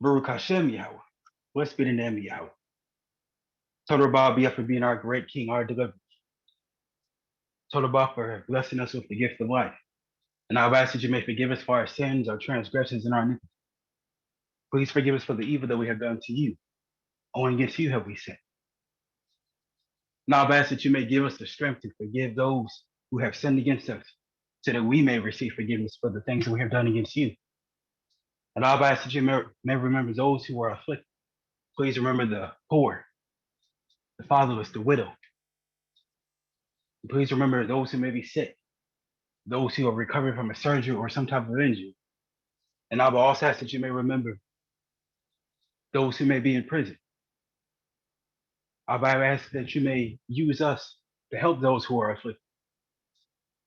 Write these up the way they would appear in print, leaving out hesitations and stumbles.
Baruch Hashem Yahweh. Blessed be the name of Yahweh. Total Bob be up for being our great King, our deliverer. Total Bob for blessing us with the gift of life. And I ask that you may forgive us for our sins, our transgressions, and our iniquities. Please forgive us for the evil that we have done to you. Only against you have we sinned. Now I ask that you may give us the strength to forgive those who have sinned against us, so that we may receive forgiveness for the things that we have done against you. And I ask that you may remember those who are afflicted. Please remember the poor, the fatherless, the widow. And please remember those who may be sick, those who are recovering from a surgery or some type of injury. And I will also ask that you may remember those who may be in prison. I ask that you may use us to help those who are afflicted.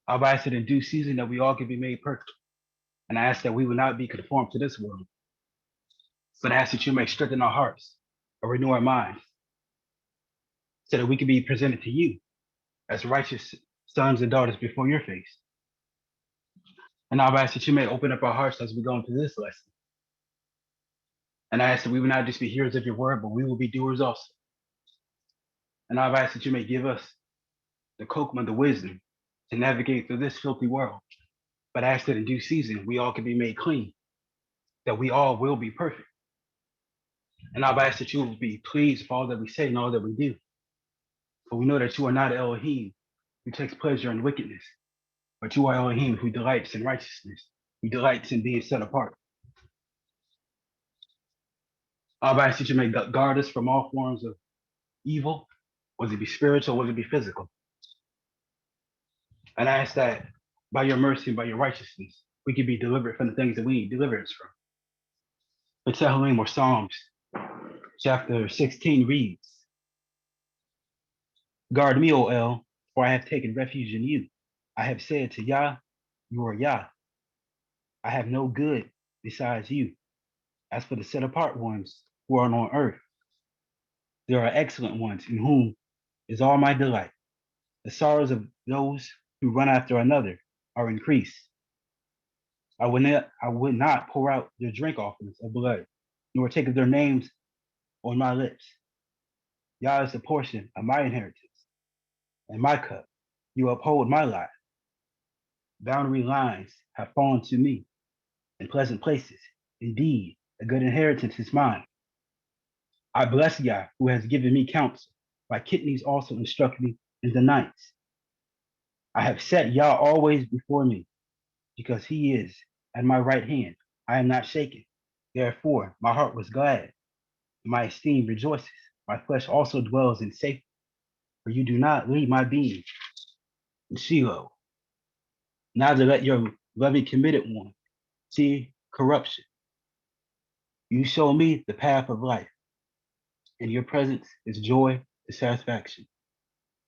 I ask that in due season that we all can be made perfect. And I ask that we will not be conformed to this world, but I ask that you may strengthen our hearts or renew our minds so that we can be presented to you as righteous sons and daughters before your face. And I ask that you may open up our hearts as we go into this lesson. And I ask that we will not just be hearers of your word, but we will be doers also. And I ask that you may give us the kokma, the wisdom to navigate through this filthy world. But I ask that in due season, we all can be made clean, that we all will be perfect. And I ask that you will be pleased with all that we say and all that we do. For we know that you are not Elohim who takes pleasure in wickedness, but you are Elohim who delights in righteousness, who delights in being set apart. I ask that you may guard us from all forms of evil, whether it be spiritual, whether it be physical. And I ask that by your mercy and by your righteousness, we can be delivered from the things that we need deliverance from. The Tehillim or Psalms, chapter 16 reads, Guard me, O El, for I have taken refuge in you. I have said to Yah, you are Yah. I have no good besides you. As for the set apart ones who are on earth, there are excellent ones in whom is all my delight. The sorrows of those who run after another are increased. I would not pour out their drink offerings of blood, nor take of their names on my lips. Yah is the portion of my inheritance, and my cup. You uphold my life. Boundary lines have fallen to me in pleasant places. Indeed, a good inheritance is mine. I bless Yah, who has given me counsel. My kidneys also instruct me in the nights. I have set Yah always before me, because he is at my right hand. I am not shaken. Therefore, my heart was glad, and my esteem rejoices. My flesh also dwells in safety, for you do not leave my being in Shiloh. Neither let your loving committed one see corruption. You show me the path of life. In your presence is joy and satisfaction.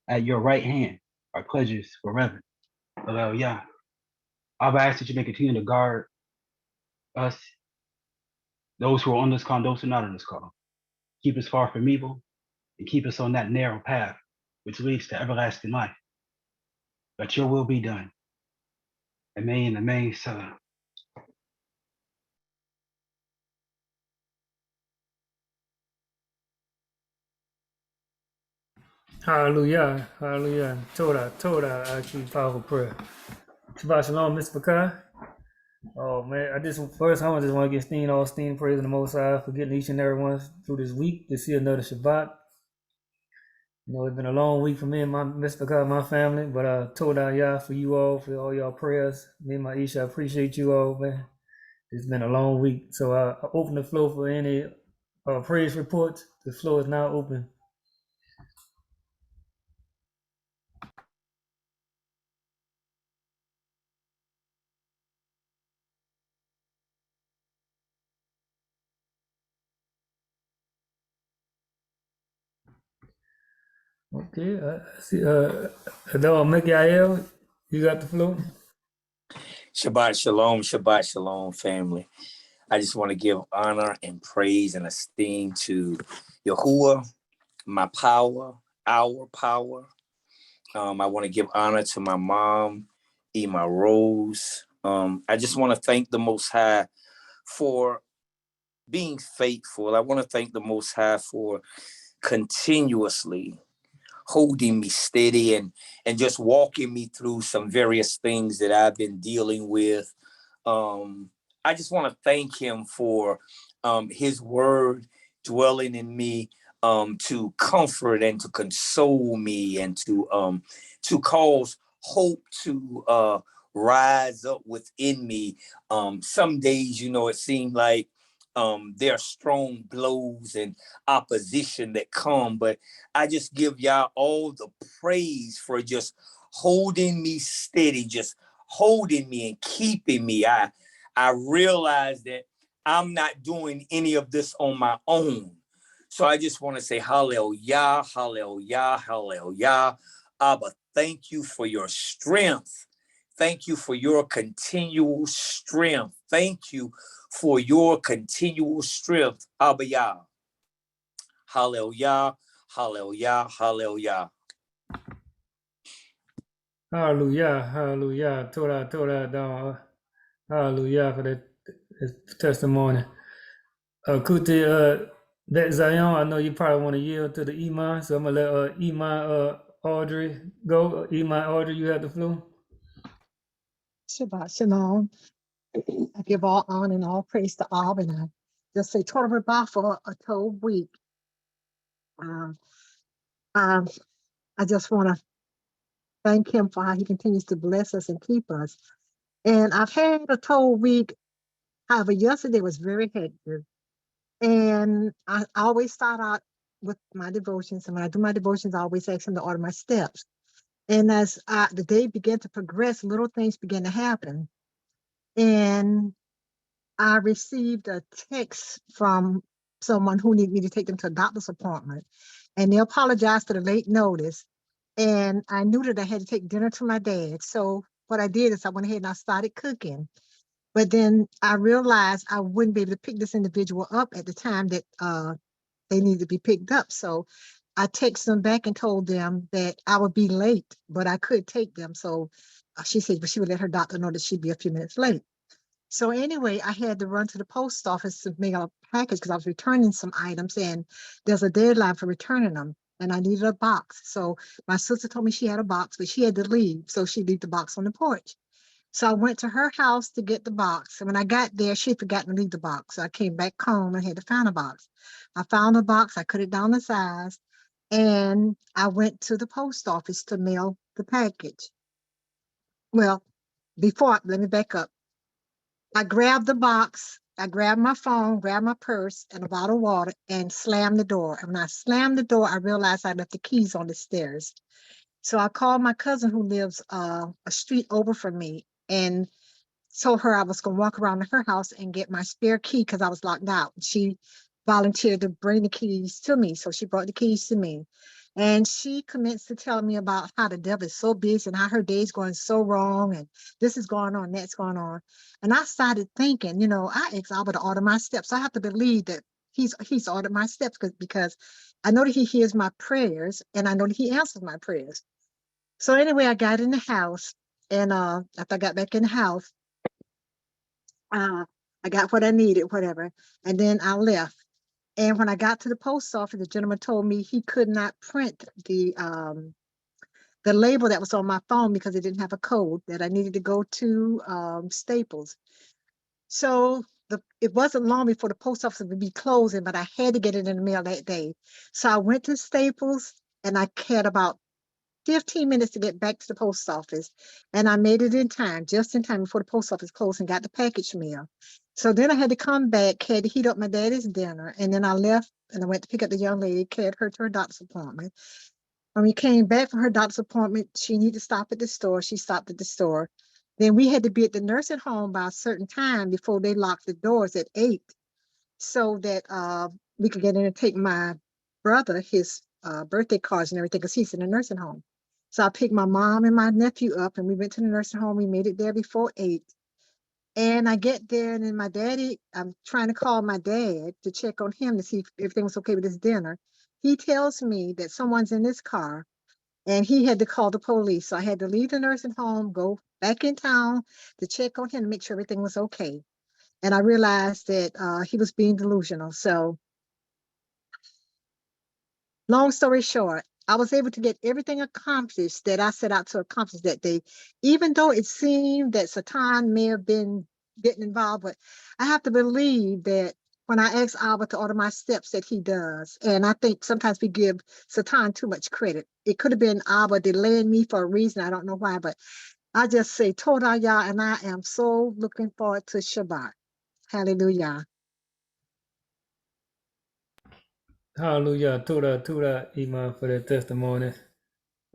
At your right hand are pleasures forever. Hallelujah. I ask that you may continue to guard us, those who are on this call, those who are not on this call. Keep us far from evil and keep us on that narrow path which leads to everlasting life. Let your will be done. Amen, amen, salam. Hallelujah, hallelujah. Toda, actually powerful prayer. Shabbat shalom, Mr. Bakai. Oh man, I just want to give Steen all Steen praise in the Most High for getting each and every one through this week to see another Shabbat. You know, it's been a long week for me and my Mr. Bakai, my family, but Toda Yah for you all, for all y'all prayers. Me and my Isha, I appreciate you all, man. It's been a long week. So I open the floor for any praise reports. The floor is now open. Okay, I see. Mikael, you got the floor. Shabbat shalom, family. I just want to give honor and praise and esteem to Yahuwah, my power, our power. I want to give honor to my mom, Ema Rose. I just want to thank the Most High for being faithful. I want to thank the Most High for continuously holding me steady and just walking me through some various things that I've been dealing with. I just want to thank him for his word dwelling in me, to comfort and to console me and to cause hope to rise up within me. Some days, it seemed like there are strong blows and opposition that come, but I just give y'all all the praise for just holding me steady, just holding me and keeping me. I realize that I'm not doing any of this on my own. So I just want to say hallelujah, hallelujah, hallelujah. Abba, thank you for your strength. Thank you for your continual strength. Thank you for your continual strength, Abba Yah. Hallelujah, hallelujah, hallelujah. Hallelujah, hallelujah. Torah down. Hallelujah for that testimony. Kuti, that Zion, I know you probably want to yield to the Iman, so I'm gonna let Iman Audrey go. Iman Audrey, you have the floor. Shabbat Shalom. I give all honor and all praise to Ab, and I just say Torah Rabah for a whole week. Um, um, I just want to thank him for how he continues to bless us and keep us. And I've had a whole week. However, yesterday was very hectic. And I always start out with my devotions. And when I do my devotions, I always ask him to order my steps. And as the day began to progress, little things began to happen. And I received a text from someone who needed me to take them to a doctor's appointment. And they apologized for the late notice. And I knew that I had to take dinner to my dad. So what I did is I went ahead and I started cooking. But then I realized I wouldn't be able to pick this individual up at the time that they needed to be picked up. So I texted them back and told them that I would be late, but I could take them. So she said, but she would let her doctor know that she'd be a few minutes late. So anyway, I had to run to the post office to mail a package because I was returning some items and there's a deadline for returning them. And I needed a box. So my sister told me she had a box, but she had to leave. So she left the box on the porch. So I went to her house to get the box. And when I got there, she had forgotten to leave the box. So I came back home and had to find a box. I found a box. I cut it down to size. And I went to the post office to mail the package. Well, let me back up. I grabbed the box, I grabbed my phone, grabbed my purse and a bottle of water and slammed the door. And when I slammed the door, I realized I left the keys on the stairs. So I called my cousin who lives a street over from me and told her I was going to walk around to her house and get my spare key because I was locked out. She volunteered to bring the keys to me. So she brought the keys to me. And she commenced to tell me about how the devil is so busy and how her day's going so wrong and this is going on, that's going on. And I started thinking, I asked Abba to order my steps. I have to believe that he's ordered my steps because I know that he hears my prayers and I know that he answers my prayers. So anyway, I got in the house and after I got back in the house, I got what I needed, whatever, and then I left. And when I got to the post office, the gentleman told me he could not print the label that was on my phone because it didn't have a code, that I needed to go to Staples. So it wasn't long before the post office would be closing, but I had to get it in the mail that day. So I went to Staples and I had about 15 minutes to get back to the post office. And I made it in time, just in time before the post office closed and got the package mail. So then I had to come back, had to heat up my daddy's dinner. And then I left and I went to pick up the young lady, carried her to her doctor's appointment. When we came back from her doctor's appointment, she needed to stop at the store. She stopped at the store. Then we had to be at the nursing home by a certain time before they locked the doors at 8 so that we could get in and take my brother his birthday cards and everything because he's in the nursing home. So I picked my mom and my nephew up and we went to the nursing home. We made it there before 8. And I get there and then my daddy, I'm trying to call my dad to check on him to see if everything was okay with his dinner. He tells me that someone's in this car and he had to call the police. So I had to leave the nursing home, go back in town to check on him to make sure everything was okay. And I realized that he was being delusional. So long story short, I was able to get everything accomplished that I set out to accomplish that day, even though it seemed that Satan may have been getting involved. But I have to believe that when I ask Abba to order my steps, that he does. And I think sometimes we give Satan too much credit. It could have been Abba delaying me for a reason. I don't know why, but I just say Toda Yah, and I am so looking forward to Shabbat. Hallelujah. Hallelujah. Toda, Iman, for that testimony.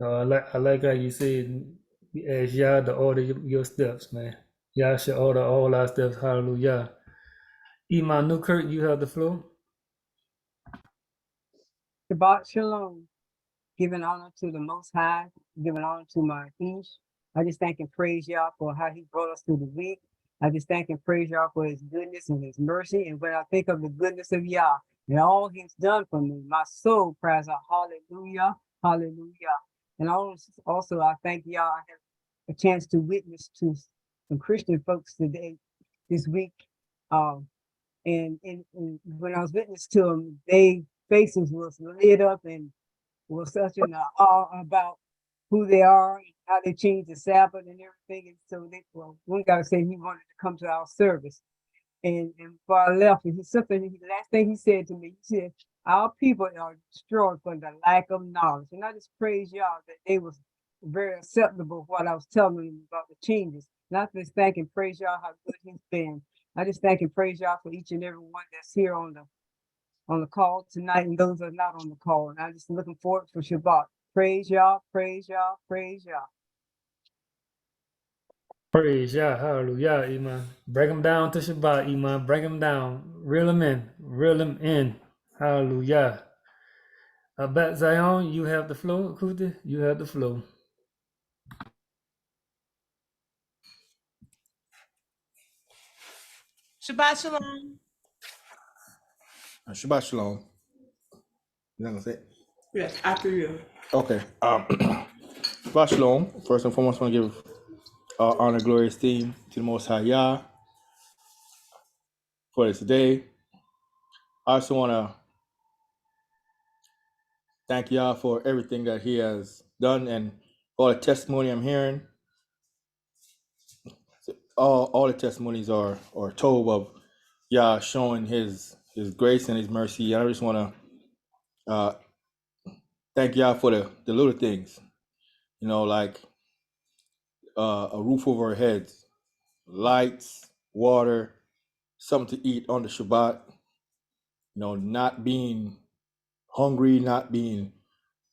I like how you said, you ask Yah to order your steps, man. Yah should order all our steps. Hallelujah. Iman Newkirk, you have the floor. Shabbat Shalom. Giving honor to the Most High, giving honor to my Ish. I just thank and praise y'all for how he brought us through the week. I just thank and praise y'all for his goodness and his mercy. And when I think of the goodness of Yah and all he's done for me, my soul cries out, hallelujah, hallelujah. And also I thank y'all. I have a chance to witness to some Christian folks today, this week. And when I was witness to them, their faces was lit up and was such an awe about who they are and how they changed the Sabbath and everything. And so one guy said he wanted to come to our service. And before I left, and last thing he said to me, he said, our people are destroyed for the lack of knowledge. And I just praise y'all that they was very acceptable for what I was telling them about the changes. And I just thank and praise y'all how good he's been. I just thank and praise y'all for each and every one that's here on the call tonight and those that are not on the call. And I'm just looking forward for Shabbat. Praise y'all, praise y'all, praise y'all. Praise Yah. Hallelujah, Iman. Break them down to Shabbat, Iman. Break them down. Reel them in. Reel them in. Hallelujah. Abat Zion, you have the floor. Kuti, you have the floor. Shabbat Shalom. Shabbat Shalom. You not gonna say it? Yes, after you. Okay. Shabbat Shalom. First and foremost, I want to give honor, glory, esteem to the Most High Yah for this day. I also want to thank Yah for everything that He has done and all the testimony I'm hearing. All the testimonies are told of Yah showing His grace and His mercy. I just want to thank Yah for the little things, like a roof over our heads, lights, water, something to eat on the Shabbat, not being hungry, not being,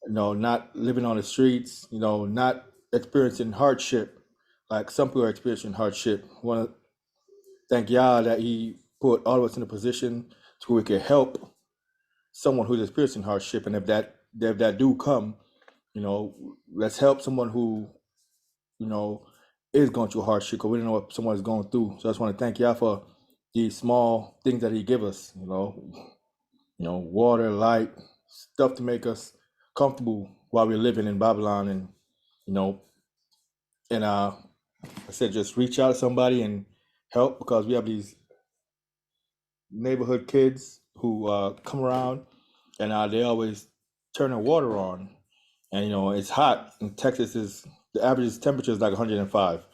not living on the streets, not experiencing hardship like some people are experiencing hardship. I want to thank Yah that He put all of us in a position to where we can help someone who's experiencing hardship. And if that do come, let's help someone who, is going through hardship, because we don't know what someone is going through. So I just want to thank Yah for these small things that He give us, water, light, stuff to make us comfortable while we're living in Babylon. And I said, just reach out to somebody and help, because we have these neighborhood kids who come around and they always turn the water on. And, it's hot in Texas. The average temperature is like 105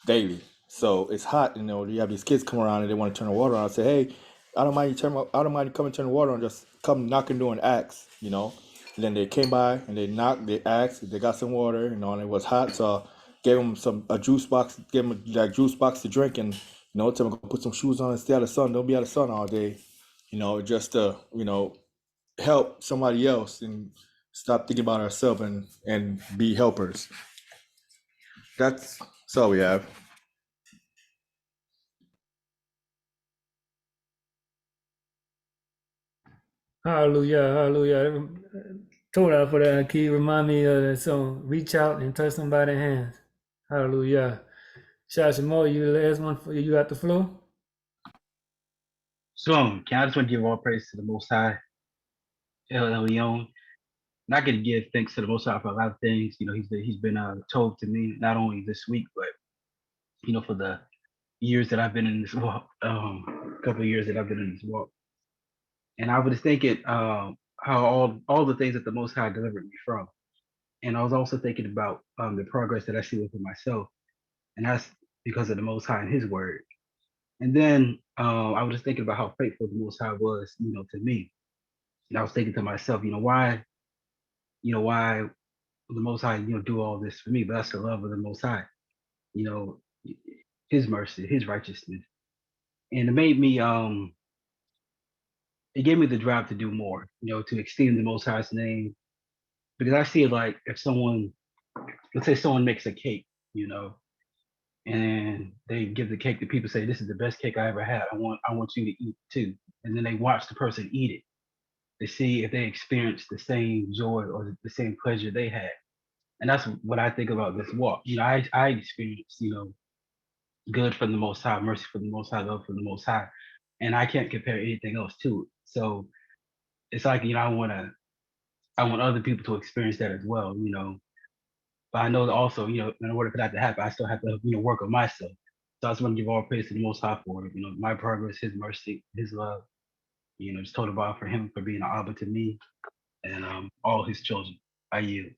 daily. So it's hot, you have these kids come around and they want to turn the water on. I say, hey, I don't mind you coming to turn the water on, just come knocking door and ask, And then they came by and they knocked, they asked if they got some water, and it was hot. So gave them a juice box, gave them that juice box to drink, and, tell them go put some shoes on and stay out of the sun. Don't be out of the sun all day, just to, help somebody else and stop thinking about ourselves and be helpers. That's all we have. Hallelujah, hallelujah. Toda for that. Can you remind me of that song? Reach out and touch somebody's hands. Hallelujah. Shashimo, you the last one for you got the floor? Shalom. I just want to give all praise to the Most High, El Elyon. Not going to give thanks to the Most High for a lot of things. He's been told to me not only this week, but for the years that I've been in this walk, couple of years that I've been in this walk. And I was thinking how all the things that the Most High delivered me from. And I was also thinking about the progress that I see within myself, and that's because of the Most High and His Word. And then I was just thinking about how faithful the Most High was, to me. And I was thinking to myself, why the Most High, do all this for me? But that's the love of the Most High, you know, His mercy, His righteousness, and it gave me the drive to do more, to extend the Most High's name, because I see it like if someone, let's say someone makes a cake, you know, and they give the cake to people, say this is the best cake I ever had. I want you to eat too, and then they watch the person eat it to see if they experience the same joy or the same pleasure they had. And that's what I think about this walk. I experienced, good from the Most High, mercy from the Most High, love from the Most High, and I can't compare anything else to it. So it's like, I want other people to experience that as well, But I know that also, in order for that to happen, I still have to, work on myself. So I just want to give all praise to the Most High for, my progress, His mercy, His love. Just total about for Him for being an Abba to me and all His children. I yield.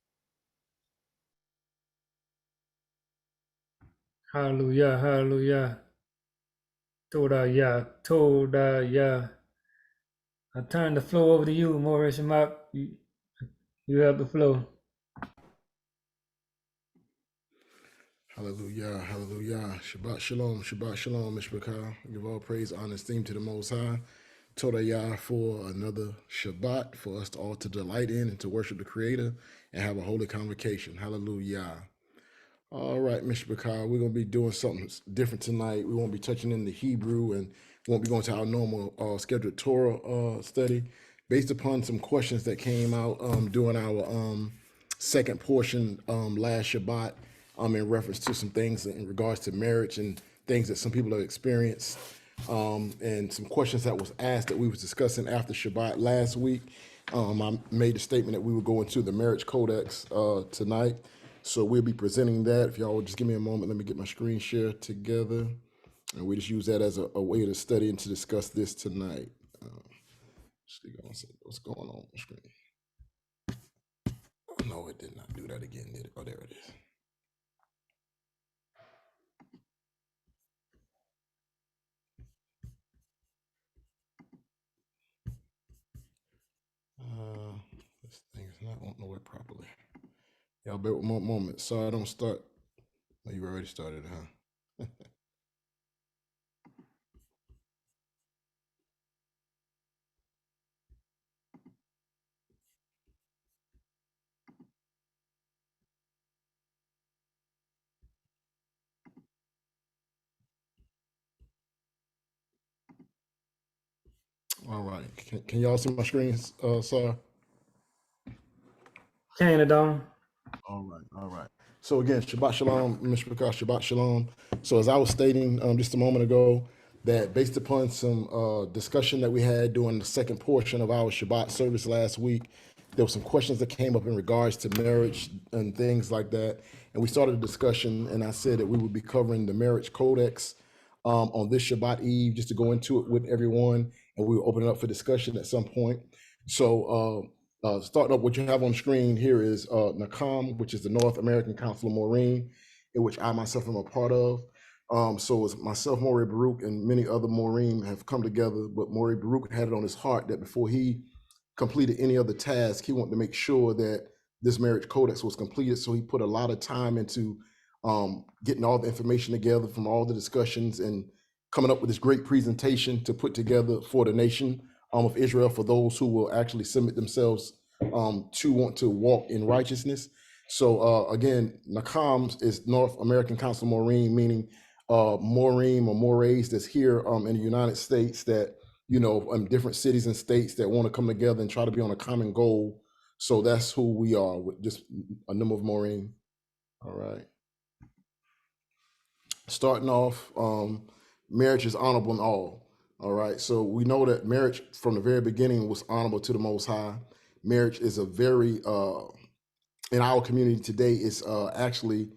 Hallelujah, hallelujah. Toda ya, toda ya. I turn the floor over to you, Moreh Samak. You have the floor. Hallelujah, hallelujah. Shabbat shalom, Mishpachah. Give all praise, honor, and esteem to the Most High. Toda Yah for another Shabbat for us all to delight in and to worship the Creator and have a holy convocation. Hallelujah. All right, Mishpachah, we're going to be doing something different tonight. We won't be touching in the Hebrew and won't be going to our normal scheduled Torah study based upon some questions that came out during our second portion last Shabbat in reference to some things in regards to marriage and things that some people have experienced and some questions that was asked that we was discussing after Shabbat last week. I made a statement that we would go into the marriage codex tonight. So we'll be presenting that. If y'all would just give me a moment, let me get my screen share together. And we just use that as a way to study and to discuss this tonight. What's going on the screen? Oh, no, it did not do that again, did it? Oh, there it is. This thing is not wanting to work properly. Y'all bear with me a moment. Sorry, I don't start. Oh, you already started, huh? All right. Can y'all see my screen, sir? Canada. All right, all right. So again, Shabbat Shalom, Mr. Prakash, Shabbat Shalom. So as I was stating just a moment ago, that based upon some discussion that we had during the second portion of our Shabbat service last week, there were some questions that came up in regards to marriage and things like that. And we started a discussion, and I said that we would be covering the marriage codex on this Shabbat Eve, just to go into it with everyone, and we will open it up for discussion at some point. So starting up, what you have on screen here is NACOM, which is the North American Council of Maureen, in which I myself am a part of. So it's myself, Moreh Baruch, and many other Maureen have come together, but Moreh Baruch had it on his heart that before he completed any other task, he wanted to make sure that this marriage codex was completed. So he put a lot of time into getting all the information together from all the discussions and coming up with this great presentation to put together for the nation of Israel, for those who will actually submit themselves to want to walk in righteousness. So again, NACOM is North American Council of Maureen, meaning Maureen or Morehs that's here in the United States that, in different cities and states that want to come together and try to be on a common goal. So that's who we are, with just a number of Maureen. All right. Starting off, marriage is honorable in all. All right. So we know that marriage from the very beginning was honorable to the Most High. Marriage is a very, in our community today, it's actually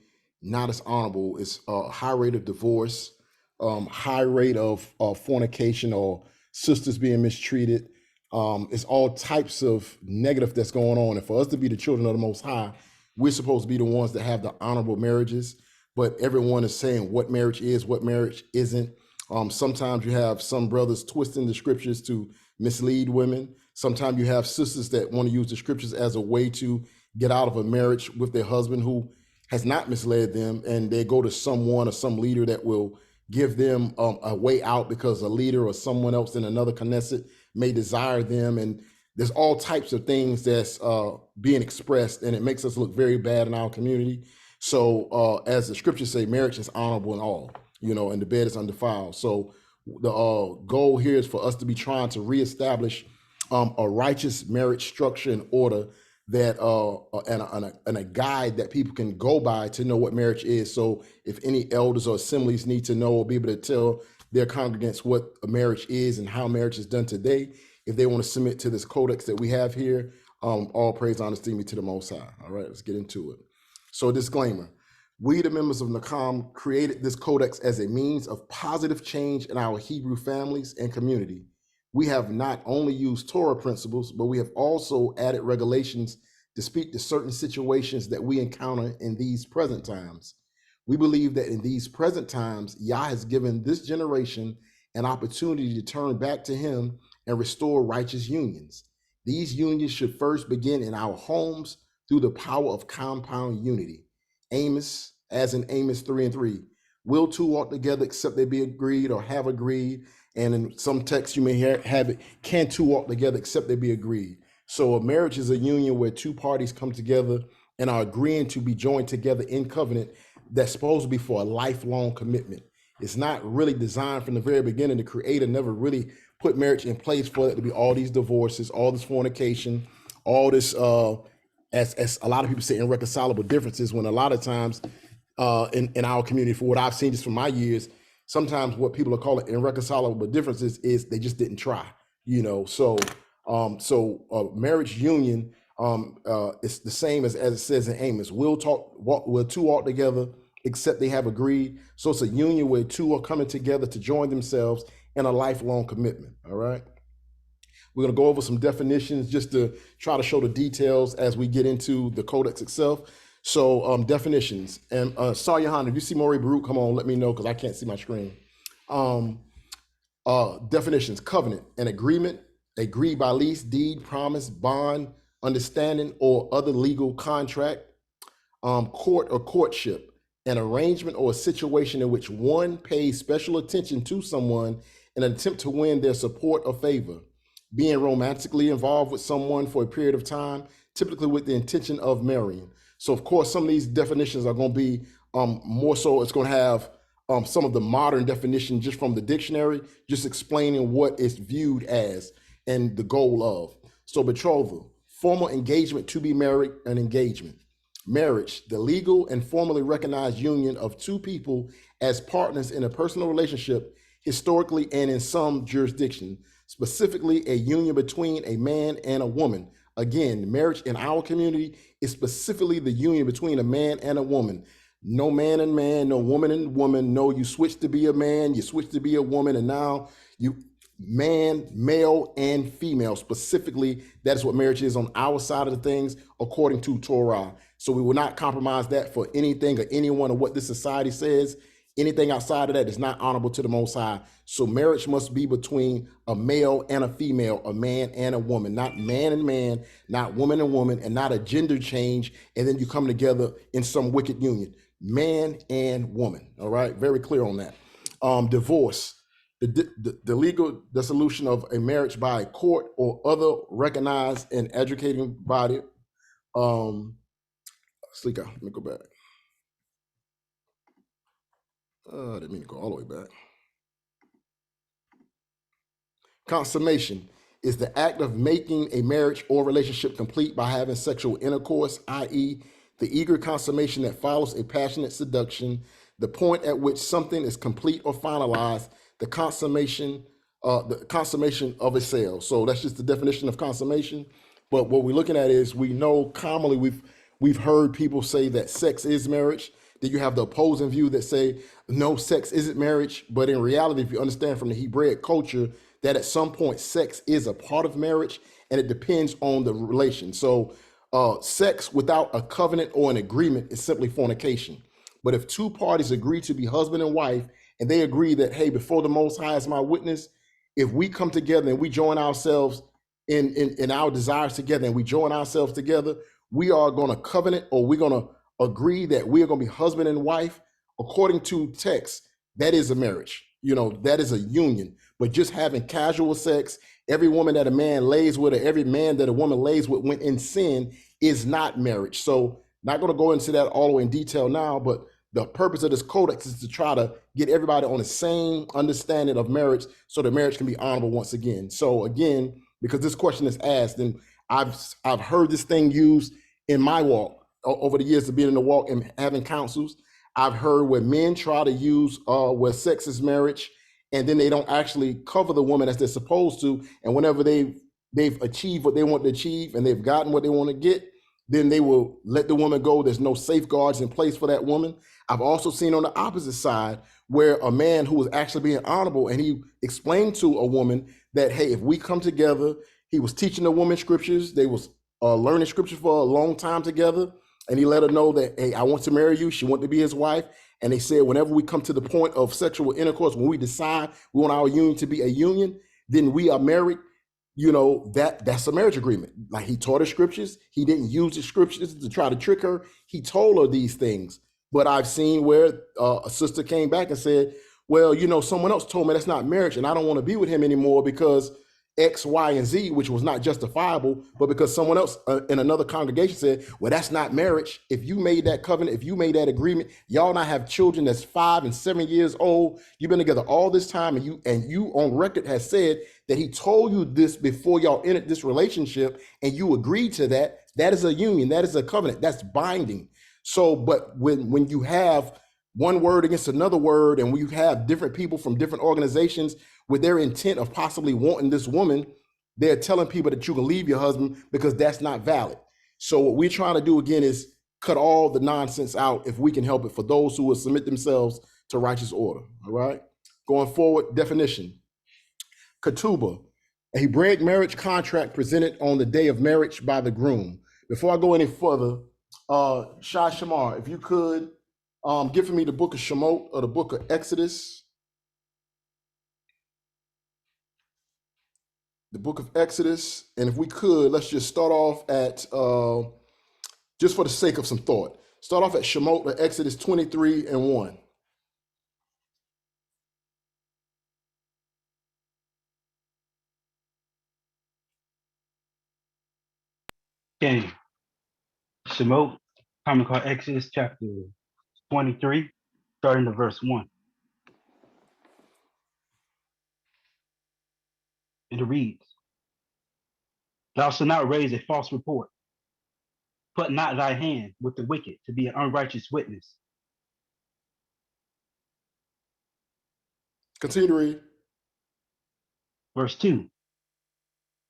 not as honorable. It's a high rate of divorce. high rate of fornication or sisters being mistreated. It's all types of negative that's going on. And for us to be the children of the Most High, we're supposed to be the ones that have the honorable marriages. But everyone is saying what marriage is, what marriage isn't. Sometimes you have some brothers twisting the scriptures to mislead women. Sometimes you have sisters that want to use the scriptures as a way to get out of a marriage with their husband who has not misled them, and they go to someone or some leader that will give them a way out because a leader or someone else in another Knesset may desire them. And there's all types of things that's being expressed, and it makes us look very bad in our community. So as the scriptures say, marriage is honorable in all, and the bed is undefiled. So the goal here is for us to be trying to reestablish a righteous marriage structure and order that and a guide that people can go by to know what marriage is. So if any elders or assemblies need to know or be able to tell their congregants what a marriage is and how marriage is done today, if they want to submit to this codex that we have here, all praise, honor, esteem be to the Most High. All right, let's get into it. So disclaimer, we the members of Nakam created this codex as a means of positive change in our Hebrew families and community. We have not only used Torah principles, but we have also added regulations to speak to certain situations that we encounter in these present times. We believe that in these present times, Yah has given this generation an opportunity to turn back to Him and restore righteous unions. These unions should first begin in our homes through the power of compound unity. Amos, as in Amos 3:3, will two walk together except they be agreed or have agreed? And in some texts you may have it, can two walk together except they be agreed? So a marriage is a union where two parties come together and are agreeing to be joined together in covenant that's supposed to be for a lifelong commitment. It's not really designed from the very beginning. The Creator never really put marriage in place for it to be all these divorces, all this fornication, all this, as a lot of people say, irreconcilable differences, when a lot of times in our community, for what I've seen just from my years, sometimes what people are calling irreconcilable differences is they just didn't try, So marriage union is the same as it says in Amos. Will two walk together except they have agreed? So it's a union where two are coming together to join themselves in a lifelong commitment. All right. We're going to go over some definitions just to try to show the details as we get into the codex itself. So definitions, and sorry, Johan, if you see Moreh Baruch, come on, let me know because I can't see my screen. Definitions: covenant, an agreement, agreed by lease, deed, promise, bond, understanding, or other legal contract. Court or courtship, an arrangement or a situation in which one pays special attention to someone in an attempt to win their support or favor. Being romantically involved with someone for a period of time, typically with the intention of marrying. So of course, some of these definitions are going to be more so, it's going to have some of the modern definition just from the dictionary, just explaining what it's viewed as and the goal of. So betrothal, formal engagement to be married, an engagement. Marriage, the legal and formally recognized union of two people as partners in a personal relationship, historically and in some jurisdiction, specifically a union between a man and a woman. Again, marriage in our community is specifically the union between a man and a woman. No man and man, no woman and woman. No, you switch to be a man, you switch to be a woman, and now you man, male, and female. Specifically, that is what marriage is on our side of the things, according to Torah. So we will not compromise that for anything or anyone or what this society says. Anything outside of that is not honorable to the Most High. So marriage must be between a male and a female, a man and a woman, not man and man, not woman and woman, and not a gender change. And then you come together in some wicked union, man and woman. All right. Very clear on that. Divorce, the legal dissolution of a marriage by a court or other recognized and educating body. Let me go back. I didn't mean to go all the way back. Consummation is the act of making a marriage or relationship complete by having sexual intercourse, i.e., the eager consummation that follows a passionate seduction, the point at which something is complete or finalized, the consummation of a sale. So that's just the definition of consummation. But what we're looking at is, we know commonly we've heard people say that sex is marriage. Then you have the opposing view that say, no, sex isn't marriage. But in reality, if you understand from the Hebraic culture, that at some point sex is a part of marriage and it depends on the relation. So sex without a covenant or an agreement is simply fornication. But if two parties agree to be husband and wife, and they agree that, hey, before the Most High is my witness, if we come together and we join ourselves in our desires together and we join ourselves together, we are going to covenant, or we're going to agree that we are going to be husband and wife according to text. That is a marriage. You know, that is a union. But just having casual sex, every woman that a man lays with, or every man that a woman lays with when in sin, is not marriage. So not going to go into that all the way in detail now, but the purpose of this codex is to try to get everybody on the same understanding of marriage so that marriage can be honorable once again. So again, because this question is asked, and I've heard this thing used in my walk over the years of being in the walk and having counsels. I've heard where men try to use where sex is marriage, and then they don't actually cover the woman as they're supposed to. And whenever they've achieved what they want to achieve and they've gotten what they want to get, then they will let the woman go. There's no safeguards in place for that woman. I've also seen on the opposite side where a man who was actually being honorable, and he explained to a woman that, hey, if we come together, he was teaching the woman scriptures. They was learning scriptures for a long time together. And he let her know that, hey, I want to marry you. She wanted to be his wife. And they said, whenever we come to the point of sexual intercourse, when we decide we want our union to be a union, then we are married. You know, that's a marriage agreement. Like, he taught her scriptures. He didn't use the scriptures to try to trick her. He told her these things. But I've seen where a sister came back and said, well, you know, someone else told me that's not marriage, and I don't want to be with him anymore because X, Y, and Z, which was not justifiable, but because someone else in another congregation said, well, that's not marriage. If you made that covenant, if you made that agreement, y'all not have children that's 5 and 7 years old. You've been together all this time, and you on record has said that he told you this before y'all entered this relationship, and you agreed to that. That is a union. That is a covenant. That's binding. So, but when you have one word against another word, and when you have different people from different organizations with their intent of possibly wanting this woman, they're telling people that you can leave your husband because that's not valid. So what we're trying to do again is cut all the nonsense out if we can help it, for those who will submit themselves to righteous order. All right. Going forward, definition. Ketubah, a Hebraic marriage contract presented on the day of marriage by the groom. Before I go any further, Shai Shamar, if you could give for me the book of Shemot or the book of Exodus. The book of Exodus. And if we could, let's just start off at, just for the sake of some thought, start off at Shemot or Exodus 23:1. Okay. Shemot, common called Exodus chapter 23, starting to verse 1. And it reads, thou shalt not raise a false report. Put not thy hand with the wicked to be an unrighteous witness. Continue to read. Verse 2,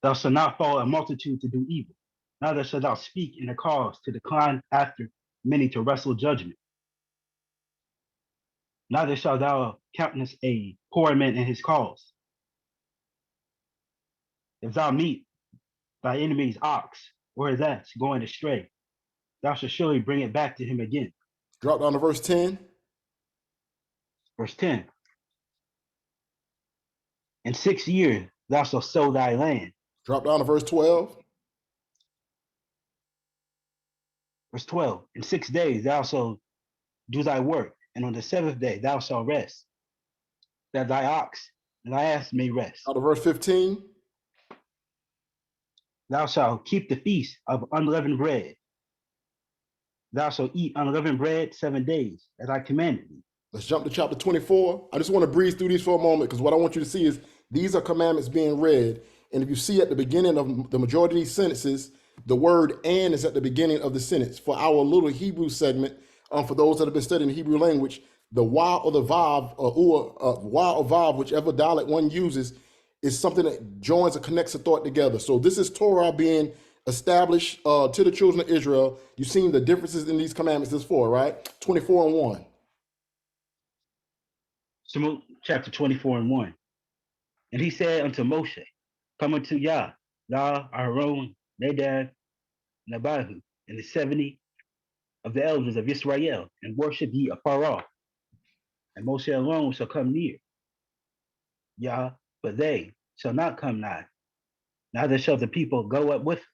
thou shalt not follow a multitude to do evil. Neither shalt thou speak in a cause to decline after many to wrestle judgment. Neither shalt thou countenance a poor man in his cause. If thou meet thy enemy's ox or his ass going astray, thou shalt surely bring it back to him again. Drop down to verse 10. Verse 10, in 6 years thou shalt sow thy land. Drop down to verse 12. Verse 12, in 6 days thou shalt do thy work, and on the 7th day thou shalt rest, that thy ox and thy ass may rest. Out of verse 15. Thou shalt keep the feast of unleavened bread. Thou shalt eat unleavened bread 7 days, as I commanded thee. Let's jump to chapter 24. I just want to breeze through these for a moment, because what I want you to see is these are commandments being read. And if you see at the beginning of the majority of these sentences, the word "and" is at the beginning of the sentence. For our little Hebrew segment, for those that have been studying the Hebrew language, the wa or the vav, or wa or vav, whichever dialect one uses, is something that joins or connects a thought together. So this is Torah being establish to the children of Israel. You've seen the differences in these commandments. This 4, right? 24 and 1. Samak chapter 24 and 1. And he said unto Moshe, come unto Yah, Aaron, Nadab, and Abihu, and the 70 of the elders of Israel, and worship ye afar off. And Moshe alone shall come near, Yah, but they shall not come nigh, neither shall the people go up with him.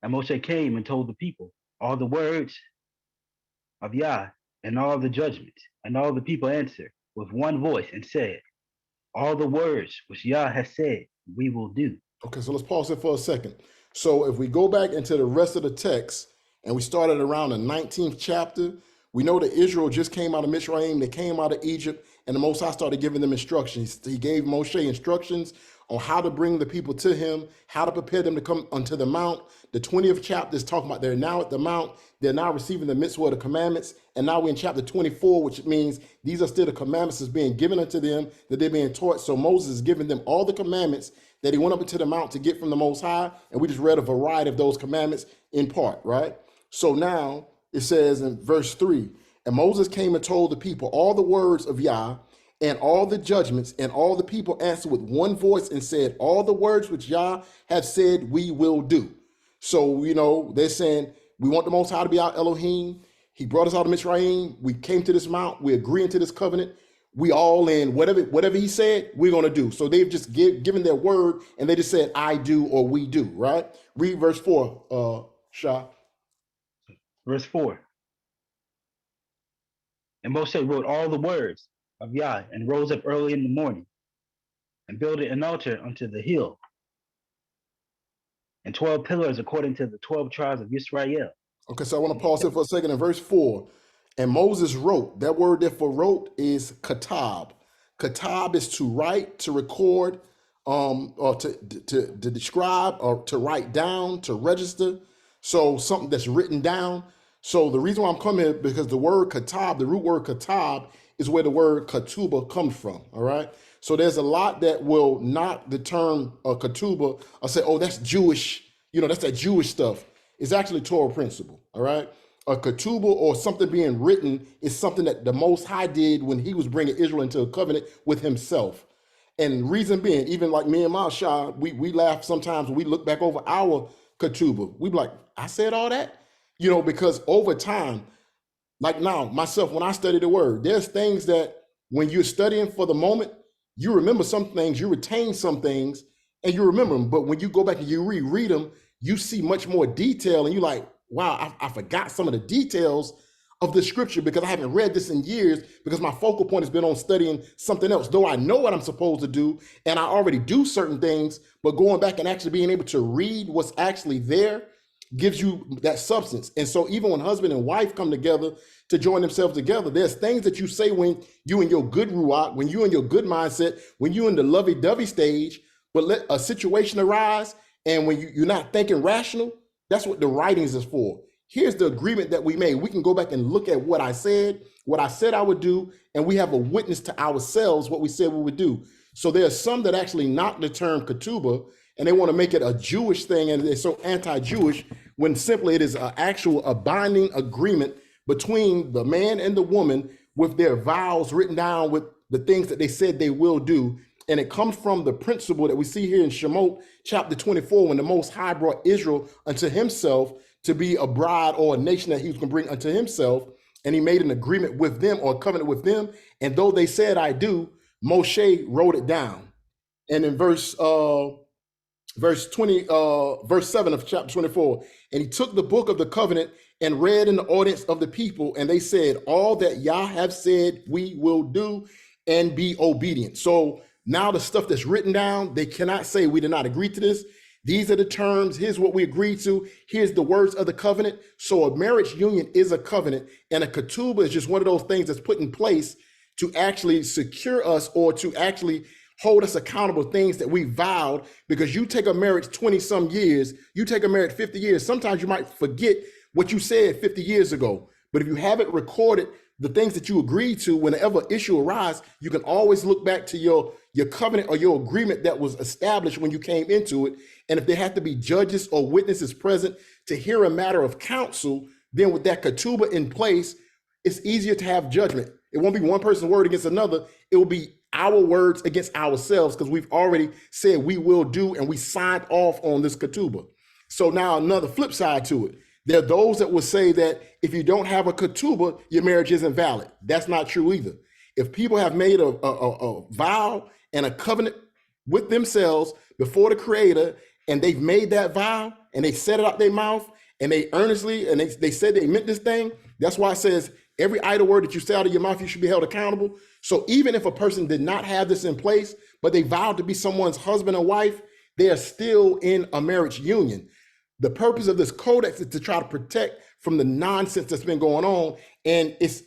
And Moshe came and told the people all the words of Yah and all the judgments. And all the people answered with one voice and said, all the words which Yah has said, we will do. Okay, so let's pause it for a second. So if we go back into the rest of the text and we started around the 19th chapter, we know that Israel just came out of Mitzrayim, they came out of Egypt, and the Most High started giving them instructions. He gave Moshe instructions on how to bring the people to him, how to prepare them to come unto the mount. The 20th chapter is talking about they're now at the mount, they're now receiving the mitzvah of the commandments, and now we're in chapter 24, which means these are still the commandments that's being given unto them, that they're being taught. So Moses is giving them all the commandments that he went up into the mount to get from the Most High, and we just read a variety of those commandments in part, right? So now it says in verse 3, and Moses came and told the people all the words of Yah and all the judgments, and all the people answered with one voice and said, all the words which Yah have said, we will do. So, you know, they're saying, we want the Most High to be our Elohim. He brought us out of Mitzrayim. We came to this mount. We agree into this covenant. We all in whatever he said, we're going to do. So they've just given their word, and they just said, I do or we do, right? Read verse 4, Shah. Verse 4. And Moshe wrote all the words of Yah and rose up early in the morning and builded an altar unto the hill and 12 pillars according to the 12 tribes of Israel. Okay, so I want to pause here for a second in verse 4. And Moses wrote, that word there for wrote is katab. Katab is to write, to record, or to describe, or to write down, to register. So something that's written down. So the reason why I'm coming here, because the word katab, the root word katab, is where the word ketubah comes from, all right? So there's a lot that will knock the term ketubah or say, oh, that's Jewish, you know, that's that Jewish stuff. It's actually Torah principle, all right? A ketubah or something being written is something that the Most High did when he was bringing Israel into a covenant with himself. And reason being, even like me and Masha, we laugh sometimes when we look back over our ketubah. We be like, I said all that? You know, because over time, like now, myself, when I study the word, there's things that when you're studying for the moment, you remember some things, you retain some things, and you remember them. But when you go back and you reread them, you see much more detail, and you're like, wow, I forgot some of the details of the scripture because I haven't read this in years because my focal point has been on studying something else. Though I know what I'm supposed to do, and I already do certain things, but going back and actually being able to read what's actually there gives you that substance. And so even when husband and wife come together to join themselves together, there's things that you say when you in your good ruach, when you in your good mindset, when you in the lovey-dovey stage, but let a situation arise, and when you're not thinking rational, that's what the writings is for. Here's the agreement that we made. We can go back and look at what I said I would do, and we have a witness to ourselves what we said we would do. So there's some that actually knock the term ketubah, and they want to make it a Jewish thing, and they're so anti-Jewish when simply it is a binding agreement between the man and the woman with their vows written down with the things that they said they will do. And it comes from the principle that we see here in Shemot chapter 24, when the Most High brought Israel unto himself to be a bride or a nation that he was going to bring unto himself. And he made an agreement with them or a covenant with them. And though they said, I do, Moshe wrote it down. And in verse 7 of chapter 24, and he took the book of the covenant and read in the audience of the people, and they said, all that Yah have said we will do, and be obedient. So now the stuff that's written down, they cannot say we did not agree to this. These are the terms. Here's what we agreed to. Here's the words of the covenant. So a marriage union is a covenant, and a ketubah is just one of those things that's put in place to actually secure us or to actually hold us accountable things that we vowed. Because you take a marriage 20 some years, you take a marriage 50 years, sometimes you might forget what you said 50 years ago. But if you have it recorded, the things that you agreed to, whenever issue arises, you can always look back to your covenant or your agreement that was established when you came into it. And if there have to be judges or witnesses present to hear a matter of counsel, then with that ketubah in place, it's easier to have judgment. It won't be one person's word against another. It will be our words against ourselves, because we've already said we will do, and we signed off on this ketubah. So now another flip side to it. There are those that will say that if you don't have a ketubah, your marriage isn't valid. That's not true either. If people have made a vow and a covenant with themselves before the Creator, and they've made that vow and they said it out their mouth, and they earnestly, and they said they meant this thing, that's why it says every idle word that you say out of your mouth, you should be held accountable. So even if a person did not have this in place, but they vowed to be someone's husband or wife, they are still in a marriage union. The purpose of this codex is to try to protect from the nonsense that's been going on. And it's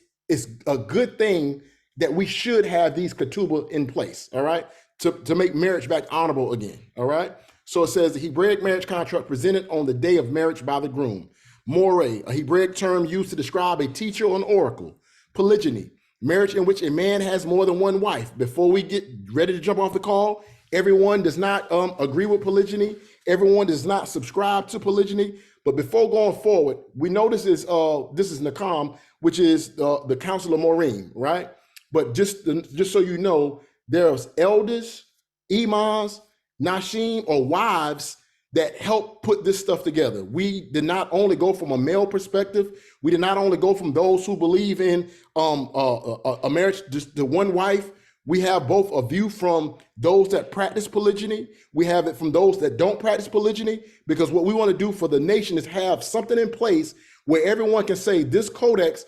a good thing that we should have these ketubah in place, all right, to make marriage back honorable again, all right? So it says the Hebraic marriage contract presented on the day of marriage by the groom. Moreh, a Hebraic term used to describe a teacher or an oracle. Polygyny, marriage in which a man has more than one wife. Before we get ready to jump off the call, everyone does not agree with polygyny. Everyone does not subscribe to polygyny. But before going forward, we know this is Nakam, which is the Council of Moreh, right? But just so you know, there's elders, imams, nashim, or wives that help put this stuff together. We did not only go from a male perspective. We did not only go from those who believe in a marriage just to one wife. We have both a view from those that practice polygyny. We have it from those that don't practice polygyny, because what we want to do for the nation is have something in place where everyone can say this codex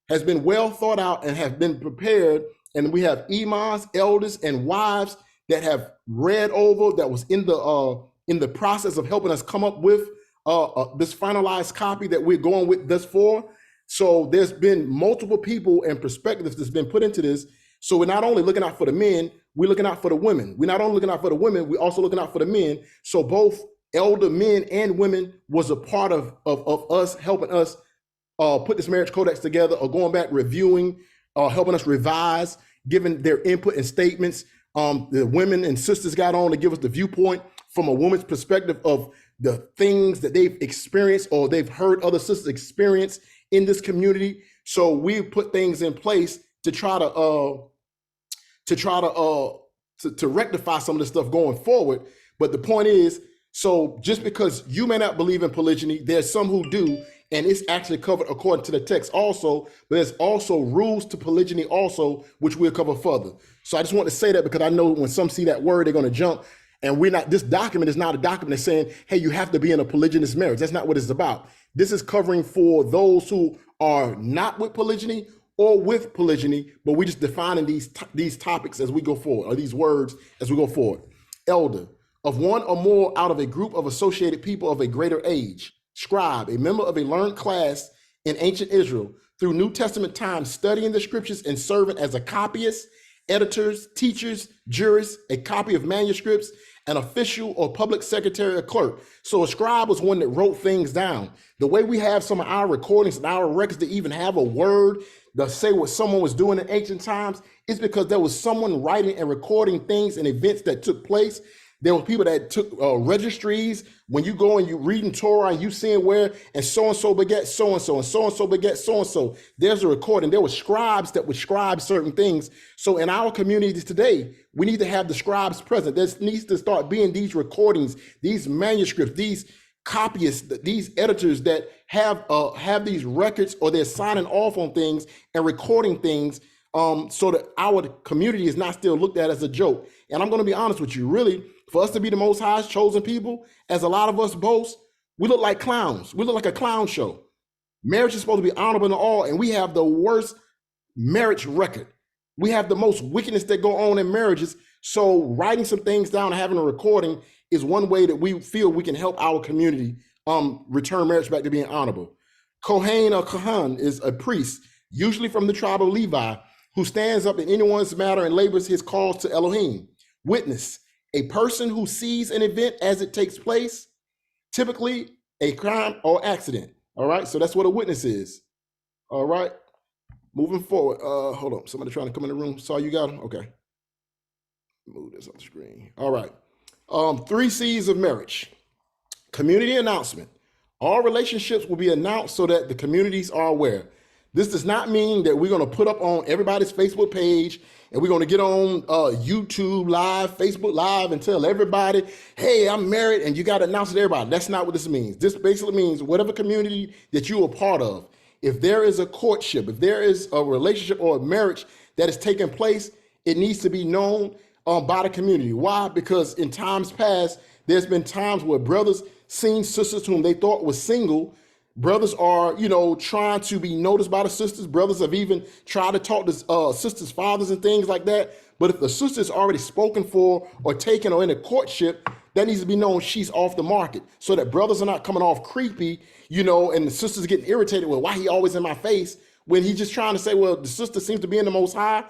has been well thought out and have been prepared. And we have imams, elders, and wives that have read over, that was in the process of helping us come up with this finalized copy that we're going with thus far. So there's been multiple people and perspectives that's been put into this. So we're not only looking out for the men, we're looking out for the women. We're not only looking out for the women, we're also looking out for the men. So both elder men and women was a part of us, helping us put this marriage codex together, or going back, reviewing, helping us revise, giving their input and statements. The women and sisters got on to give us the viewpoint from a woman's perspective of the things that they've experienced or they've heard other sisters experience in this community. So we put things in place to try to rectify some of this stuff going forward. But the point is, so just because you may not believe in polygyny, there's some who do, and it's actually covered according to the text also, but there's also rules to polygyny also, which we'll cover further. So I just want to say that, because I know when some see that word, they're going to jump. And this document is not a document that's saying, hey, you have to be in a polygynous marriage. That's not what it's about. This is covering for those who are not with polygyny or with polygyny, but we're just defining these topics as we go forward, or these words as we go forward. Elder, of one or more out of a group of associated people of a greater age. Scribe, a member of a learned class in ancient Israel, through New Testament times, studying the scriptures and serving as a copyist, editors, teachers, jurists, a copy of manuscripts, an official or public secretary or clerk. So a scribe was one that wrote things down. The way we have some of our recordings and our records to even have a word that say what someone was doing in ancient times is because there was someone writing and recording things and events that took place. There were people that took registries. When you go and you reading Torah and you seeing where and so beget so-and-so and so beget so-and-so, there's a recording. There were scribes that would scribe certain things. So in our communities today, we need to have the scribes present. There needs to start being these recordings, these manuscripts, these copyists, these editors that have these records, or they're signing off on things and recording things, so that our community is not still looked at as a joke. And I'm going to be honest with you, really, for us to be the Most High's chosen people, as a lot of us boast, we look like clowns. We look like a clown show. Marriage is supposed to be honorable in all, and we have the worst marriage record. We have the most wickedness that go on in marriages. So writing some things down and having a recording is one way that we feel we can help our community return marriage back to being honorable. Kohen or Kahan is a priest, usually from the tribe of Levi, who stands up in anyone's matter and labors his cause to Elohim. Witness, a person who sees an event as it takes place, typically a crime or accident. All right, so that's what a witness is. All right. Moving forward. Hold on. Somebody trying to come in the room. Saw you got him? Okay. Move this on the screen. All right. 3 C's of marriage. Community announcement. All relationships will be announced so that the communities are aware. This does not mean that we're going to put up on everybody's Facebook page and we're going to get on YouTube Live, Facebook Live, and tell everybody, hey, I'm married, and you got to announce it to everybody. That's not what this means. This basically means whatever community that you are part of, if there is a courtship, if there is a relationship or a marriage that is taking place, it needs to be known by the community. Why? Because in times past, there's been times where brothers seen sisters whom they thought was single. Brothers are, trying to be noticed by the sisters. Brothers have even tried to talk to sisters' fathers and things like that. But if the sister is already spoken for or taken or in a courtship, that needs to be known she's off the market so that brothers are not coming off creepy, and the sisters getting irritated with why he always in my face when he's just trying to say, well, the sister seems to be in the Most High.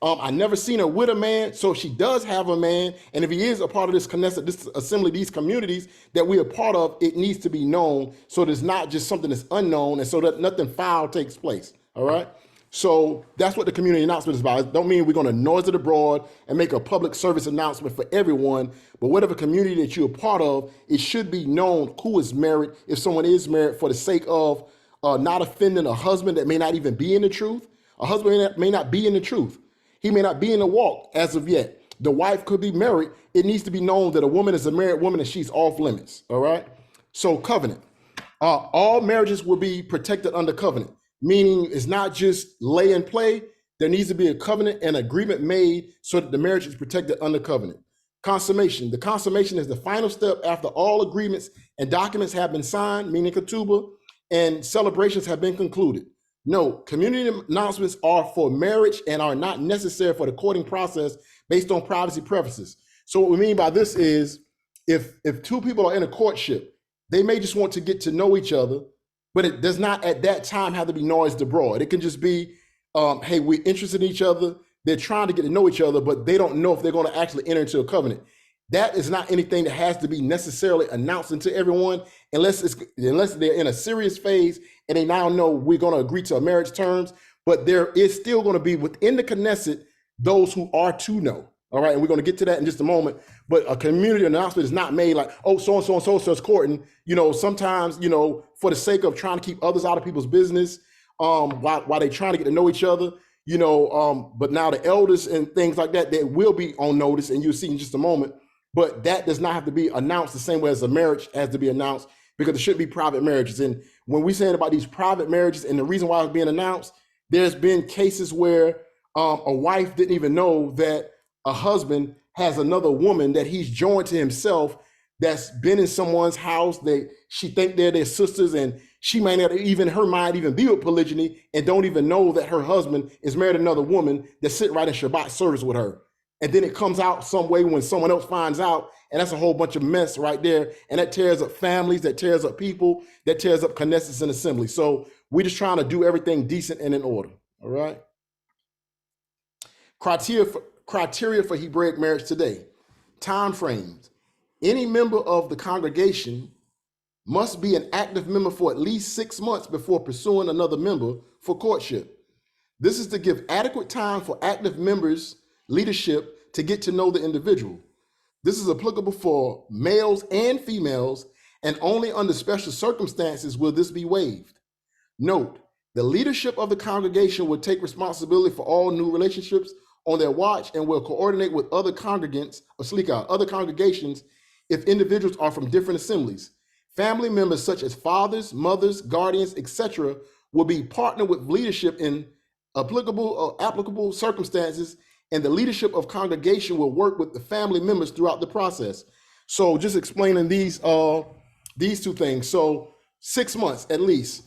I never seen her with a man, so she does have a man. And if he is a part of this Knesset, this assembly, these communities that we are part of, it needs to be known so there's not just something that's unknown and so that nothing foul takes place, all right? So that's what the community announcement is about. It don't mean we're going to noise it abroad and make a public service announcement for everyone, but whatever community that you're a part of, it should be known who is married, if someone is married, for the sake of not offending a husband that may not even be in the truth. A husband may not be in the truth. He may not be in the walk as of yet. The wife could be married. It needs to be known that a woman is a married woman and she's off limits, all right? So covenant. All marriages will be protected under covenant, meaning it's not just lay and play. There needs to be a covenant and agreement made so that the marriage is protected under covenant. Consummation. The consummation is the final step after all agreements and documents have been signed, meaning ketubah, and celebrations have been concluded. No, community announcements are for marriage and are not necessary for the courting process based on privacy preferences. So what we mean by this is if 2 people are in a courtship, they may just want to get to know each other, but it does not at that time have to be noised abroad. It can just be, hey, we're interested in each other. They're trying to get to know each other, but they don't know if they're going to actually enter into a covenant. That is not anything that has to be necessarily announced to everyone unless they're in a serious phase and they now know we're going to agree to a marriage terms. But there is still going to be within the Knesset those who are to know. All right, and we're going to get to that in just a moment. But a community announcement is not made like, oh, so and so and so is courting. Sometimes, for the sake of trying to keep others out of people's business, while they're trying to get to know each other. But now the elders and things like that, they will be on notice, and you'll see in just a moment. But that does not have to be announced the same way as a marriage has to be announced, because it should be private marriages. And when we're saying about these private marriages and the reason why it's being announced, there's been cases where a wife didn't even know that a husband has another woman that he's joined to himself that's been in someone's house. She think they're their sisters, and she may not even, her mind even be with polygyny and don't even know that her husband is married to another woman that sit right in Shabbat service with her. And then it comes out some way when someone else finds out, and that's a whole bunch of mess right there. And that tears up families, that tears up people, that tears up Knesset and assembly. So we're just trying to do everything decent and in order, all right? Criteria for Hebraic marriage today. Time frames. Any member of the congregation must be an active member for at least 6 months before pursuing another member for courtship. This is to give adequate time for active members' leadership to get to know the individual. This is applicable for males and females, and only under special circumstances will this be waived. Note, the leadership of the congregation will take responsibility for all new relationships on their watch and will coordinate with other congregants, or other congregations, if individuals are from different assemblies. Family members such as fathers, mothers, guardians, etc., will be partnered with leadership in applicable circumstances, and the leadership of congregation will work with the family members throughout the process. So just explaining these 2 things. So 6 months at least.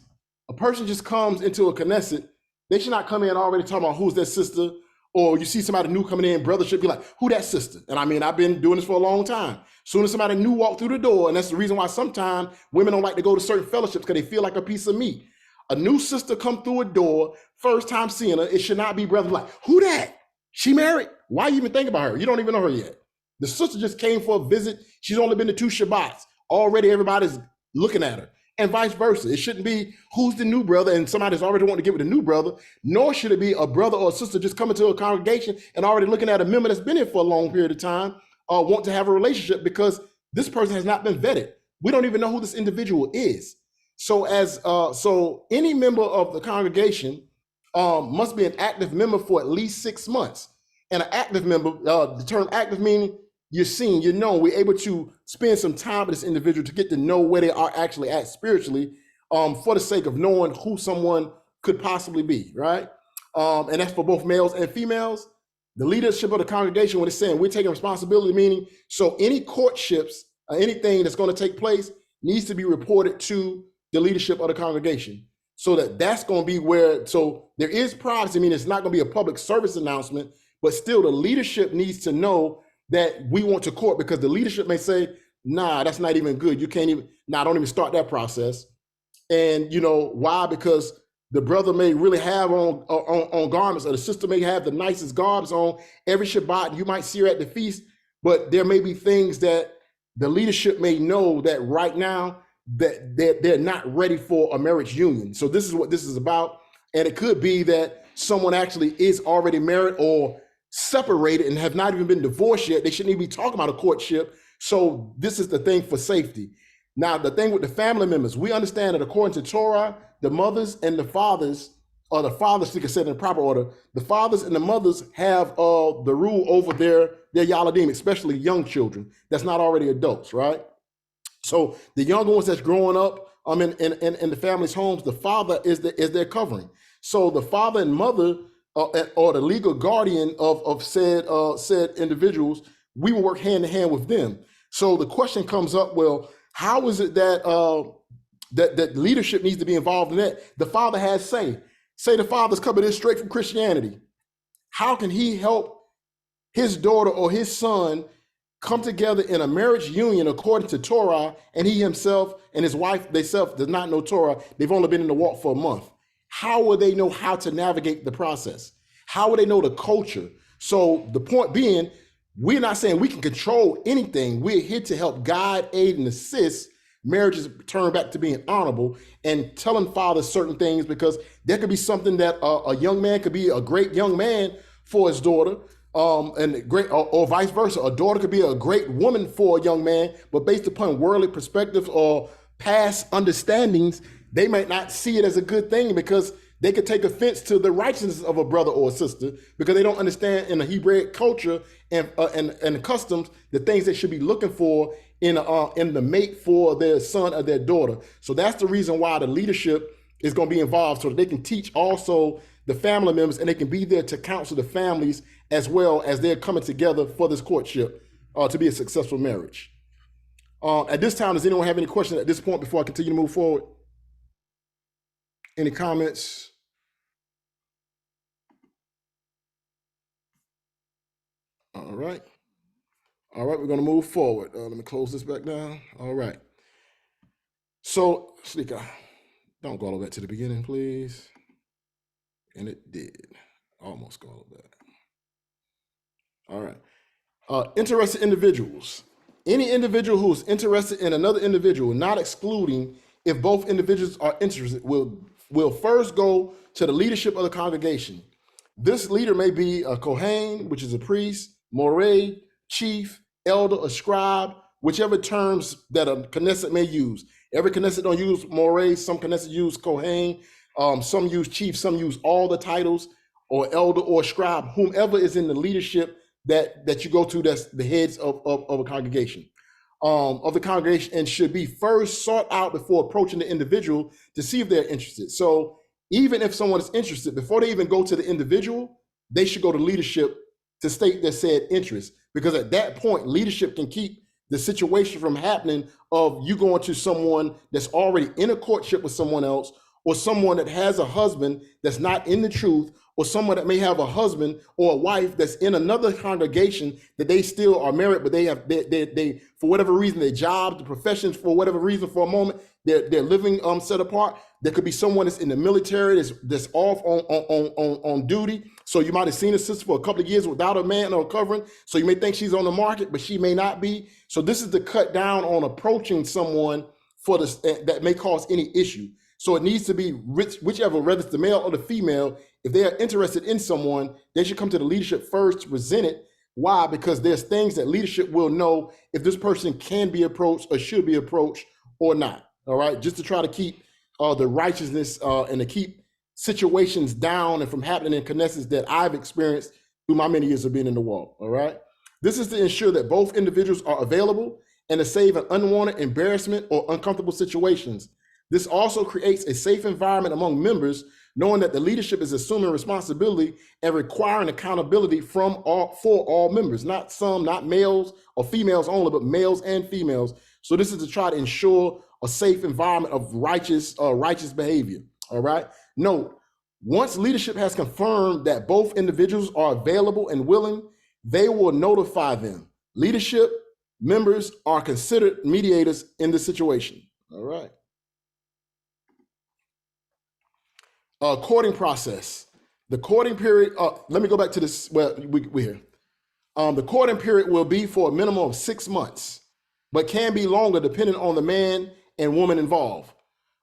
A person just comes into a Knesset, they should not come in already talking about who's their sister, or you see somebody new coming in, brother should be like, who that sister? And I mean, I've been doing this for a long time. Soon as somebody new walk through the door, and that's the reason why sometimes women don't like to go to certain fellowships, because they feel like a piece of meat. A new sister come through a door, first time seeing her, it should not be brother like, who that? She married? Why you even think about her? You don't even know her yet. The sister just came for a visit. She's only been to 2 Shabbats. Already everybody's looking at her. and vice versa. It shouldn't be who's the new brother and somebody's already wanting to get with a new brother, nor should it be a brother or a sister just coming to a congregation and already looking at a member that's been here for a long period of time, want to have a relationship because this person has not been vetted. We don't even know who this individual is. So so any member of the congregation must be an active member for at least 6 months. And an active member, the term active meaning you're seen, you know, we're able to spend some time with this individual to get to know where they are actually at spiritually, for the sake of knowing who someone could possibly be, right? And that's for both males and females. The leadership of the congregation, when it's saying we're taking responsibility, meaning so any courtships or anything that's going to take place needs to be reported to the leadership of the congregation. So that's going to be where, so there is privacy, I mean, it's not going to be a public service announcement, but still the leadership needs to know that we want to court, because the leadership may say, nah, that's not even good. You can't even, don't even start that process. And you know, why? Because the brother may really have on garments, or the sister may have the nicest garbs on every Shabbat. You might see her at the feast, but there may be things that the leadership may know that right now that they're not ready for a marriage union. So this is what this is about. And it could be that someone actually is already married or separated and have not even been divorced yet. They shouldn't even be talking about a courtship. So this is the thing for safety. Now, the thing with the family members, we understand that according to Torah, the mothers and the fathers, or the fathers, you can say it in proper order, the fathers and the mothers have the rule over their Yaladim, especially young children that's not already adults, right? So the younger ones that's growing up in the family's homes, the father is their covering. So the father and mother or the legal guardian of said individuals, we will work hand in hand with them. So the question comes up, well, how is it that that leadership needs to be involved in that? The father has say the father's coming in straight from Christianity. How can he help his daughter or his son come together in a marriage union according to Torah, and he himself and his wife, they self does not know Torah, they've only been in the walk for a month. How will they know how to navigate the process? How will they know the culture? So the point being, we're not saying we can control anything. We're here to help guide, aid, and assist marriages turn back to being honorable, and telling fathers certain things, because there could be something that a young man could be a great young man for his daughter, and great, or vice versa. A daughter could be a great woman for a young man, but based upon worldly perspectives or past understandings, they might not see it as a good thing, because they could take offense to the righteousness of a brother or a sister, because they don't understand in the Hebraic culture and customs the things they should be looking for in the mate for their son or their daughter. So that's the reason why the leadership is going to be involved, so that they can teach also the family members, and they can be there to counsel the families as well as they're coming together for this courtship to be a successful marriage. At this time, does anyone have any questions at this point before I continue to move forward? Any comments? All right. All right, we're going to move forward. Let me close this back down. All right. So, Slika, don't go all the way back to the beginning, please. And it did. Almost go all the way back. All right. Interested individuals. Any individual who is interested in another individual, not excluding if both individuals are interested, will first go to the leadership of the congregation. This leader may be a Kohen, which is a priest, Moreh, chief, elder, or scribe, whichever terms that a Knesset may use. Every Knesset don't use Moreh, some Knesset use Kohen, some use chief, some use all the titles, or elder or scribe, whomever is in the leadership that you go to, that's the heads of a congregation. Of the congregation, and should be first sought out before approaching the individual to see if they're interested. So even if someone is interested, before they even go to the individual, they should go to leadership to state their said interest, because at that point, leadership can keep the situation from happening of you going to someone that's already in a courtship with someone else, or someone that has a husband that's not in the truth, or someone that may have a husband or a wife that's in another congregation that they still are married, but they for whatever reason, their job, the professions, for whatever reason, for a moment, they're living set apart. There could be someone that's in the military that's off on duty. So you might have seen a sister for a couple of years without a man or covering. So you may think she's on the market, but she may not be. So this is to cut down on approaching someone for this that may cause any issue. So it needs to be whichever, whether it's the male or the female, if they are interested in someone, they should come to the leadership first to present it. Why? Because there's things that leadership will know if this person can be approached or should be approached or not. All right, just to try to keep the righteousness and to keep situations down and from happening in Knesset that I've experienced through my many years of being in the wall. All right, this is to ensure that both individuals are available and to save an unwanted embarrassment or uncomfortable situations. This also creates a safe environment among members, knowing that the leadership is assuming responsibility and requiring accountability for all members, not some, not males or females only, but males and females. So this is to try to ensure a safe environment of righteous behavior. All right. Note, once leadership has confirmed that both individuals are available and willing, they will notify them. Leadership members are considered mediators in the situation. All right. Courting process. The courting period, let me go back to this, well, we're here. The courting period will be for a minimum of 6 months, but can be longer depending on the man and woman involved.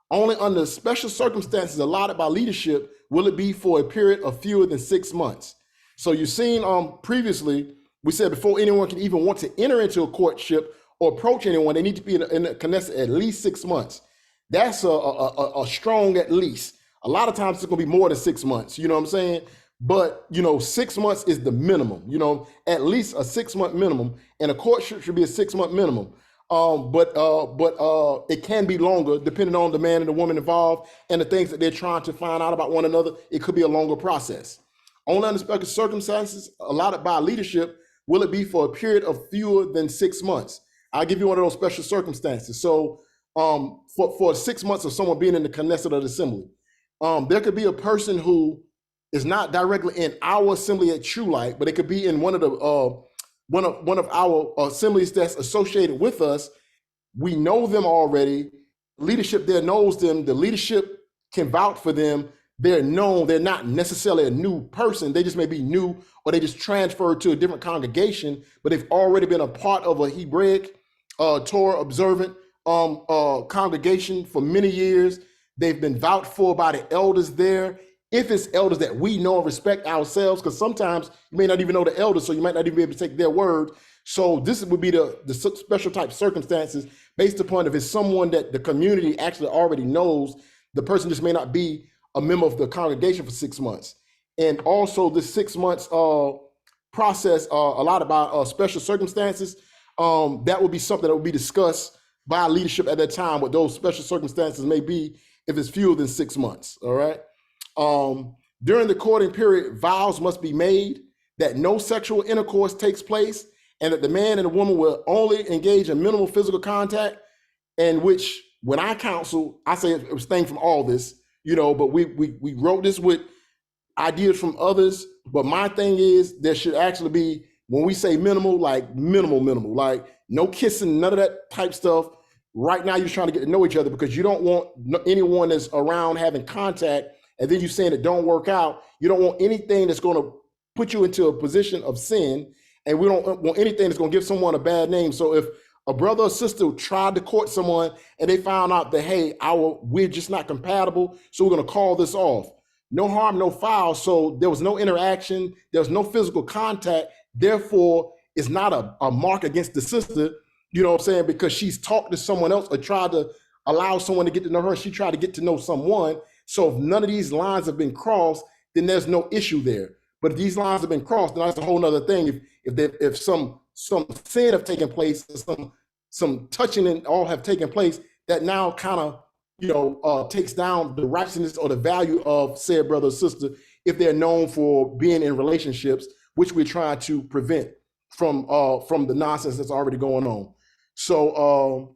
Only under special circumstances allotted by leadership will it be for a period of fewer than 6 months. So you've seen previously, we said before anyone can even want to enter into a courtship or approach anyone, they need to be in a Knesset at least 6 months. That's a strong at least. A lot of times it's gonna be more than 6 months, you know what I'm saying? But 6 months is the minimum, at least a 6 month minimum, and a courtship should be a 6 month minimum. But it can be longer depending on the man and the woman involved and the things that they're trying to find out about one another. It could be a longer process. Only under special circumstances allotted by leadership will it be for a period of fewer than 6 months. I'll give you one of those special circumstances. So for 6 months of someone being in the Knesset of the assembly, there could be a person who is not directly in our assembly at True Light, but it could be in one of our assemblies that's associated with us. We know them already. Leadership there knows them. The leadership can vouch for them. They're known. They're not necessarily a new person. They just may be new, or they just transferred to a different congregation, but they've already been a part of a Hebraic Torah observant congregation for many years. They've been vouched for by the elders there. If it's elders that we know and respect ourselves, because sometimes you may not even know the elders, so you might not even be able to take their word. So this would be the special type circumstances based upon if it's someone that the community actually already knows. The person just may not be a member of the congregation for 6 months. And also this 6 months process, a lot about special circumstances, that would be something that would be discussed by leadership at that time, what those special circumstances may be if it's fewer than 6 months, all right? During the courting period, vows must be made that no sexual intercourse takes place and that the man and the woman will only engage in minimal physical contact, and which when I counsel, I say abstain from all this, but we wrote this with ideas from others, but my thing is there should actually be, when we say minimal, like minimal, like no kissing, none of that type stuff. Right now, you're trying to get to know each other because you don't want anyone that's around having contact, and then you're saying it don't work out. You don't want anything that's going to put you into a position of sin, and we don't want anything that's going to give someone a bad name. So if a brother or sister tried to court someone and they found out that, hey, we're just not compatible, so we're going to call this off. No harm, no foul. So there was no interaction. There was no physical contact. Therefore, it's not a mark against the sister. You know what I'm saying? Because she's talked to someone else or tried to allow someone to get to know her. She tried to get to know someone. So if none of these lines have been crossed, then there's no issue there. But if these lines have been crossed, then that's a whole nother thing. If some sin have taken place, some touching and all have taken place, that now kind of takes down the righteousness or the value of said brother or sister if they're known for being in relationships, which we're trying to prevent from the nonsense that's already going on. So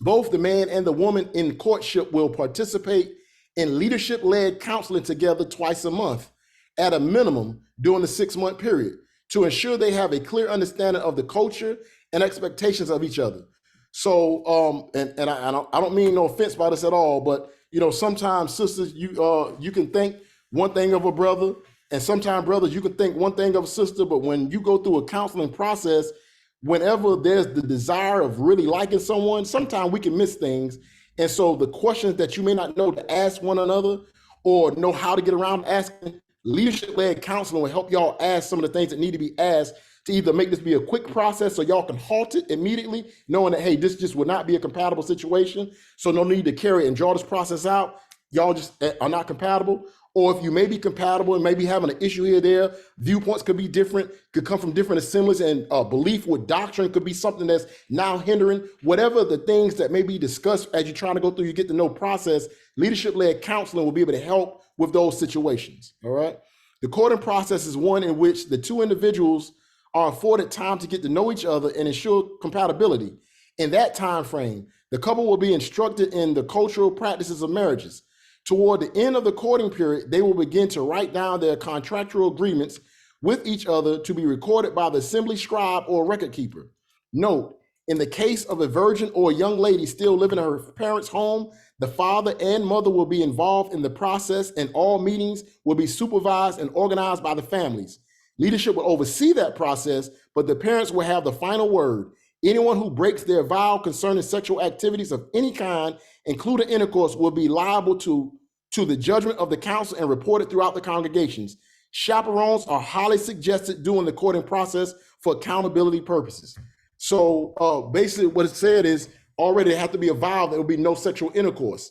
both the man and the woman in courtship will participate in leadership-led counseling together twice a month at a minimum during the 6 month period to ensure they have a clear understanding of the culture and expectations of each other. So, and I don't mean no offense by this at all, but sometimes sisters, you can think one thing of a brother, and sometimes brothers, you can think one thing of a sister, but when you go through a counseling process, whenever there's the desire of really liking someone, sometimes we can miss things. And so the questions that you may not know to ask one another or know how to get around asking, leadership-led counseling will help y'all ask some of the things that need to be asked to either make this be a quick process so y'all can halt it immediately, knowing that, hey, this just would not be a compatible situation, so no need to carry and draw this process out. Y'all just are not compatible. Or if you may be compatible and maybe having an issue here or there, viewpoints could be different, could come from different assemblies, and belief with doctrine could be something that's now hindering. Whatever the things that may be discussed as you're trying to go through your get to know process, leadership-led counseling will be able to help with those situations, all right? The courting process is one in which the two individuals are afforded time to get to know each other and ensure compatibility. In that time frame, the couple will be instructed in the cultural practices of marriages. Toward the end of the courting period, they will begin to write down their contractual agreements with each other to be recorded by the assembly scribe or record keeper. Note, in the case of a virgin or a young lady still living in her parents' home, the father and mother will be involved in the process, and all meetings will be supervised and organized by the families. Leadership will oversee that process, but the parents will have the final word. Anyone who breaks their vow concerning sexual activities of any kind, including intercourse, will be liable to the judgment of the council and reported throughout the congregations. Chaperones are highly suggested during the courting process for accountability purposes. So basically what it said is already there have to be a vow that there will be no sexual intercourse.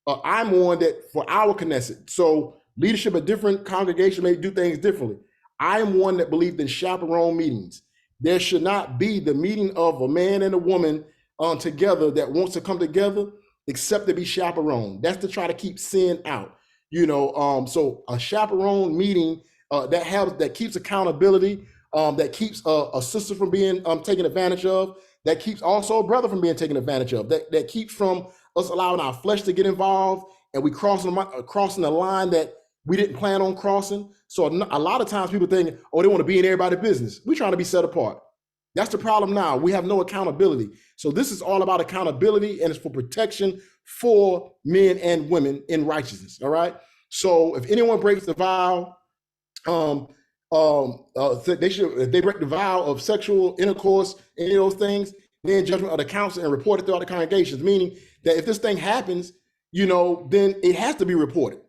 I'm one that for our Knesset, so leadership at different congregations may do things differently. I am one that believed in chaperone meetings. There should not be the meeting of a man and a woman together that wants to come together except to be chaperone. That's to try to keep sin out. So a chaperone meeting that keeps accountability, that keeps a sister from being taken advantage of, that keeps also a brother from being taken advantage of, that keeps from us allowing our flesh to get involved and we crossing the line that we didn't plan on crossing. So a lot of times people think, oh, they want to be in everybody's business. We're trying to be set apart. That's the problem now. We have no accountability. So this is all about accountability, and it's for protection for men and women in righteousness, all right? So if anyone breaks the vow, if they break the vow of sexual intercourse, any of those things, then judgment of the council and report it throughout the congregations, meaning that if this thing happens, then it has to be reported.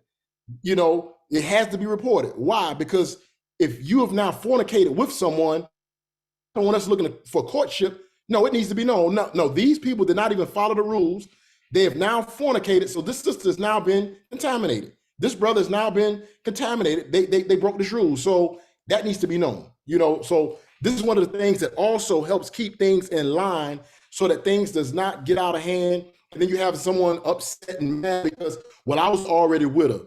It has to be reported. Why? Because if you have now fornicated with someone else looking for courtship, no, it needs to be known. No, these people did not even follow the rules. They have now fornicated. So this sister has now been contaminated. This brother has now been contaminated. They broke this rule. So that needs to be known. So this is one of the things that also helps keep things in line so that things does not get out of hand. And then you have someone upset and mad because, well, I was already with her.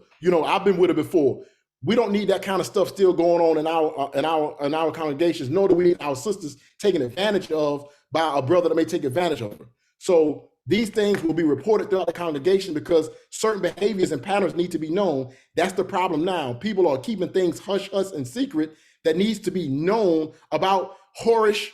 I've been with her before. We don't need that kind of stuff still going on in our congregations, nor do we need our sisters taken advantage of by a brother that may take advantage of her. So these things will be reported throughout the congregation because certain behaviors and patterns need to be known. That's the problem now. People are keeping things hush and secret that needs to be known about whorish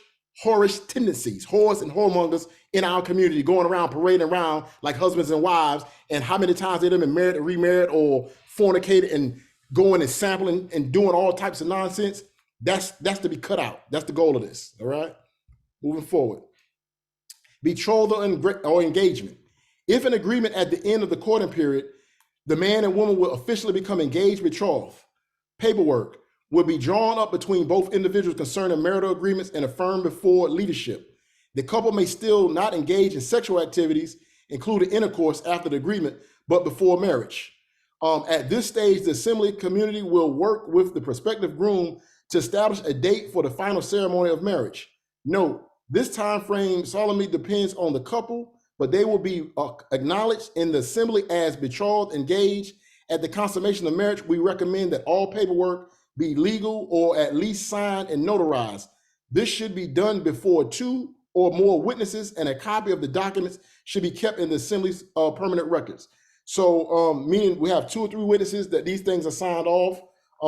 tendencies, whores and whoremongers in our community going around parading around like husbands and wives, and how many times they've been married or remarried or fornicated and going and sampling and doing all types of nonsense. That's to be cut out. That's the goal of this. All right. Moving forward. Betrothal or engagement. If an agreement at the end of the courting period, the man and woman will officially become engaged, betrothed. Paperwork will be drawn up between both individuals concerning marital agreements and affirmed before leadership. The couple may still not engage in sexual activities, including intercourse after the agreement, but before marriage. At this stage, the assembly community will work with the prospective groom to establish a date for the final ceremony of marriage. Note, this time frame solemnly depends on the couple, but they will be acknowledged in the assembly as betrothed, engaged. At the consummation of marriage, we recommend that all paperwork be legal or at least signed and notarized. This should be done before 2 or more witnesses, and a copy of the documents should be kept in the assembly's permanent records. So meaning we have 2 or 3 witnesses that these things are signed off,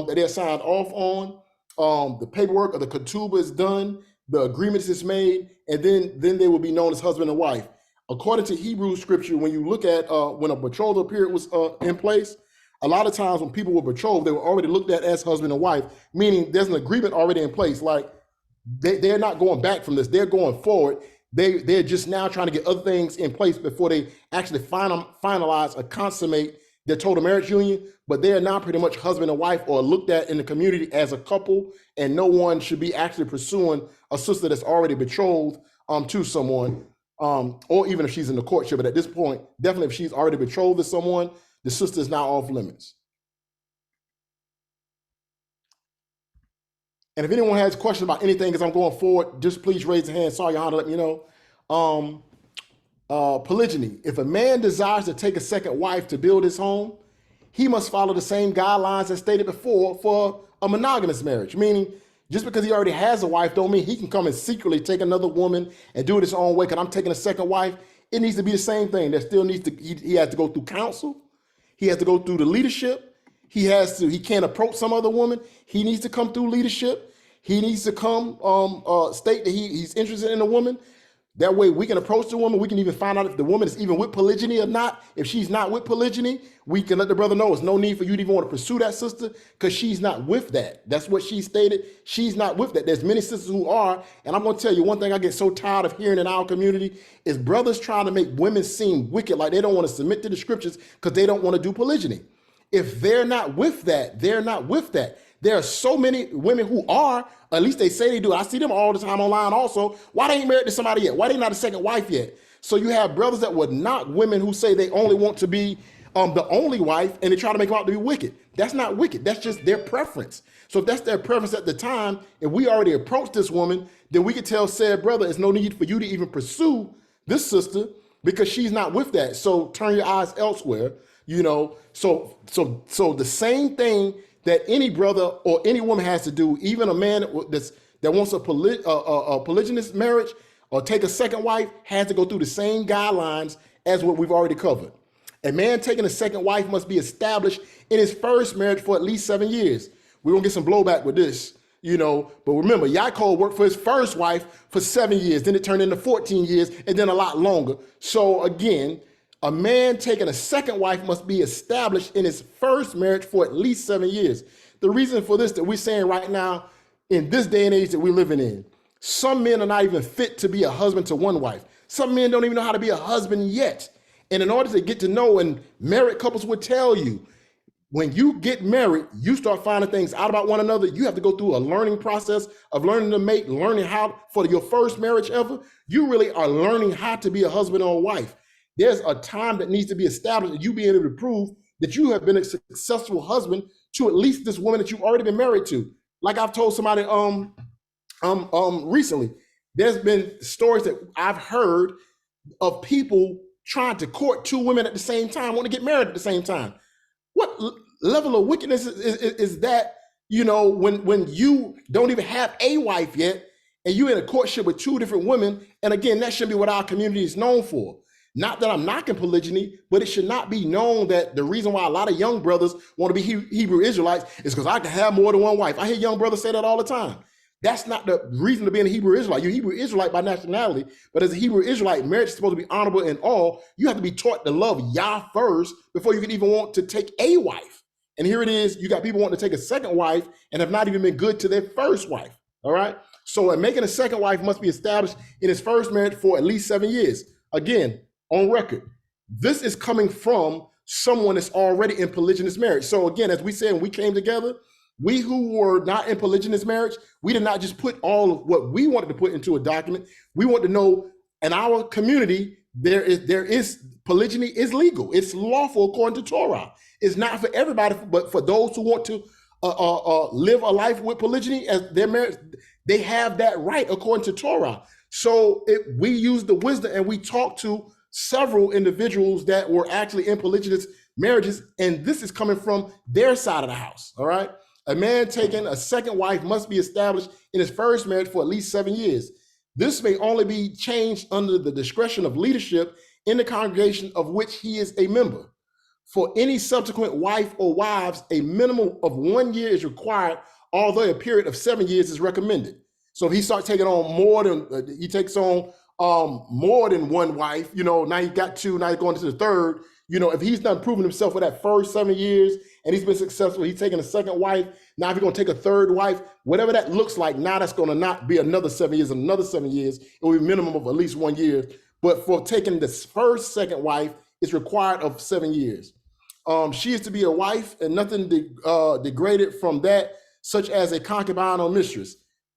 that they're signed off on. The paperwork of the ketubah is done, the agreements is made, and then they will be known as husband and wife. According to Hebrew scripture, when you look at when a betrothal period was in place, a lot of times when people were betrothed, they were already looked at as husband and wife, meaning there's an agreement already in place. Like they're not going back from this, they're going forward. They're just now trying to get other things in place before they actually finalize or consummate their total marriage union. But they are now pretty much husband and wife, or looked at in the community as a couple, and no one should be actually pursuing a sister that's already betrothed to someone, or even if she's in the courtship. But at this point, definitely if she's already betrothed to someone, the sister is now off limits. And if anyone has questions about anything as I'm going forward, just please raise your hand. Sorry, Your Honor, let me know. Polygyny. If a man desires to take a second wife to build his home, he must follow the same guidelines as stated before for a monogamous marriage. Meaning, just because he already has a wife don't mean he can come and secretly take another woman and do it his own way because I'm taking a second wife. It needs to be the same thing. There still needs to, he has to go through counsel. He has to go through the leadership. He can't approach some other woman. He needs to come through leadership. He needs to come state that he's interested in a woman. That way we can approach the woman. We can even find out if the woman is even with polygyny or not. If she's not with polygyny, we can let the brother know there's no need for you to even want to pursue that sister because she's not with that. That's what she stated. She's not with that. There's many sisters who are. And I'm going to tell you one thing I get so tired of hearing in our community is brothers trying to make women seem wicked, like they don't want to submit to the scriptures because they don't want to do polygyny. If they're not with that, they're not with that. There are so many women who are, at least they say they do. I see them all the time online also. Why they ain't married to somebody yet? Why they not a second wife yet? So you have brothers that would knock women who say they only want to be the only wife, and they try to make them out to be wicked. That's not wicked. That's just their preference. So if that's their preference at the time, if we already approached this woman, then we could tell said brother, there's no need for you to even pursue this sister because she's not with that. So turn your eyes elsewhere. So the same thing that any brother or any woman has to do, even a man that wants a polygynous marriage or take a second wife, has to go through the same guidelines as what we've already covered. A man taking a second wife must be established in his first marriage for at least 7 years. We're gonna get some blowback with this, but remember, Yaakov worked for his first wife for 7 years, then it turned into 14 years, and then a lot longer. So again, a man taking a second wife must be established in his first marriage for at least 7 years. The reason for this that we're saying right now, in this day and age that we're living in, some men are not even fit to be a husband to one wife. Some men don't even know how to be a husband yet. And in order to get to know, and married couples would tell you, when you get married, you start finding things out about one another. You have to go through a learning process of learning to mate, learning how, for your first marriage ever, you really are learning how to be a husband or a wife. There's a time that needs to be established that you be able to prove that you have been a successful husband to at least this woman that you've already been married to. Like I've told somebody recently, there's been stories that I've heard of people trying to court two women at the same time, want to get married at the same time. What level of wickedness is that, when you don't even have a wife yet and you're in a courtship with two different women? And again, that shouldn't be what our community is known for. Not that I'm knocking polygyny, but it should not be known that the reason why a lot of young brothers want to be Hebrew Israelites is because I can have more than one wife. I hear young brothers say that all the time. That's not the reason to be a Hebrew Israelite. You're a Hebrew Israelite by nationality, but as a Hebrew Israelite, marriage is supposed to be honorable in all. You have to be taught to love Yah first before you can even want to take a wife. And here it is, you got people wanting to take a second wife and have not even been good to their first wife, all right? So making a second wife must be established in his first marriage for at least 7 years. Again, on record, this is coming from someone that's already in polygynous marriage. So again, as we said, when we came together, we who were not in polygynous marriage, we did not just put all of what we wanted to put into a document. We want to know in our community, there is polygyny is legal. It's lawful according to Torah. It's not for everybody, but for those who want to live a life with polygyny as their marriage, they have that right according to Torah. So we use the wisdom and we talked to several individuals that were actually in polygynous marriages, and this is coming from their side of the house, all right? A man taking a second wife must be established in his first marriage for at least 7 years. This may only be changed under the discretion of leadership in the congregation of which he is a member. For any subsequent wife or wives, a minimum of 1 year is required, although a period of 7 years is recommended. So if he starts taking on more than, he takes on more than one wife, now he got two, now he's going to the third, if he's done proving himself for that first 7 years and he's been successful. He's taking a second wife. Now if he's going to take a third wife, whatever that looks like, now that's going to not be another 7 years, another 7 years. It will be a minimum of at least 1 year. But for taking this second wife, it's required of 7 years. She is to be a wife and nothing degraded from that, such as a concubine or mistress.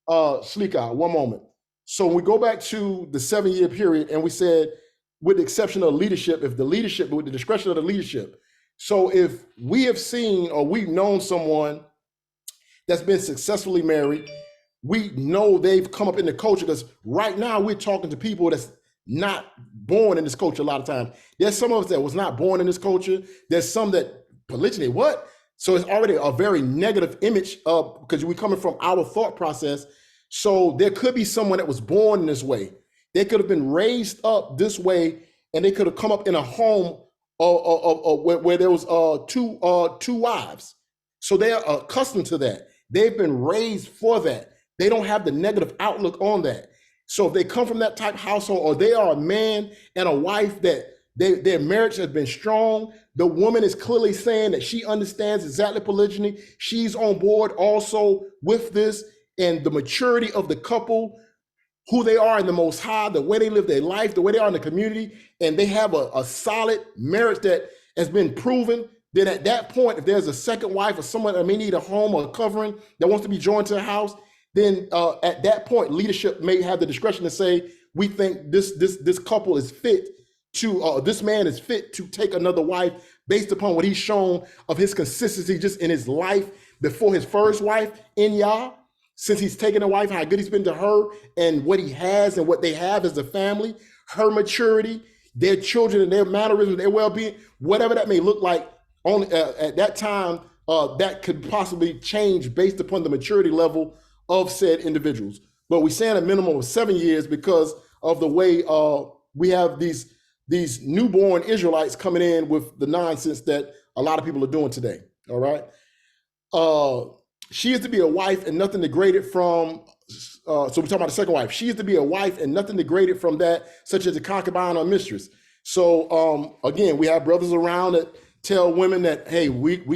Shlika, one moment. So when we go back to the 7 year period, and we said, with the exception of leadership, with the discretion of the leadership. So if we have seen or we've known someone that's been successfully married, we know they've come up in the culture, because right now we're talking to people that's not born in this culture a lot of times. There's some of us that was not born in this culture. There's some that polygyny, what? So it's already a very negative image because we're coming from our thought process. So there could be someone that was born in this way. They could have been raised up this way, and they could have come up in a home where there was two wives. So they are accustomed to that. They've been raised for that. They don't have the negative outlook on that. So if they come from that type of household, or they are a man and a wife that their marriage has been strong, the woman is clearly saying that she understands exactly polygyny. She's on board also with this, and the maturity of the couple, who they are in the Most High, the way they live their life, the way they are in the community, and they have a solid marriage that has been proven. Then at that point, if there's a second wife or someone that may need a home or a covering that wants to be joined to a house, then at that point, leadership may have the discretion to say, we think this couple is fit to, this man is fit to take another wife based upon what he's shown of his consistency just in his life before his first wife in Yah. Since he's taken a wife, how good he's been to her, and what he has and what they have as a family, her maturity, their children and their mannerisms, their well-being, whatever that may look like. Only at that time, that could possibly change based upon the maturity level of said individuals. But we're saying a minimum of 7 years because of the way we have these newborn Israelites coming in with the nonsense that a lot of people are doing today. All right. She is to be a wife and nothing degraded from, so we're talking about the second wife. She is to be a wife and nothing degraded from that, such as a concubine or mistress. So again, we have brothers around that tell women that, hey,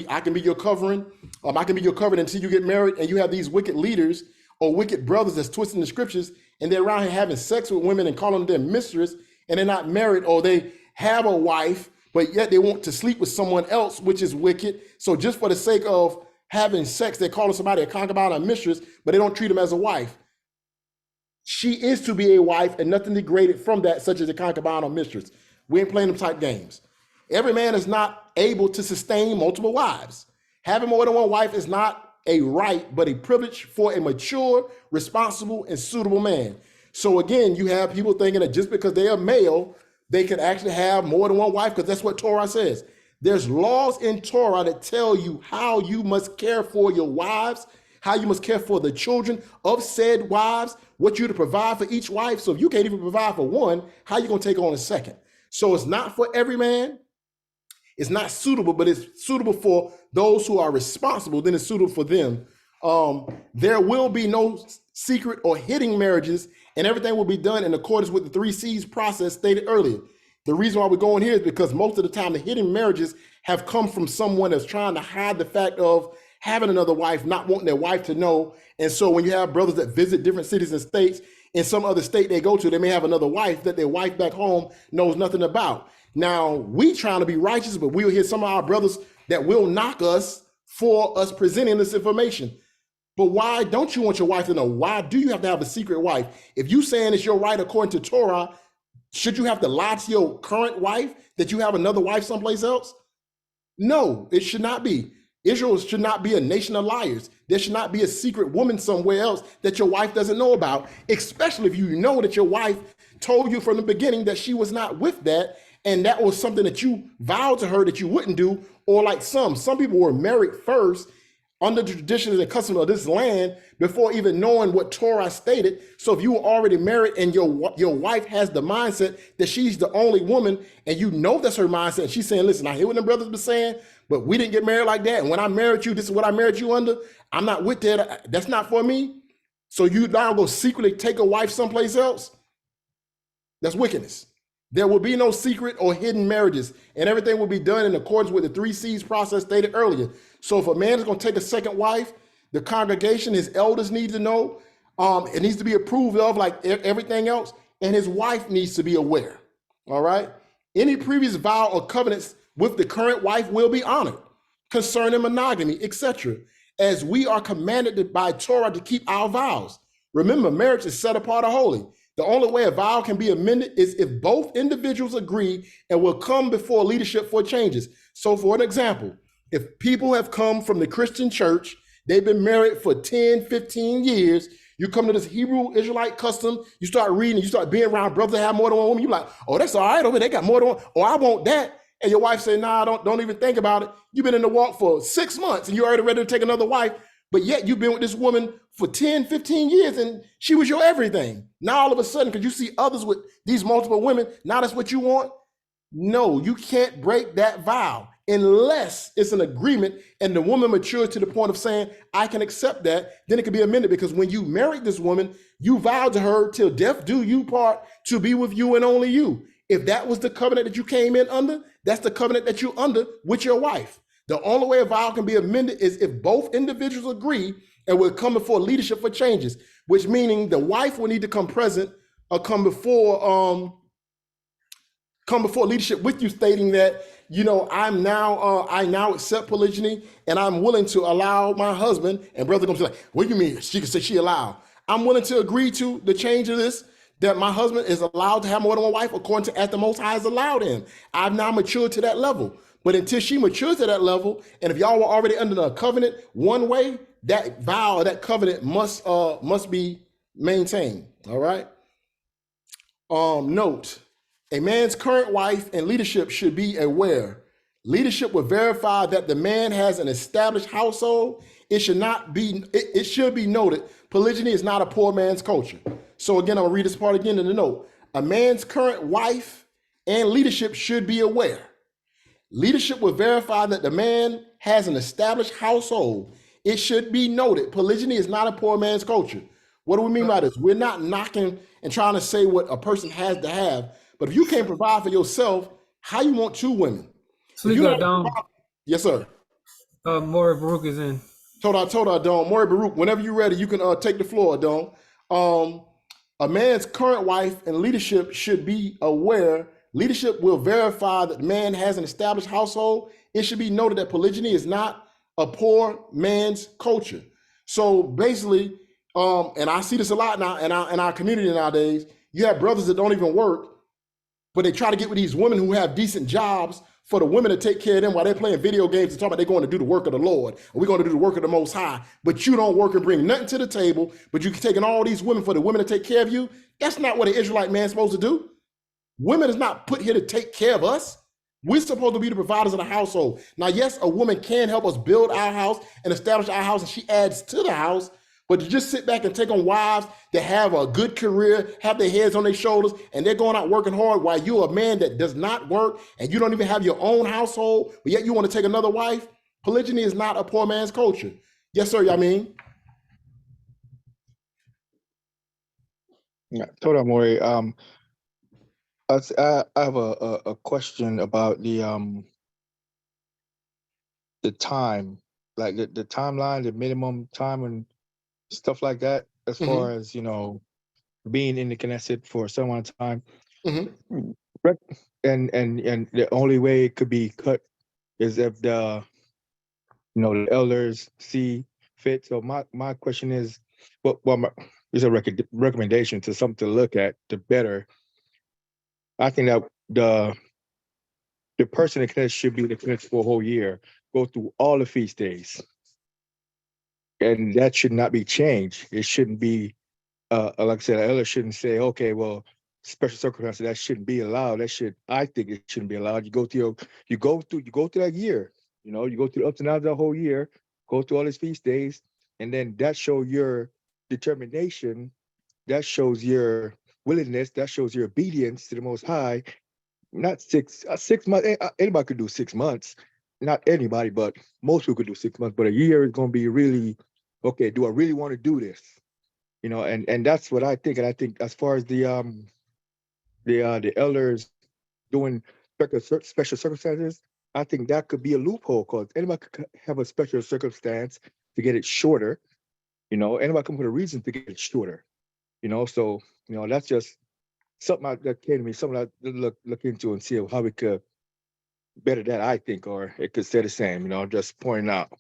I can be your covering. I can be your covering until you get married. And you have these wicked leaders or wicked brothers that's twisting the scriptures, and they're around here having sex with women and calling them mistress, and they're not married, or they have a wife, but yet they want to sleep with someone else, which is wicked. So just for the sake of having sex, they're calling somebody a concubine or mistress, but they don't treat them as a wife. She is to be a wife and nothing degraded from that, such as a concubine or mistress. We ain't playing them type games. Every man is not able to sustain multiple wives. Having more than one wife is not a right, but a privilege for a mature, responsible, and suitable man. So again, you have people thinking that just because they are male, they can actually have more than one wife, because that's what Torah says. There's laws in Torah that tell you how you must care for your wives, how you must care for the children of said wives, what you're to provide for each wife. So if you can't even provide for one, how are you going to take on a second? So it's not for every man. It's not suitable, but it's suitable for those who are responsible. Then it's suitable for them. There will be no secret or hidden marriages, and everything will be done in accordance with the 3 C's process stated earlier. The reason why we're going here is because most of the time the hidden marriages have come from someone that's trying to hide the fact of having another wife, not wanting their wife to know. And so when you have brothers that visit different cities and states, in some other state they go to, they may have another wife that their wife back home knows nothing about. Now, we trying to be righteous, but we'll hear some of our brothers that will knock us for us presenting this information. But why don't you want your wife to know? Why do you have to have a secret wife? If you saying it's your right according to Torah, should you have to lie to your current wife that you have another wife someplace else? No, it should not be. Israel should not be a nation of liars. There should not be a secret woman somewhere else that your wife doesn't know about, especially if you know that your wife told you from the beginning that she was not with that, and that was something that you vowed to her that you wouldn't do. Or like some people were married first under the traditions and customs of this land before even knowing what Torah stated. So if you were already married and your wife has the mindset that she's the only woman, and you know that's her mindset, and she's saying, listen, I hear what the brothers been saying, but we didn't get married like that. And when I married you, this is what I married you under. I'm not with that. That's not for me. So you now go secretly take a wife someplace else. That's wickedness. There will be no secret or hidden marriages, and everything will be done in accordance with the 3 C's process stated earlier. So if a man is going to take a second wife, the congregation, his elders need to know. It needs to be approved of like everything else, and his wife needs to be aware. All right. Any previous vow or covenants with the current wife will be honored concerning monogamy, etc., as we are commanded by Torah to keep our vows. Remember, marriage is set apart or holy. The only way a vow can be amended is if both individuals agree and will come before leadership for changes. So for an example, if people have come from the Christian church, they've been married for 10, 15 years, you come to this Hebrew Israelite custom, you start reading, you start being around brothers that have more than one woman, you're like, oh, that's all right over there, they got more than one, oh, I want that. And your wife say, nah, don't even think about it. You've been in the walk for 6 months and you're already ready to take another wife, but yet you've been with this woman for 10, 15 years and she was your everything. Now all of a sudden, because you see others with these multiple women, now that's what you want? No, you can't break that vow unless it's an agreement and the woman matures to the point of saying, I can accept that, then it can be amended. Because when you married this woman, you vowed to her till death do you part to be with you and only you. If that was the covenant that you came in under, that's the covenant that you're under with your wife. The only way a vow can be amended is if both individuals agree and will come before leadership for changes, which meaning the wife will need to come present or come before leadership with you, stating that, you know, I now accept polygyny and I'm willing to allow my husband. And brother gonna be like, what do you mean? She can say she allowed. I'm willing to agree to the change of this, that my husband is allowed to have more than one wife according to as the Most High has allowed him. I've now matured to that level. But until she matures to that level, and if y'all were already under a covenant one way, that vow, that covenant must be maintained. All right. Note, a man's current wife and leadership should be aware. Leadership will verify that the man has an established household. It should be noted, polygyny is not a poor man's culture. So again, I'll read this part again in the note. A man's current wife and leadership should be aware. Leadership will verify that the man has an established household. It should be noted, polygyny is not a poor man's culture. What do we mean by this? We're not knocking and trying to say what a person has to have, but if you can't provide for yourself, how you want 2 women? Sleep got down. Yes, sir. Moreh Baruch is in. Told Adon. Moreh Baruch, whenever you're ready, you can take the floor, Adon. A man's current wife and leadership should be aware. Leadership will verify that the man has an established household. It should be noted that polygyny is not a poor man's culture. So basically, and I see this a lot now in our community nowadays, you have brothers that don't even work, but they try to get with these women who have decent jobs for the women to take care of them while they're playing video games and talking about they're going to do the work of the Lord, or we're going to do the work of the Most High, but you don't work and bring nothing to the table, but you're taking all these women for the women to take care of you. That's not what an Israelite man's supposed to do. Women is not put here to take care of us. We're supposed to be the providers of the household. Now, yes, a woman can help us build our house and establish our house, and she adds to the house, but to just sit back and take on wives that have a good career, have their heads on their shoulders, and they're going out working hard while you're a man that does not work and you don't even have your own household, but yet you want to take another wife, polygyny is not a poor man's culture. Yes, sir, Yamin. Yeah, Toda Moreh. I have a question about the time, like the timeline, the minimum time and stuff like that, as far as, you know, being in the Knesset for a certain amount of time. And the only way it could be cut is if the elders see fit. So my question is, it's a recommendation to something to look at to better. I think that the person in Knesset should be in the Knesset for a whole year, go through all the feast days. And that should not be changed. It shouldn't be, like I said, the elder shouldn't say, okay, well, special circumstances, that shouldn't be allowed. I think it shouldn't be allowed. You go through that year, you go through the ups and downs of the whole year, go through all these feast days, and then that shows your determination, that shows your willingness, that shows your obedience to the Most High. Not 6 months. Anybody could do 6 months. Not anybody, but most people could do 6 months. But a year is going to be really, okay, do I really want to do this? And that's what I think. And I think as far as the elders doing special circumstances, I think that could be a loophole because anybody could have a special circumstance to get it shorter. Anybody can put a reason to get it shorter. So that's just something that came to me, something I look into and see how we could better that, I think, or it could stay the same. Just pointing out.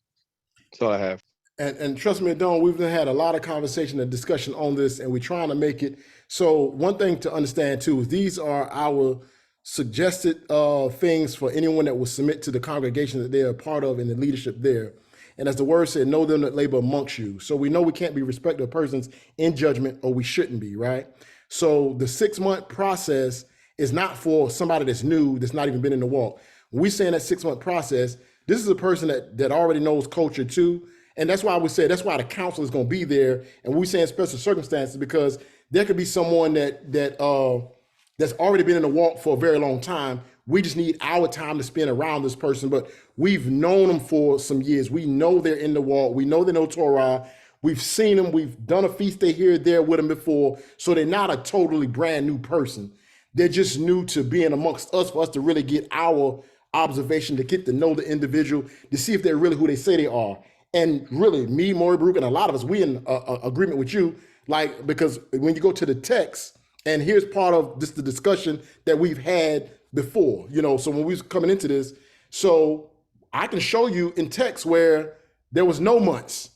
That's all I have. And trust me, Don, we've had a lot of conversation and discussion on this, and we're trying to make it. So one thing to understand too is these are our suggested things for anyone that will submit to the congregation that they are a part of and the leadership there. And as the word said, know them that labor amongst you. So we know we can't be respected of persons in judgment, or we shouldn't be, right? So the 6-month process is not for somebody that's new, that's not even been in the walk. When we saying that 6-month process, this is a person that already knows culture too. And that's why we say, that's why the council is going to be there. And we saying special circumstances, because there could be someone that's already been in the walk for a very long time. We just need our time to spend around this person, but we've known them for some years. We know they're in the walk. We know they know Torah. We've seen them. We've done a feast day here or there with them before. So they're not a totally brand new person. They're just new to being amongst us, for us to really get our observation, to get to know the individual, to see if they're really who they say they are. And really, me, Moreh, Baruch, and a lot of us, we in agreement with you, like, because when you go to the text, and here's part of just the discussion that we've had before, so when we was coming into this, so I can show you in text where there was no months.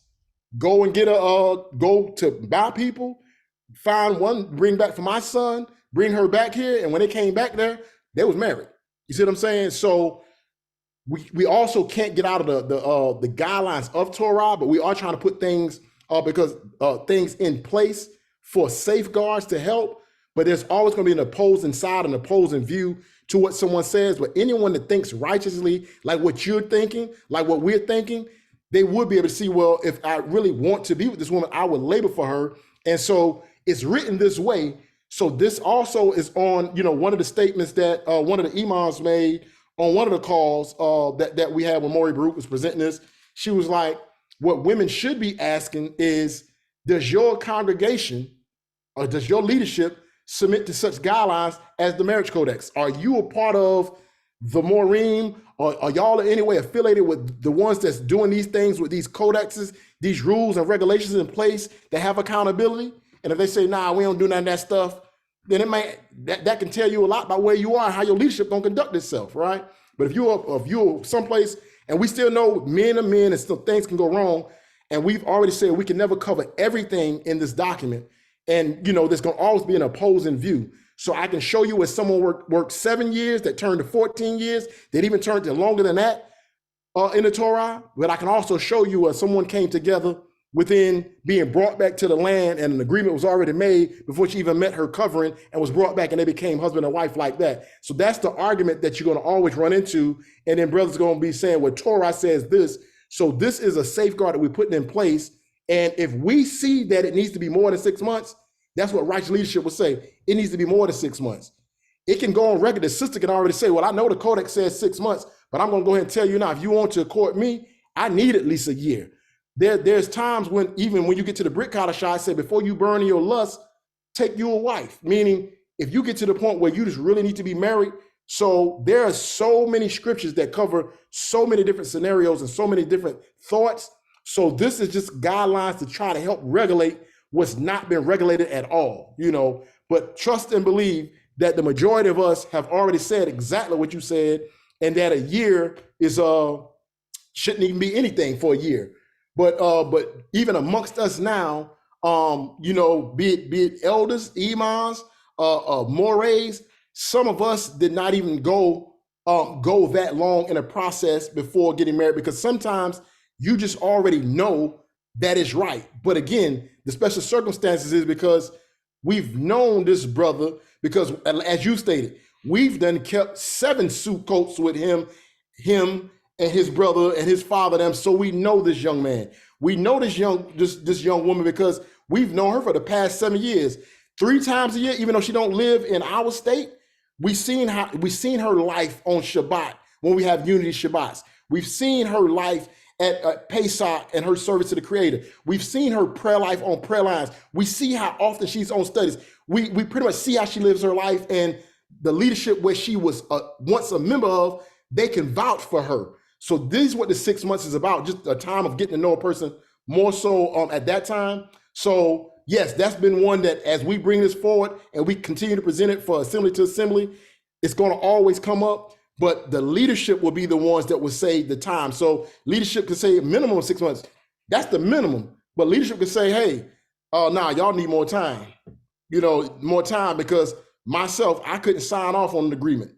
Go and get go to buy people, find one, bring back for my son, bring her back here. And when they came back there, they was married. You see what I'm saying? So we also can't get out of the guidelines of Torah, but we are trying to put things things in place for safeguards to help. But there's always going to be an opposing side, an opposing view to what someone says. But anyone that thinks righteously, like what you're thinking, like what we're thinking, they would be able to see, well, if I really want to be with this woman, I would labor for her. And so it's written this way. So this also is on, one of the statements that one of the imams made on one of the calls that we had when Moreh Baruch was presenting this. She was like, what women should be asking is, does your congregation or does your leadership submit to such guidelines as the marriage codex? Are you a part of the Morim, or are y'all in any way affiliated with the ones that's doing these things with these codexes, these rules and regulations in place that have accountability? And if they say, nah, we don't do none of that stuff, then it might, that can tell you a lot about where you are and how your leadership gonna conduct itself, right? But if you're someplace, and we still know men are men and still things can go wrong, and we've already said we can never cover everything in this document, and there's gonna always be an opposing view. So I can show you where someone worked 7 years, that turned to 14 years, that even turned to longer than that in the Torah. But I can also show you where someone came together within being brought back to the land, and an agreement was already made before she even met her covering and was brought back, and they became husband and wife like that. So that's the argument that you're going to always run into. And then brothers going to be saying, well, Torah says this. So this is a safeguard that we're putting in place. And if we see that it needs to be more than 6 months, that's what righteous leadership would say. It needs to be more than 6 months. It can go on record. The sister can already say, well, I know the Codex says 6 months, but I'm going to go ahead and tell you now, if you want to court me, I need at least a year. There's times when, even when you get to the Brit Kaddish, I say, before you burn your lust, take you a wife. Meaning, if you get to the point where you just really need to be married. So there are so many scriptures that cover so many different scenarios and so many different thoughts. So this is just guidelines to try to help regulate what's not been regulated at all, but trust and believe that the majority of us have already said exactly what you said, and that a year is shouldn't even be anything for a year. But even amongst us now, be it elders, imams, mores, some of us did not even go that long in a process before getting married, because sometimes you just already know that is right. But again, the special circumstances is because we've known this brother, because as you stated, we've done kept 7 suit coats with him and his brother and his father them. So we know this young man. We know this young woman because we've known her for the past 7 years. 3 times a year, even though she don't live in our state, we've seen her life on Shabbat when we have unity Shabbats. We've seen her life at Pesach and her service to the Creator. We've seen her prayer life on prayer lines. We see how often she's on studies. We pretty much see how she lives her life, and the leadership where she was once a member of, they can vouch for her. So this is what the 6 months is about, just a time of getting to know a person more so at that time. So yes, that's been one that as we bring this forward and we continue to present it for assembly to assembly, it's going to always come up, but the leadership will be the ones that will say the time. So leadership can say minimum of 6 months. That's the minimum. But leadership can say, hey, nah, y'all need more time. More time, because myself, I couldn't sign off on an agreement,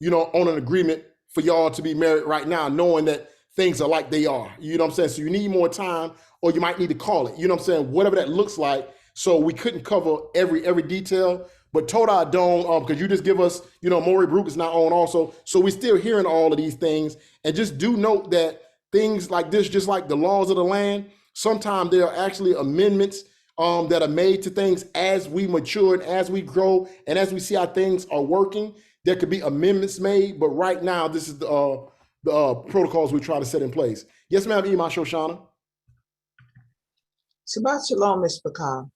on an agreement for y'all to be married right now, knowing that things are like they are. You know what I'm saying? So you need more time, or you might need to call it, you know what I'm saying? Whatever that looks like. So we couldn't cover every detail, but Toda don't, because you just give us, Moreh Baruch is not on also. So we're still hearing all of these things. And just do note that things like this, just like the laws of the land, sometimes there are actually amendments that are made to things as we mature and as we grow and as we see how things are working. There could be amendments made, but right now this is the protocols we try to set in place. Yes, ma'am, Imam Shoshana. Shabbat Shalom, Ms. Bakar.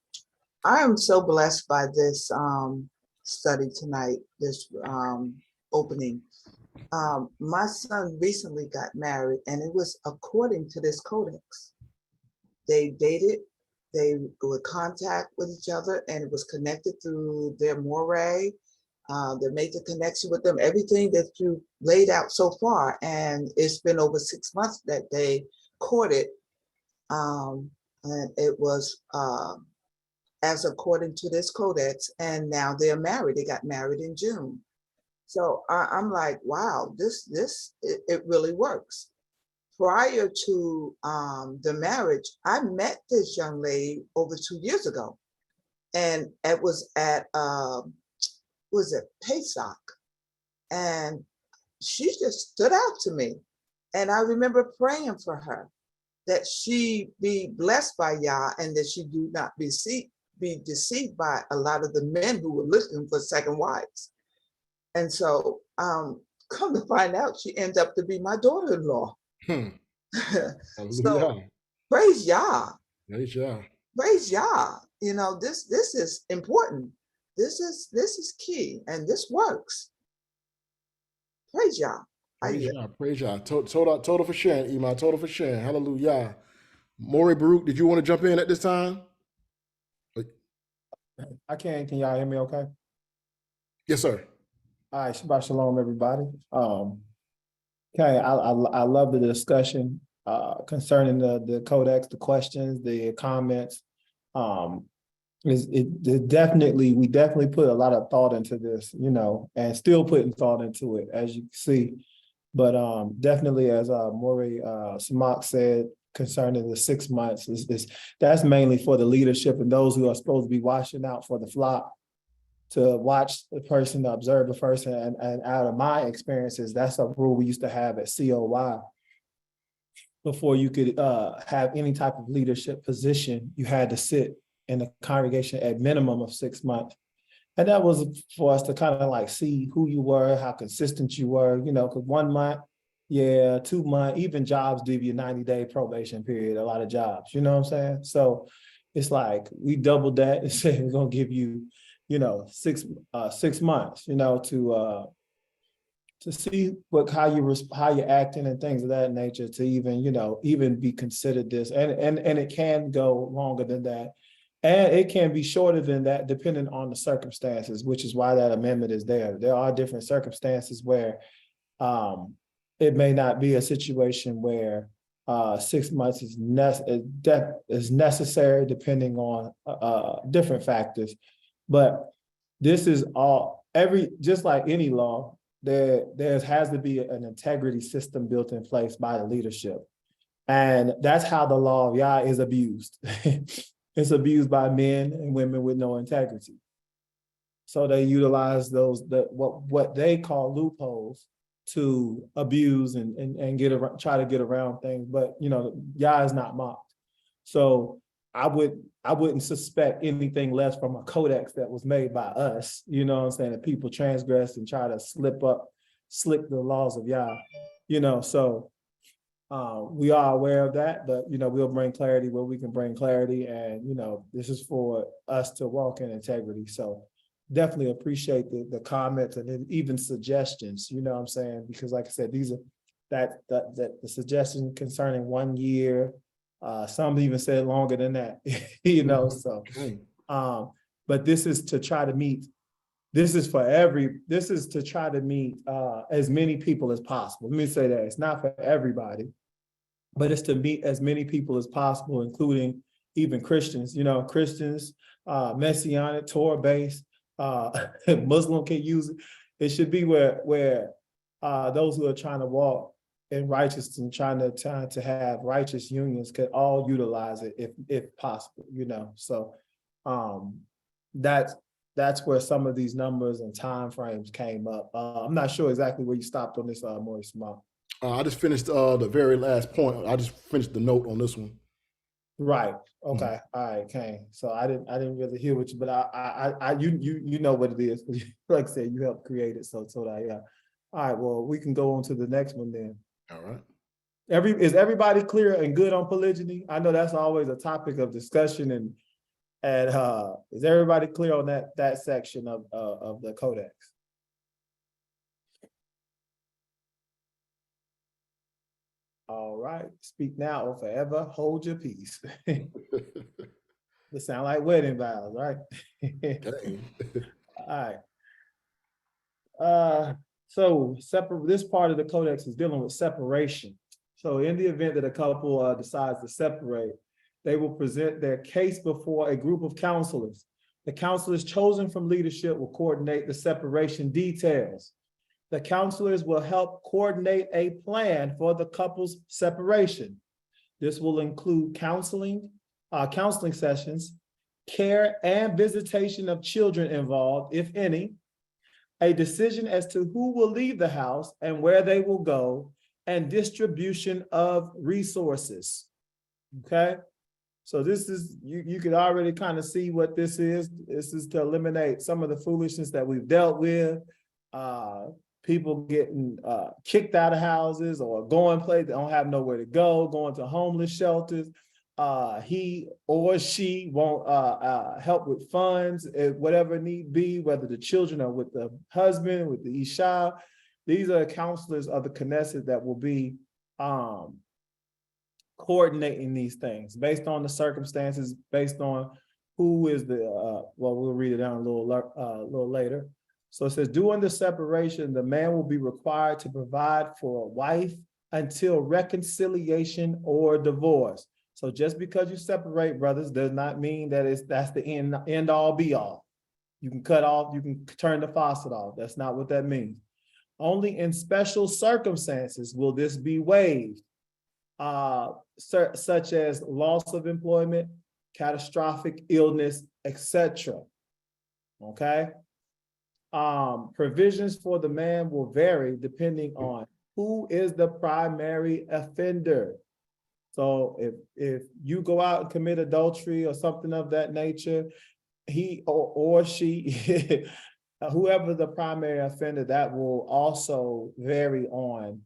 I am so blessed by this study tonight, this opening. My son recently got married, and it was according to this codex. They dated, they would contact with each other, and it was connected through their Moreh. They made the connection with them, everything that you laid out so far. And it's been over 6 months that they courted. And it was as according to this codex, and now they're married. They got married in June. So I'm like, wow, it really works. Prior to the marriage, I met this young lady over 2 years ago, and it was at Pesach, and she just stood out to me. And I remember praying for her that she be blessed by Yah, and that she do not be deceived by a lot of the men who were looking for second wives. And so come to find out, she ended up to be my daughter-in-law. So praise Yah. Praise Yah. Praise Yah. This is important. This is key, and this works. Praise Yah. Praise Yah. Total for sharing, Imam. Total for sharing. Hallelujah. Moreh Baruch, did you want to jump in at this time? I can. Can y'all hear me okay? Yes, sir. All right. Shabbat Shalom, everybody. Okay, I love the discussion concerning the codex, the questions, the comments. We definitely put a lot of thought into this, and still putting thought into it, as you can see. But definitely, as Moreh Samak said, concerning the 6 months, that's mainly for the leadership and those who are supposed to be watching out for the flock, to watch the person, to observe the person. And out of my experiences, that's a rule we used to have at COY. Before you could have any type of leadership position, you had to sit in the congregation at minimum of 6 months. And that was for us to kind of like see who you were, how consistent you were, because 1 month, 2 months, even jobs give you a 90-day probation period, a lot of jobs, you know what I'm saying? So it's like we doubled that and said we're going to give you, 6 months, to see how you're acting and things of that nature, to even be considered this. And it can go longer than that. And it can be shorter than that, depending on the circumstances, which is why that amendment is there. There are different circumstances where it may not be a situation where 6 months is necessary, depending on different factors. But this is just like any law, there has to be an integrity system built in place by the leadership. And that's how the law of Yah is abused. It's abused by men and women with no integrity. So they utilize what they call loopholes to abuse and try to get around things. But Yah is not mocked. So I wouldn't suspect anything less from a codex that was made by us, that people transgress and try to slick the laws of Yah, so we are aware of that, but we'll bring clarity where we can bring clarity, and this is for us to walk in integrity. So definitely appreciate the comments and then even suggestions, you know what I'm saying? Because like I said, these are that the suggestion concerning 1 year, some even said longer than that, you know, so. Okay. But this is to try to meet, this is to try to meet as many people as possible. Let me say that, it's not for everybody, but it's to meet as many people as possible, including even Christians, you know, Christians, Messianic, Torah-based, Muslim can use it. It should be where those who are trying to walk in righteousness and trying to have righteous unions could all utilize it if possible, you know. So that's where some of these numbers and timeframes came up. I'm not sure exactly where you stopped on this, Moreh Samak. I just finished the very last point. I just finished the note on this one. Right. Okay. All right. Okay. So I didn't really hear what you, but you know what it is. Like I said, you helped create it. So yeah. All right. Well, we can go on to the next one then. All right. Is everybody clear and good on polygyny? I know that's always a topic of discussion, and is everybody clear on that section of the Codex? All right, speak now or forever hold your peace. It sound like wedding vows, right? Okay. All right. So this part of the Codex is dealing with separation. So in the event that a couple decides to separate, they will present their case before a group of counselors. The counselors chosen from leadership will coordinate the separation details. The counselors will help coordinate a plan for the couple's separation. This will include counseling sessions, care and visitation of children involved, if any, a decision as to who will leave the house and where they will go, and distribution of resources. Okay? So this is, you could already kind of see what this is. This is to eliminate some of the foolishness that we've dealt with. People getting kicked out of houses or going places, they don't have nowhere to go, going to homeless shelters. He or she won't help with funds, whatever need be, whether the children are with the husband, with the Isha. These are counselors of the Knesset that will be coordinating these things based on the circumstances, based on who is the, well, we'll read it down a little later. So it says, during the separation, the man will be required to provide for a wife until reconciliation or divorce. So just because you separate, brothers, does not mean that that's the end all be all. You can cut off, you can turn the faucet off. That's not what that means. Only in special circumstances will this be waived, such as loss of employment, catastrophic illness, etc. Okay. Provisions for the man will vary depending on who is the primary offender. So if you go out and commit adultery or something of that nature, he or she, whoever the primary offender, that will also vary on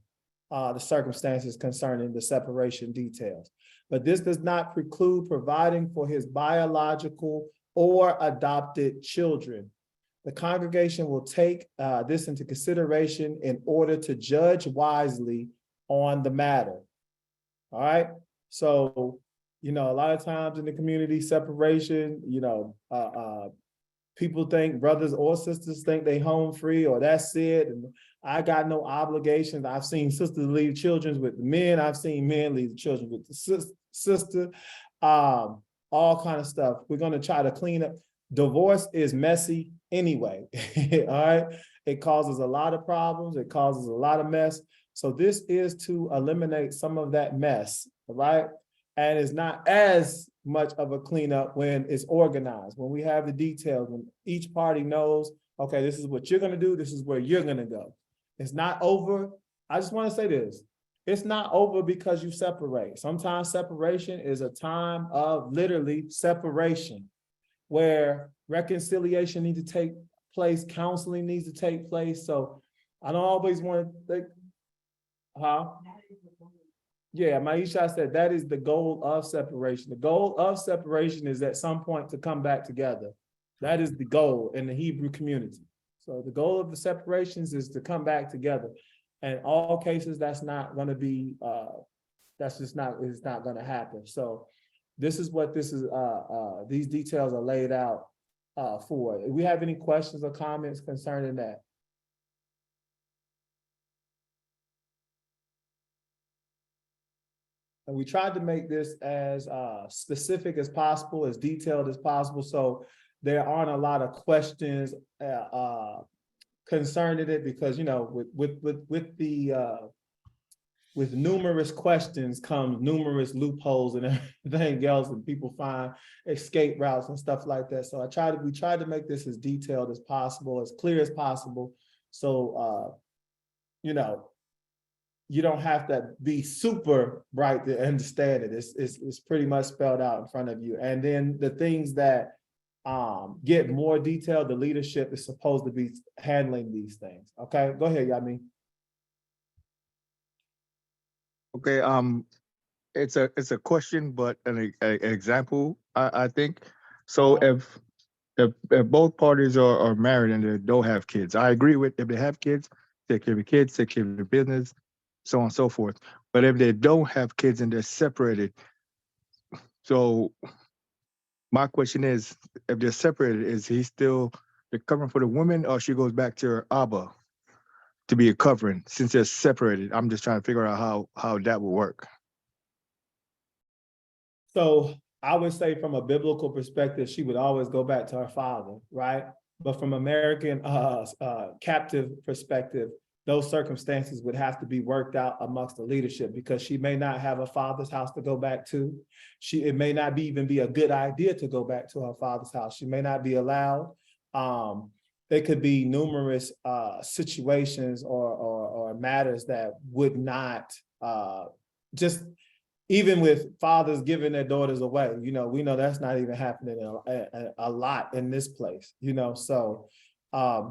the circumstances concerning the separation details. But this does not preclude providing for his biological or adopted children. The congregation will take this into consideration in order to judge wisely on the matter. All right. So, you know, a lot of times in the community, separation, you know, people think, brothers or sisters think they home free or that's it. And I got no obligations. I've seen sisters leave children with the men. I've seen men leave the children with the sister. All kind of stuff. We're going to try to clean up. Divorce is messy anyway. All right. It causes a lot of problems. It causes a lot of mess. So this is to eliminate some of that mess. All right. And it's not as much of a cleanup when it's organized, when we have the details, when each party knows, okay, this is what you're going to do. This is where you're going to go. It's not over. I just want to say this. It's not over because you separate. Sometimes separation is a time of literally separation where reconciliation needs to take place, counseling needs to take place. So I don't always want to think, yeah, Maisha said that is the goal of separation. The goal of separation is at some point to come back together. That is the goal in the Hebrew community. So the goal of the separations is to come back together. And all cases, that's not going to be, that's just not, it's not going to happen. So this is what this is, these details are laid out for. If we have any questions or comments concerning that? And we tried to make this as specific as possible, as detailed as possible. So there aren't a lot of questions concerning it, because, you know, with numerous questions comes numerous loopholes and everything else, and people find escape routes and stuff like that. So we tried to make this as detailed as possible, as clear as possible. So, you know, you don't have to be super bright to understand it. It's pretty much spelled out in front of you. And then the things that get more detailed, the leadership is supposed to be handling these things. Okay, go ahead, Yamin. Okay, it's a question, but an example, I think. So if both parties are married and they don't have kids, I agree with if they have kids, take care of your kids, take care of your business, so on and so forth. But if they don't have kids and they're separated, so my question is, if they're separated, is he still the covering for the woman, or she goes back to her Abba to be a covering since they're separated? I'm just trying to figure out how that would work. So I would say from a biblical perspective, she would always go back to her father, right? But from American captive perspective, those circumstances would have to be worked out amongst the leadership, because she may not have a father's house to go back to. It may not even be a good idea to go back to her father's house. She may not be allowed. There could be numerous situations or matters that would not just, even with fathers giving their daughters away, you know, we know that's not even happening a lot in this place, you know. So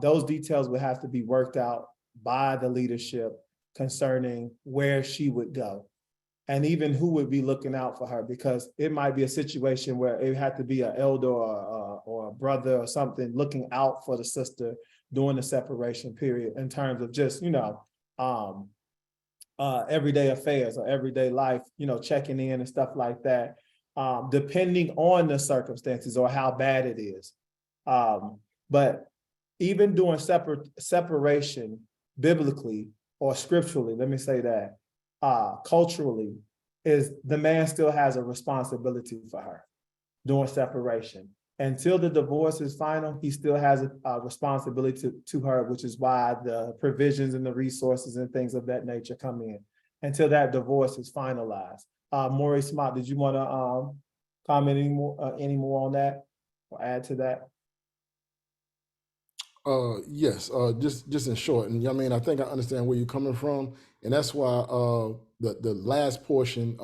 those details would have to be worked out by the leadership concerning where she would go, and even who would be looking out for her, because it might be a situation where it had to be an elder or a brother or something looking out for the sister during the separation period, in terms of just, you know, everyday affairs or everyday life, you know, checking in and stuff like that, depending on the circumstances or how bad it is. But even doing separation biblically or scripturally, let me say that, culturally, is the man still has a responsibility for her during separation. Until the divorce is final, he still has a responsibility to her, which is why the provisions and the resources and things of that nature come in until that divorce is finalized. Moreh, Samak, did you want to comment any more on that or add to that? Yes, just in short, and I mean, I think I understand where you're coming from, and that's why the last portion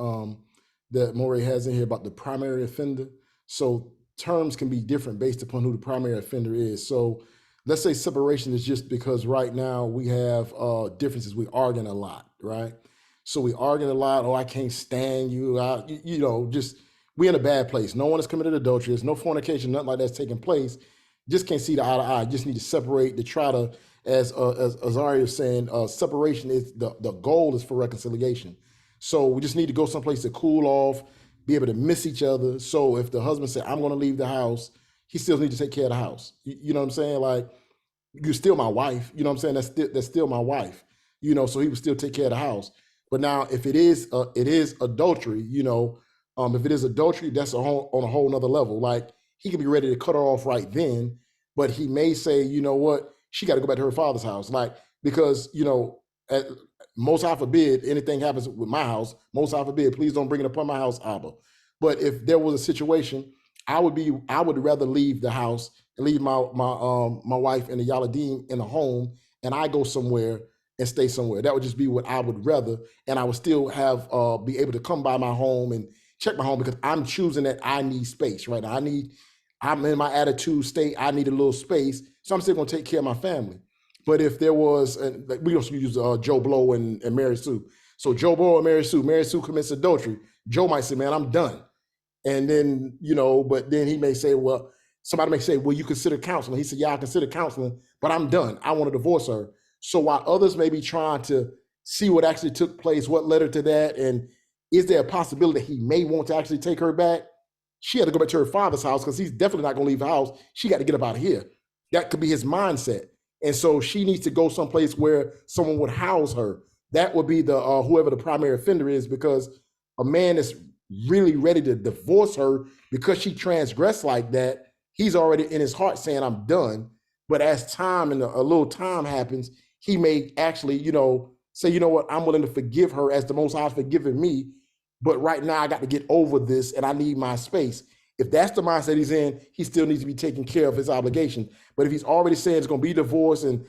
that Moreh has in here about the primary offender. So terms can be different based upon who the primary offender is. So let's say separation is just because right now we have differences. We arguing a lot, right? So we arguing a lot. Oh, I can't stand you. You know, just we in a bad place. No one has committed adultery. There's no fornication, nothing like that's taking place. Just can't see the eye to eye. Just need to separate to try to, as Ari was saying, separation is the goal is for reconciliation. So we just need to go someplace to cool off, be able to miss each other. So if the husband said, I'm going to leave the house, he still needs to take care of the house. You know what I'm saying? Like, you're still my wife. You know what I'm saying? That's still my wife. You know, so he would still take care of the house. But now if it is adultery, you know, if it is adultery, that's on a whole nother level. Like, he could be ready to cut her off right then, but he may say, you know what, she got to go back to her father's house. Like, because, you know, most high forbid anything happens with my house, most high forbid, please don't bring it upon my house, Abba. But if there was a situation, I would rather leave the house and leave my wife and the Yaladim in a home, and I go somewhere and stay somewhere. That would just be what I would rather. And I would still have be able to come by my home and check my home, because I'm choosing that I need space, right? I'm in my attitude state, I need a little space, so I'm still gonna take care of my family. But if there was, like we also use Joe Blow and Mary Sue. So Joe Blow and Mary Sue commits adultery. Joe might say, man, I'm done. And then, you know, but then he may say, well, somebody may say, well, you consider counseling. He said, yeah, I consider counseling, but I'm done. I want to divorce her. So while others may be trying to see what actually took place, what led her to that, and is there a possibility that he may want to actually take her back? She had to go back to her father's house because he's definitely not going to leave the house. She got to get up out of here. That could be his mindset. And so she needs to go someplace where someone would house her. That would be the whoever the primary offender is, because a man is really ready to divorce her because she transgressed like that. He's already in his heart saying, I'm done. But as time and a little time happens, he may actually, say, you know what, I'm willing to forgive her as the Most High has forgiven me. But right now I got to get over this and I need my space. If that's the mindset he's in, he still needs to be taking care of his obligation. But if he's already saying it's going to be divorce and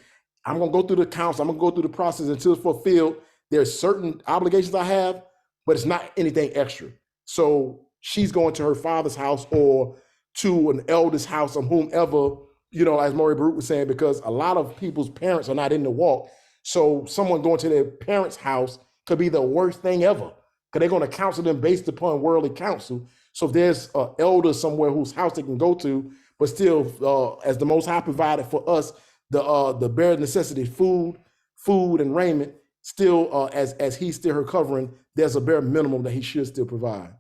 I'm going to go through the counsel, I'm going to go through the process until it's fulfilled, there's certain obligations I have, but it's not anything extra. So she's going to her father's house or to an eldest house of whomever, as Moreh Baruch was saying, because a lot of people's parents are not in the walk. So someone going to their parents' house could be the worst thing ever, because they're going to counsel them based upon worldly counsel. So if there's an elder somewhere whose house they can go to, but still, as the Most High provided for us, the bare necessity, food and raiment, still, as he's still her covering, there's a bare minimum that he should still provide.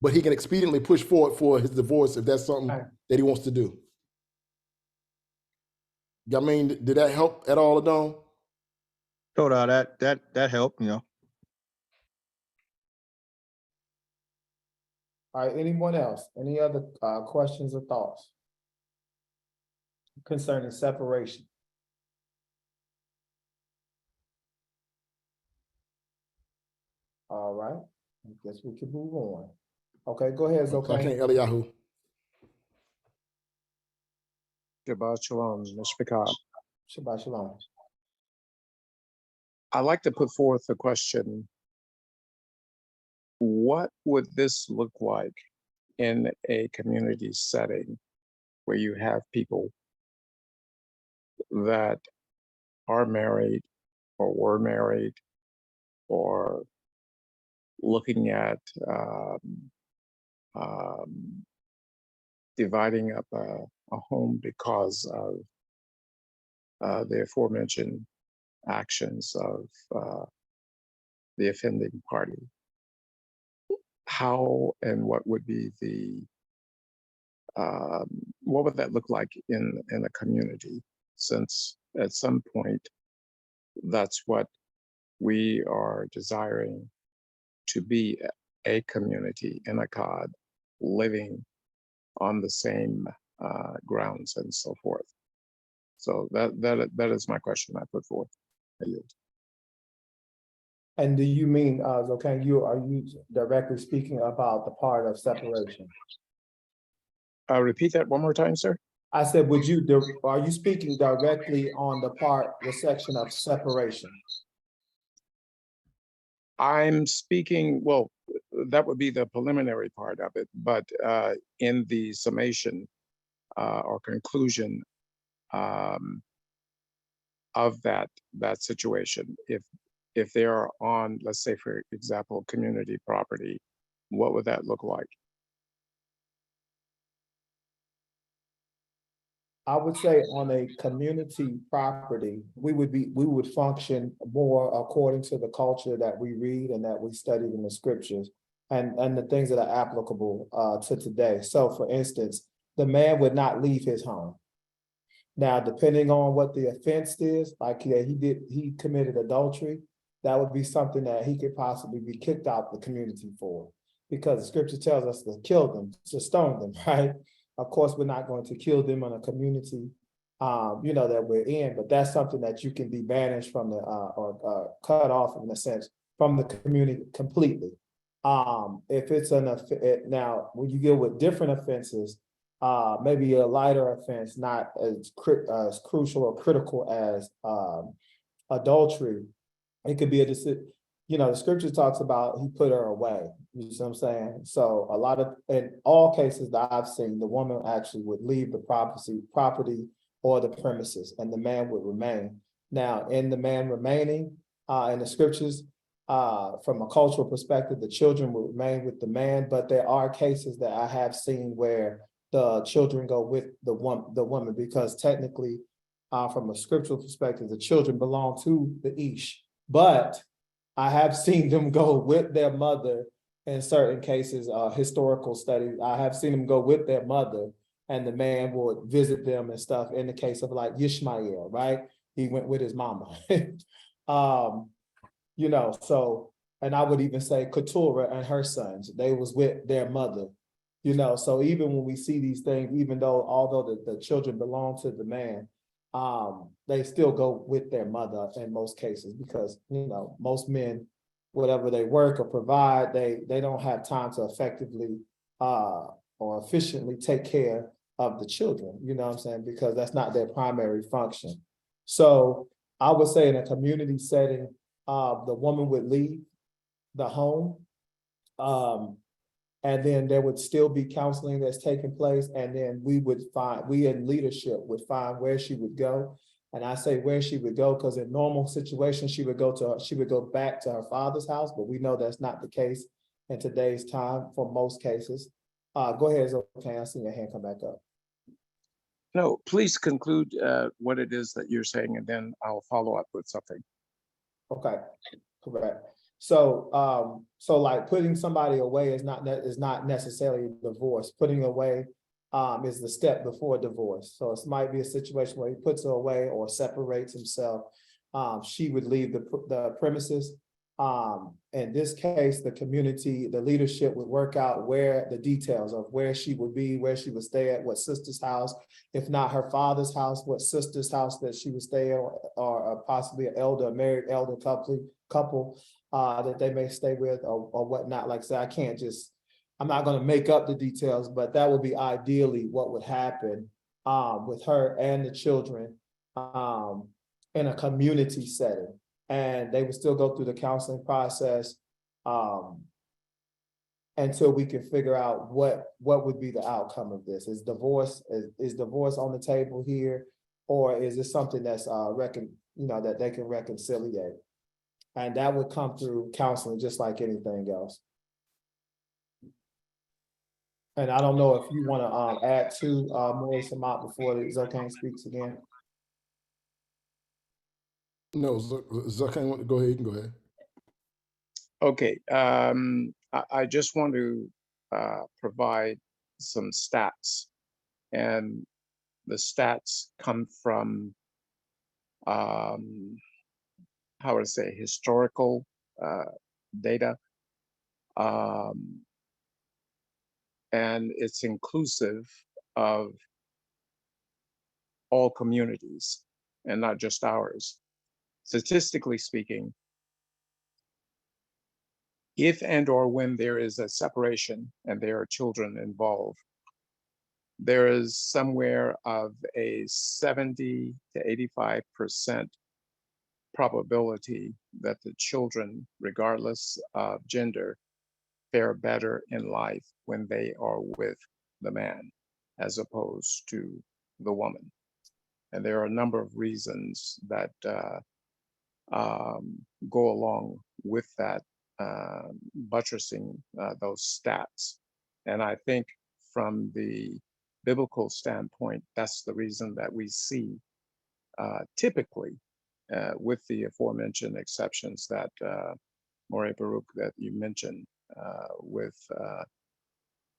But he can expediently push forward for his divorce if that's something that he wants to do. I mean, did that help at all, Adon? That helped, All right, anyone else? Any other questions or thoughts concerning separation? All right, I guess we can move on. Okay, go ahead, Zokan. I can't, Eliyahu. Shabbat Shalom, Mr. Cobb. Shabbat Shalom. I'd like to put forth a question. What would this look like in a community setting where you have people that are married or were married or looking at dividing up a home because of the aforementioned actions of the offending party? How and what would be the what would that look like in a community, since at some point that's what we are desiring to be, a community in a cod, living on the same grounds and so forth. So that is my question I put forth. I yield. And do you mean, okay, are you directly speaking about the part of separation? Repeat that one more time, sir. I said, are you speaking directly on the section of separation? I'm speaking, well, that would be the preliminary part of it, but in the summation or conclusion of that situation, if they are on, let's say, for example, community property, what would that look like? I would say on a community property, we would function more according to the culture that we read and that we study in the scriptures and the things that are applicable to today. So for instance, the man would not leave his home. Now, depending on what the offense is, like he committed adultery, that would be something that he could possibly be kicked out the community for, because the scripture tells us to kill them, to stone them, right? Of course, we're not going to kill them in a community, that we're in, but that's something that you can be banished from or cut off in a sense from the community completely. If it's now when you deal with different offenses, maybe a lighter offense, not as crucial or critical as adultery, it could be the scripture talks about he put her away. You see what I'm saying? So in all cases that I've seen, the woman actually would leave the property or the premises, and the man would remain. Now, in the man remaining, in the scriptures, from a cultural perspective, the children would remain with the man, but there are cases that I have seen where the children go with the woman, because technically, from a scriptural perspective, the children belong to the ish. But I have seen them go with their mother in certain cases, historical studies. I have seen them go with their mother, and the man would visit them and stuff. In the case of like Ishmael, right? He went with his mama. You know, so, and I would even say Keturah and her sons, they was with their mother. You know, so even when we see these things, even though, although the children belong to the man, they still go with their mother in most cases, because, you know, most men, whatever they work or provide, they don't have time to effectively or efficiently take care of the children, you know what I'm saying? Because that's not their primary function. So I would say in a community setting, the woman would leave the home. And then there would still be counseling that's taking place. And then we in leadership would find where she would go. And I say where she would go, because in normal situations, she would go back to her father's house, but we know that's not the case in today's time for most cases. Go ahead, it's okay. I see your hand come back up. No, please conclude what it is that you're saying, and then I'll follow up with something. Okay, correct. So, so like putting somebody away is not necessarily a divorce. Putting away is the step before divorce. So it might be a situation where he puts her away or separates himself. She would leave the premises. In this case, the community, the leadership would work out where the details of where she would be, where she would stay at, what sister's house, if not her father's house, what sister's house that she would stay at, or possibly a married elder couple that they may stay with, or whatnot. Like I said, I'm not going to make up the details, but that would be ideally what would happen with her and the children in a community setting. And they would still go through the counseling process until we can figure out what would be the outcome of this. Is divorce on the table here, or is it something that's that they can reconciliate? And that would come through counseling, just like anything else. And I don't know if you want to add to Moreh Samak before Zakan speaks again. No, Zakan, want to go ahead? You can go ahead. Okay, I just want to provide some stats, and the stats come from how would I say, historical data, and it's inclusive of all communities and not just ours. Statistically speaking, if and or when there is a separation and there are children involved, there is somewhere of a 70 to 85% probability that the children, regardless of gender, fare better in life when they are with the man as opposed to the woman. And there are a number of reasons that go along with that, buttressing those stats. And I think from the biblical standpoint, that's the reason that we see typically, with the aforementioned exceptions that Moreh Baruch that you mentioned, with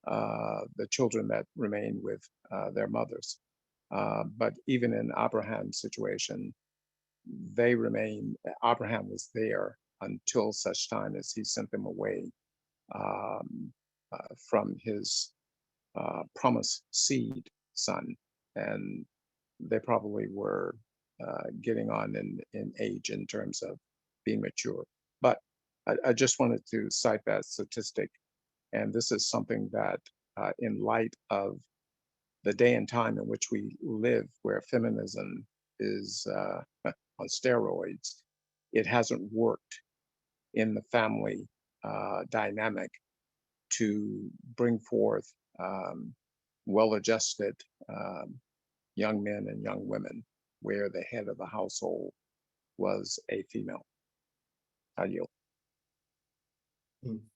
the children that remain with their mothers. But even in Abraham's situation, Abraham was there until such time as he sent them away from his promised seed son. And they probably were getting on in age in terms of being mature. But I just wanted to cite that statistic. And this is something that in light of the day and time in which we live, where feminism is on steroids, it hasn't worked in the family dynamic to bring forth well-adjusted young men and young women where the head of the household was a female. I yield.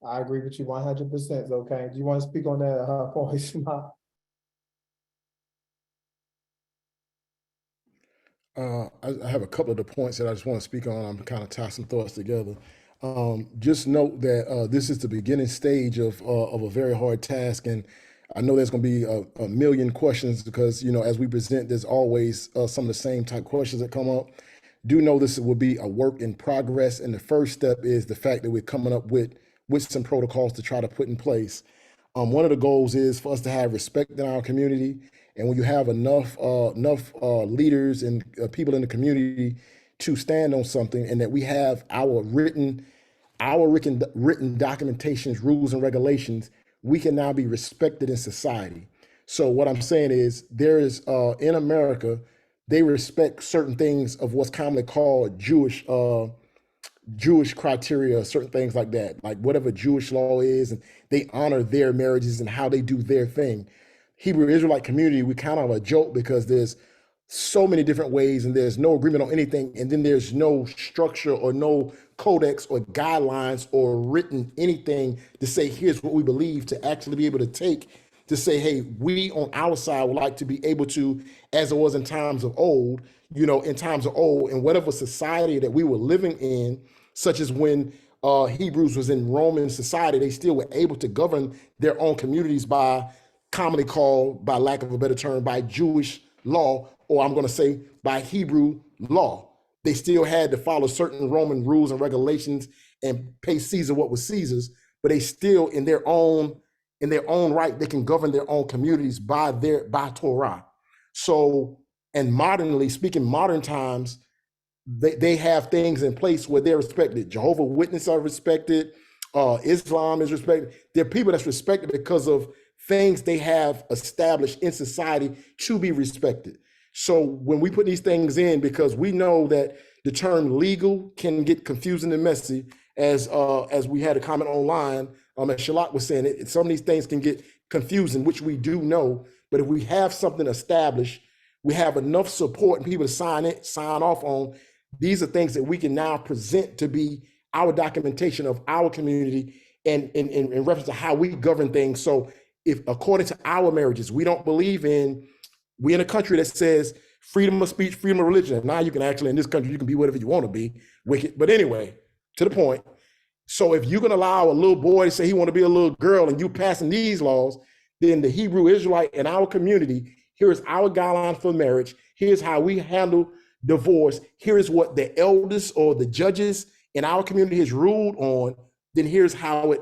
I agree with you 100%. Okay, do you want to speak on that point? I have a couple of the points that I just want to speak on. I'm kind of tie some thoughts together. Just note that this is the beginning stage of a very hard task, and I know there's going to be a million questions because, you know, as we present, there's always some of the same type questions that come up. Do know this will be a work in progress, and the first step is the fact that we're coming up with some protocols to try to put in place. One of the goals is for us to have respect in our community, and when you have enough leaders and people in the community to stand on something, and that we have our written documentations, rules, and regulations, we can now be respected in society. So what I'm saying is there is in America, they respect certain things of what's commonly called Jewish criteria, certain things like that, like whatever Jewish law is, and they honor their marriages and how they do their thing. Hebrew Israelite community, we kind of have a joke because there's so many different ways and there's no agreement on anything. And then there's no structure or no codex or guidelines or written anything to say, here's what we believe, to actually be able to take to say, hey, we on our side would like to be able to, as it was in times of old, you know, in times of old, in whatever society that we were living in, such as when Hebrews was in Roman society, they still were able to govern their own communities by commonly called, by lack of a better term, by Jewish law, or I'm going to say by Hebrew law. They still had to follow certain Roman rules and regulations and pay Caesar what was Caesar's, but they still in their own right, they can govern their own communities by Torah. So, and modernly speaking, modern times, they have things in place where they're respected. Jehovah's Witnesses are respected. Islam is respected. There are people that's respected because of things they have established in society to be respected. So when we put these things in, because we know that the term legal can get confusing and messy, as we had a comment online, as Shalak was saying, some of these things can get confusing, which we do know. But if we have something established, we have enough support and people to sign off on. These are things that we can now present to be our documentation of our community and in reference to how we govern things. So if according to our marriages, we're in a country that says freedom of speech, freedom of religion. Now you can actually, in this country, you can be whatever you want to be, wicked. But anyway, to the point. So if you can allow a little boy to say he want to be a little girl and you passing these laws, then the Hebrew Israelite in our community, here is our guideline for marriage. Here's how we handle divorce. Here is what the elders or the judges in our community has ruled on. Then here's how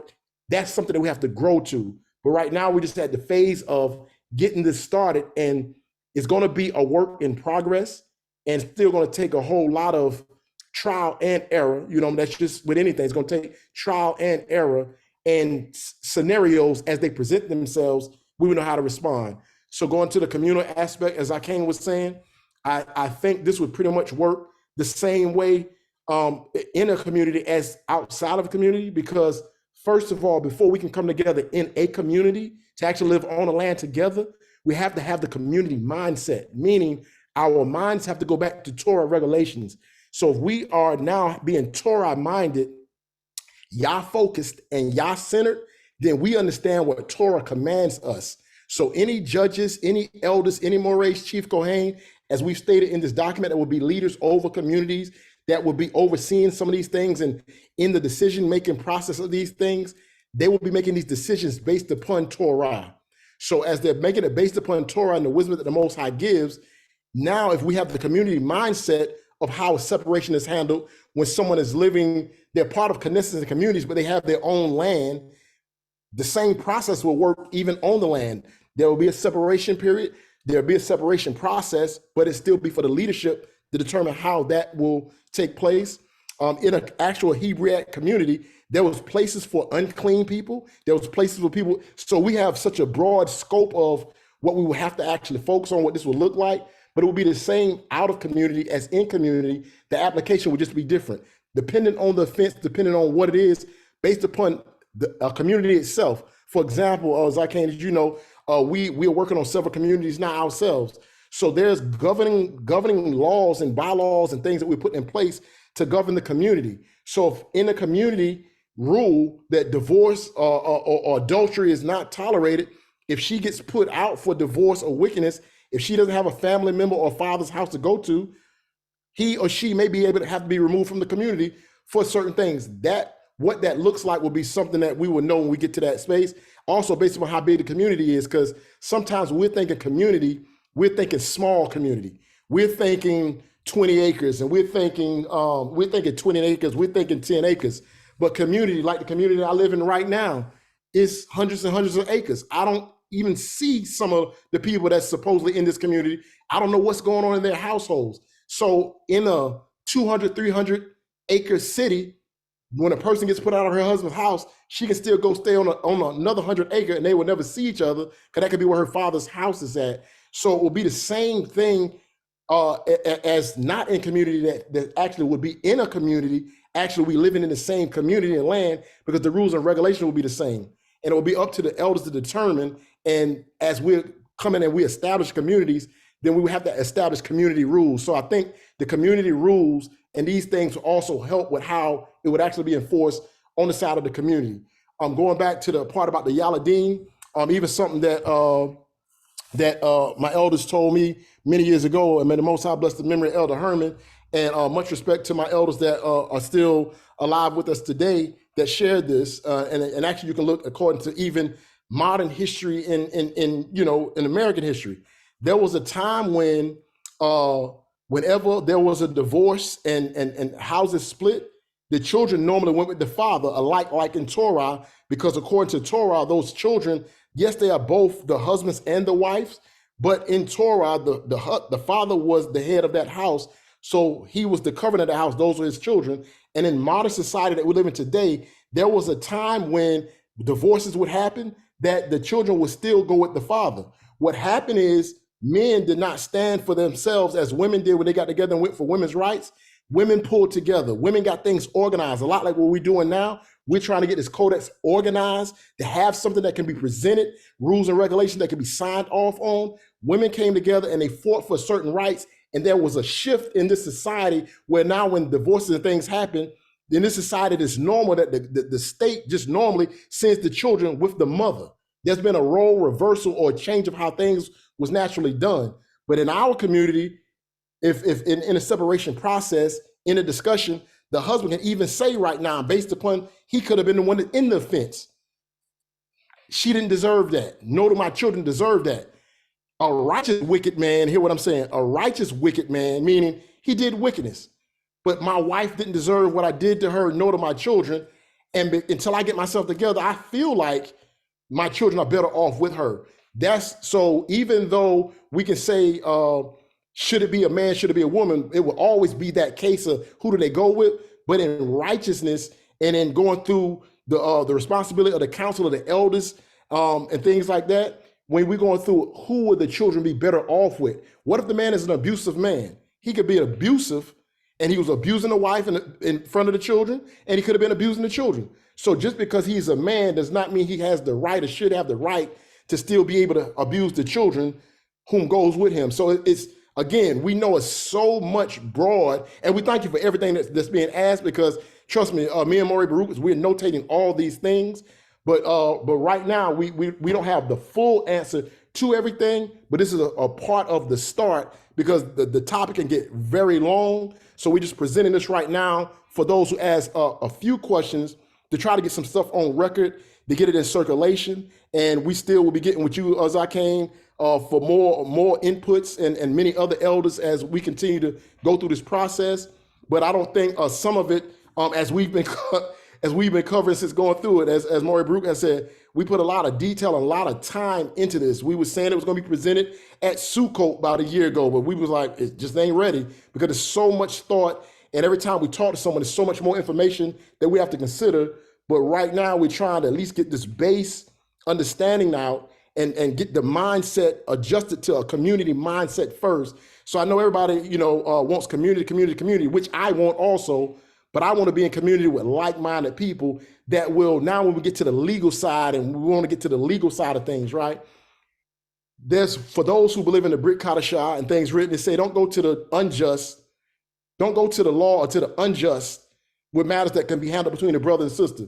that's something that we have to grow to. But right now we just had the phase of getting this started, and it's going to be a work in progress and still going to take a whole lot of trial and error. You know, that's just with anything. It's going to take trial and error and scenarios as they present themselves. We will know how to respond. So going to the communal aspect, as Akane was saying, I think this would pretty much work the same way in a community as outside of a community, because first of all, before we can come together in a community to actually live on the land together, we have to have the community mindset, meaning our minds have to go back to Torah regulations. So if we are now being Torah minded, Yah focused and Yah centered, then we understand what Torah commands us. So any judges, any elders, any Moreh, Chief Kohen, as we've stated in this document, that will be leaders over communities that will be overseeing some of these things, and in the decision-making process of these things, they will be making these decisions based upon Torah. So as they're making it based upon Torah and the wisdom that the Most High gives, now if we have the community mindset of how separation is handled when someone is living, they're part of Knesset and communities, but they have their own land, the same process will work even on the land. There will be a separation period, there'll be a separation process, but it still be for the leadership to determine how that will take place. In an actual Hebrew community, there was places for unclean people, there was places for people. So we have such a broad scope of what we will have to actually focus on, what this will look like, but it will be the same out of community as in community. The application would just be different, depending on the offense, depending on what it is, based upon the community itself. For example, Zakane, as you know, we are working on several communities now ourselves. So there's governing laws and bylaws and things that we put in place to govern the community. So if in the community rule that divorce or adultery is not tolerated, if she gets put out for divorce or wickedness, if she doesn't have a family member or father's house to go to, he or she may be able to have to be removed from the community for certain things. That what that looks like will be something that we will know when we get to that space. Also based on how big the community is, because sometimes we're thinking community, we're thinking small community. We're thinking 20 acres and we're thinking 20 acres, we're thinking 10 acres. But community, like the community that I live in right now, is hundreds and hundreds of acres. I don't even see some of the people that's supposedly in this community. I don't know what's going on in their households. So in a 200, 300 acre city, when a person gets put out of her husband's house, she can still go stay on another 100 acre and they will never see each other, because that could be where her father's house is at. So it will be the same thing as not in community that actually would be in a community, actually we living in the same community and land, because the rules and regulation will be the same. And it will be up to the elders to determine. And as we're coming and we establish communities, then we would have to establish community rules. So I think the community rules and these things will also help with how it would actually be enforced on the side of the community. Going back to the part about the Yaladin, even something that my elders told me many years ago, and may the Most High bless the memory of Elder Herman, and much respect to my elders that are still alive with us today that shared this. And actually you can look according to even modern history in American history. There was a time when whenever there was a divorce and houses split, the children normally went with the father, like in Torah, because according to Torah, those children, yes, they are both the husbands and the wives, but in Torah, the father was the head of that house. So he was the covenant of the house. Those were his children. And in modern society that we live in today, there was a time when divorces would happen that the children would still go with the father. What happened is men did not stand for themselves as women did when they got together and went for women's rights. Women pulled together. Women got things organized, a lot like what we're doing now. We're trying to get this codex organized to have something that can be presented, rules and regulations that can be signed off on. Women came together and they fought for certain rights. And there was a shift in this society where now when divorces and things happen, in this society, it's normal that the state just normally sends the children with the mother. There's been a role reversal or a change of how things was naturally done. But in our community, if in a separation process, in a discussion, the husband can even say right now, based upon he could have been the one in the offense, she didn't deserve that. Nor do my children deserve that. A righteous wicked man, hear what I'm saying, a righteous wicked man, meaning he did wickedness, but my wife didn't deserve what I did to her, nor to my children. And until I get myself together, I feel like my children are better off with her. That's so even though we can say, should it be a man, should it be a woman, it will always be that case of who do they go with. But in righteousness and in going through the responsibility of the council of the elders and things like that, when we're going through who would the children be better off with? What if the man is an abusive man? He could be abusive and he was abusing the wife in front of the children, and he could have been abusing the children. So just because he's a man does not mean he has the right or should have the right to still be able to abuse the children whom goes with him. So it's, again, we know it's so much broad, and we thank you for everything that's being asked, because trust me, me and Moreh Baruch, we're notating all these things. But right now, we don't have the full answer to everything, but this is a part of the start, because the topic can get very long. So we're just presenting this right now for those who ask a few questions to try to get some stuff on record, to get it in circulation. And we still will be getting with you, Zakim, for more inputs and many other elders as we continue to go through this process. But I don't think some of it, as we've been covering since going through it, as Moreh Baruch has said, we put a lot of detail and a lot of time into this. We were saying it was going to be presented at Sukkot about a year ago, but we was like, it just ain't ready, because there's so much thought. And every time we talk to someone, there's so much more information that we have to consider. But right now we're trying to at least get this base understanding out and get the mindset adjusted to a community mindset first. So I know everybody, wants community, which I want also. But I want to be in community with like-minded people that will, now when we get to the legal side, and we want to get to the legal side of things, right? There's, for those who believe in the Brit Kadashah and things written, they say, don't go to the unjust, don't go to the law or to the unjust with matters that can be handled between a brother and sister.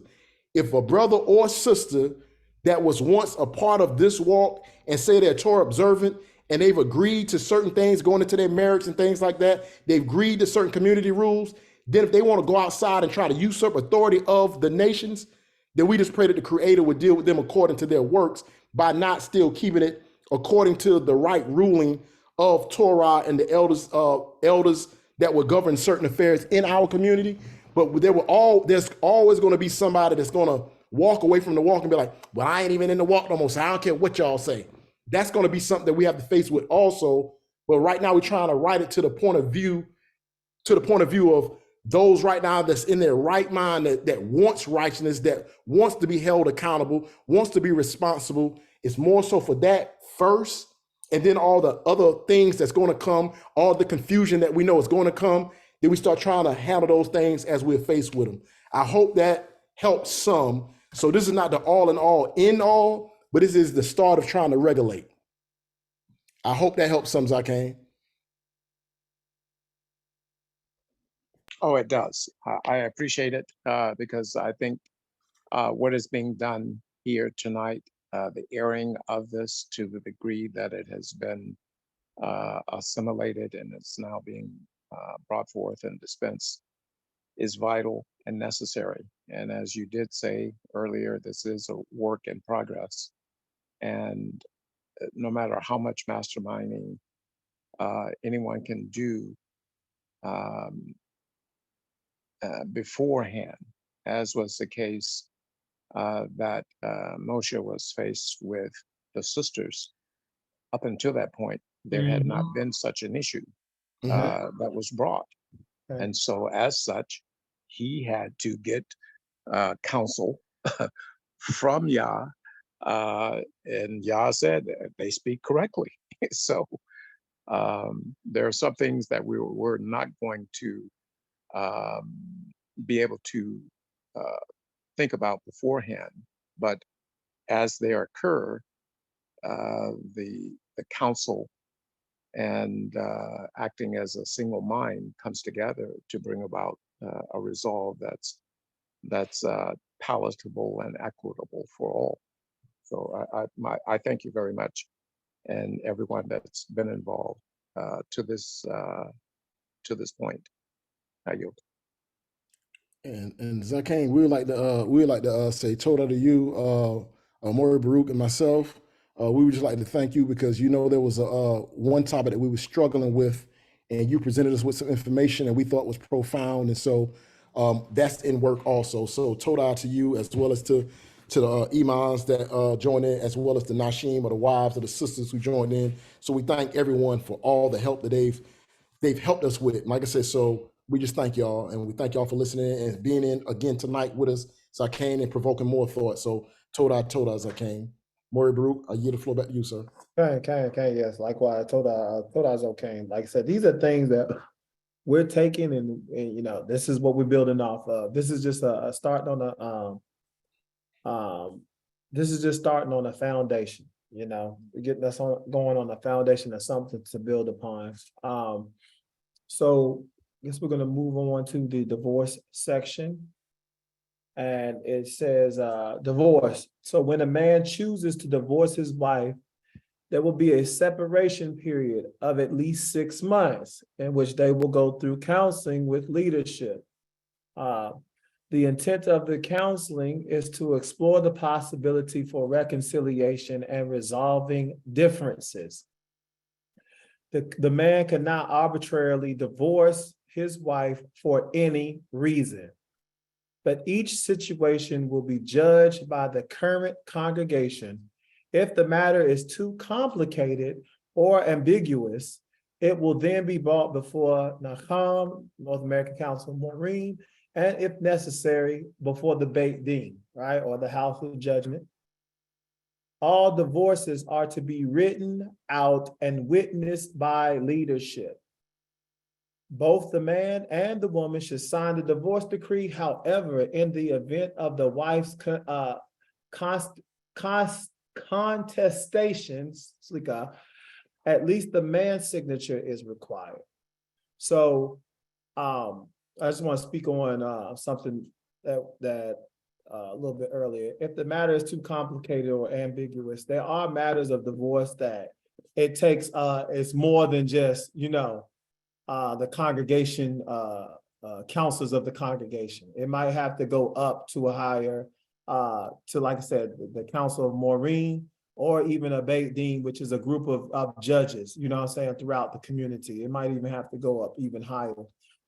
If a brother or sister that was once a part of this walk and say they're Torah observant and they've agreed to certain things going into their marriage and things like that, they've agreed to certain community rules, then if they want to go outside and try to usurp authority of the nations, then we just pray that the Creator would deal with them according to their works by not still keeping it according to the right ruling of Torah and the elders that would govern certain affairs in our community. But there's always going to be somebody that's going to walk away from the walk and be like, well, I ain't even in the walk no more, so I don't care what y'all say. That's going to be something that we have to face with also. But right now we're trying to write it to the point of view of those right now that's in their right mind, that wants righteousness, that wants to be held accountable, wants to be responsible. It's more so for that first, and then all the other things that's going to come, all the confusion that we know is going to come, then we start trying to handle those things as we're faced with them. I hope that helps some. So this is not the all in all in all, but this is the start of trying to regulate. I hope that helps some, Zakane. Oh, it does. I appreciate it because I think what is being done here tonight, the airing of this to the degree that it has been assimilated and it's now being brought forth and dispensed, is vital and necessary. And as you did say earlier, this is a work in progress. And no matter how much masterminding anyone can do beforehand, as was the case that Moshe was faced with the sisters, up until that point, there had not been such an issue that was brought. Okay. And so as such, he had to get counsel from Yah, and Yah said they speak correctly. So there are some things that we're not going to be able to think about beforehand, but as they occur, the council and acting as a single mind comes together to bring about a resolve that's palatable and equitable for all. So I thank you very much, and everyone that's been involved to this point. I yield. And Zakane, we would like to say total to you, Moreh, Baruch, and myself. We would just like to thank you because there was one topic that we were struggling with, and you presented us with some information that we thought was profound, and so that's in work also. So total to you as well as to the imams that joined in, as well as the Nashim or the wives or the sisters who joined in. So we thank everyone for all the help that they've helped us with. And like I said, so we just thank y'all, and we thank y'all for listening and being in again tonight with us. So I came and provoking more thought. So toda as I came. Moreh, Baruch, I yield the floor back to you, sir. Okay, yes. Likewise, Toda's okay. Like I said, these are things that we're taking, and this is what we're building off of. This is just a starting on this is just starting on a foundation. We're getting us going on a foundation of something to build upon. So I guess we're going to move on to the divorce section. And it says divorce. So when a man chooses to divorce his wife, there will be a separation period of at least 6 months in which they will go through counseling with leadership. The intent of the counseling is to explore the possibility for reconciliation and resolving differences. The man cannot arbitrarily divorce his wife for any reason, but each situation will be judged by the current congregation. If the matter is too complicated or ambiguous, it will then be brought before Nacham, North American Council of Moreh, and if necessary, before the Beit Din, right, or the House of Judgment. All divorces are to be written out and witnessed by leadership. Both the man and the woman should sign the divorce decree. However, in the event of the wife's contestations, at least the man's signature is required. So I just want to speak on something that a little bit earlier. If the matter is too complicated or ambiguous, there are matters of divorce that it takes, it's more than just, the congregation, councils of the congregation. It might have to go up to a higher, to, like I said, the Council of Moreh, or even a Beit Din, which is a group of judges, you know what I'm saying, throughout the community. It might even have to go up even higher.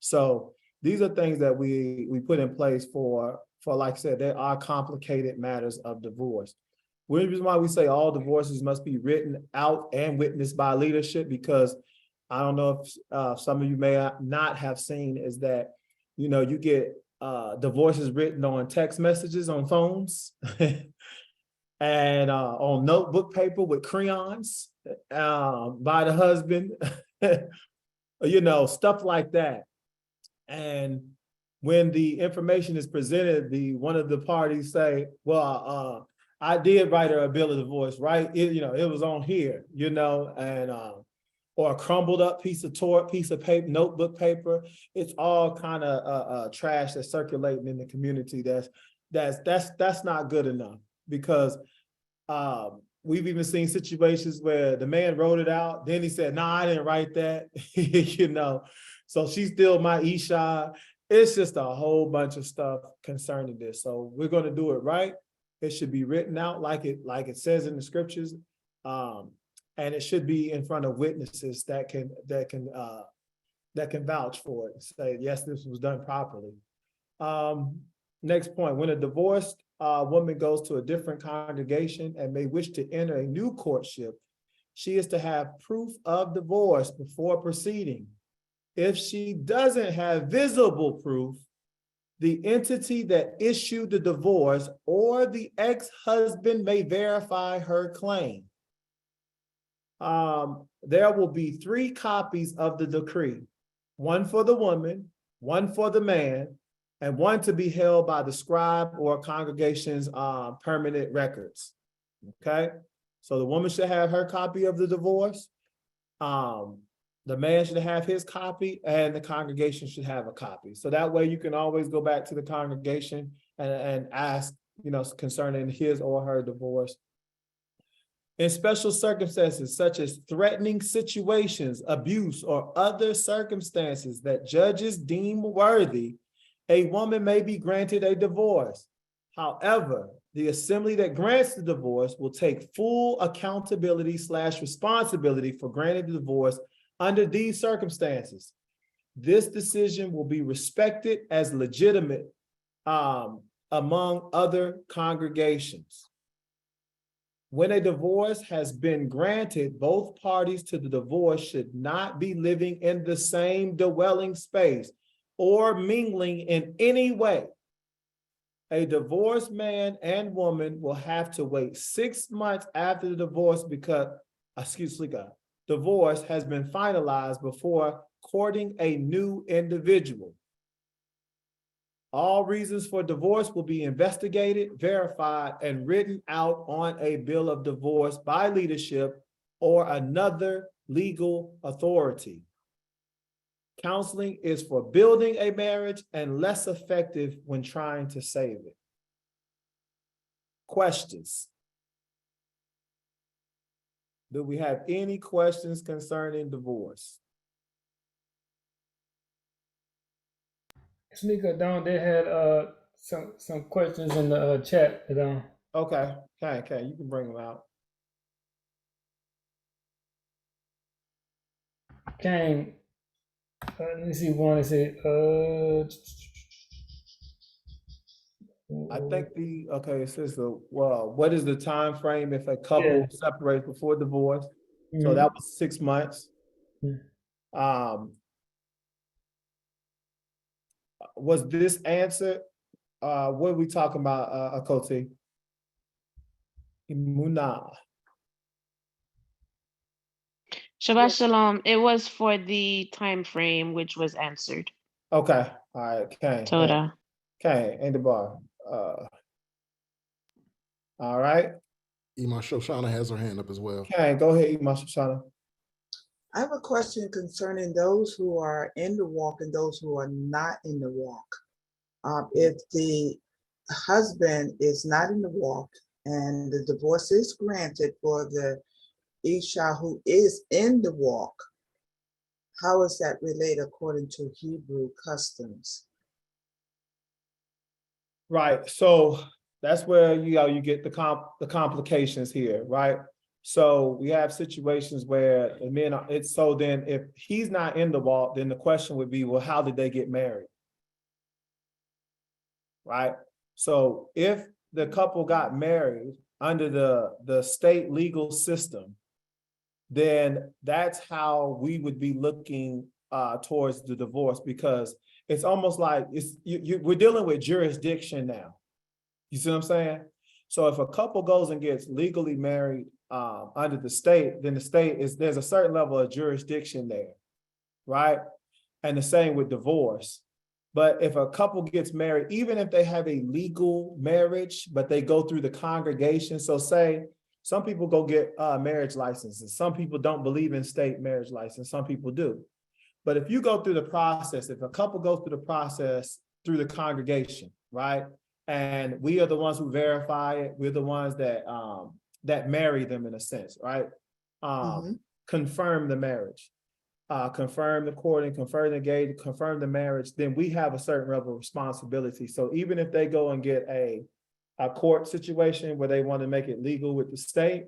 So these are things that we put in place for, like I said, there are complicated matters of divorce. One reason why we say all divorces must be written out and witnessed by leadership, because I don't know if some of you may not have seen, is that, you get divorces written on text messages on phones and on notebook paper with crayons by the husband, stuff like that. And when the information is presented, one of the parties say, well, I did write her a bill of divorce, right? It was on here, and or a crumbled up piece of paper, notebook paper. It's all kind of trash that's circulating in the community. That's not good enough, because we've even seen situations where the man wrote it out, then he said, "Nah, I didn't write that," So she's still my Isha. It's just a whole bunch of stuff concerning this. So we're going to do it right. It should be written out like it says in the scriptures, and it should be in front of witnesses that can vouch for it. Say, yes, this was done properly. Next point: when a divorced woman goes to a different congregation and may wish to enter a new courtship, she is to have proof of divorce before proceeding. If she doesn't have visible proof, the entity that issued the divorce or the ex-husband may verify her claim. There will be 3 copies of the decree: one for the woman, one for the man, and one to be held by the scribe or congregation's permanent records. Okay, so the woman should have her copy of the divorce. The man should have his copy, and the congregation should have a copy. So that way you can always go back to the congregation and ask, concerning his or her divorce. In special circumstances, such as threatening situations, abuse, or other circumstances that judges deem worthy, a woman may be granted a divorce. However, the assembly that grants the divorce will take full accountability/responsibility for granting the divorce under these circumstances. This decision will be respected as legitimate among other congregations. When a divorce has been granted, both parties to the divorce should not be living in the same dwelling space or mingling in any way. A divorced man and woman will have to wait 6 months after the divorce divorce has been finalized before courting a new individual. All reasons for divorce will be investigated, verified, and written out on a bill of divorce by leadership or another legal authority. Counseling is for building a marriage and less effective when trying to save it. Questions? Do we have any questions concerning divorce? Sneaker down, they had some questions in the chat. Okay, you can bring them out. Came. Let me see one. I think it says what is the time frame if a couple separates before divorce? So that was 6 months. Was this answered? What are we talking about, Akoti? Imuna. Shabbat Shalom. It was for the time frame, which was answered. Okay. All right. Okay. Toda. Okay. And the bar. All right. Ima Shoshana has her hand up as well. Okay. Go ahead, Ima Shoshana. I have a question concerning those who are in the walk and those who are not in the walk. If the husband is not in the walk and the divorce is granted for the Isha who is in the walk, how is that related according to Hebrew customs? Right. So that's where you get the complications here, right? So we have situations where the men are, it's so then if he's not in the walk, then the question would be, well, how did they get married? Right. So if the couple got married under the state legal system, then that's how we would be looking towards the divorce, because it's almost like we're dealing with jurisdiction now. You see what I'm saying? So if a couple goes and gets legally married under the state, then the state there's a certain level of jurisdiction there, right? And the same with divorce. But if a couple gets married, even if they have a legal marriage, but they go through the congregation, so say some people go get marriage licenses. Some people don't believe in state marriage license. Some people do. But if you go through the process, if a couple goes through the process through the congregation, right? And we are the ones who verify it. We're the ones that that marry them in a sense, right? Confirm the marriage, confirm the courting, confirm the engagement, confirm the marriage, then we have a certain level of responsibility. So even if they go and get a court situation where they want to make it legal with the state,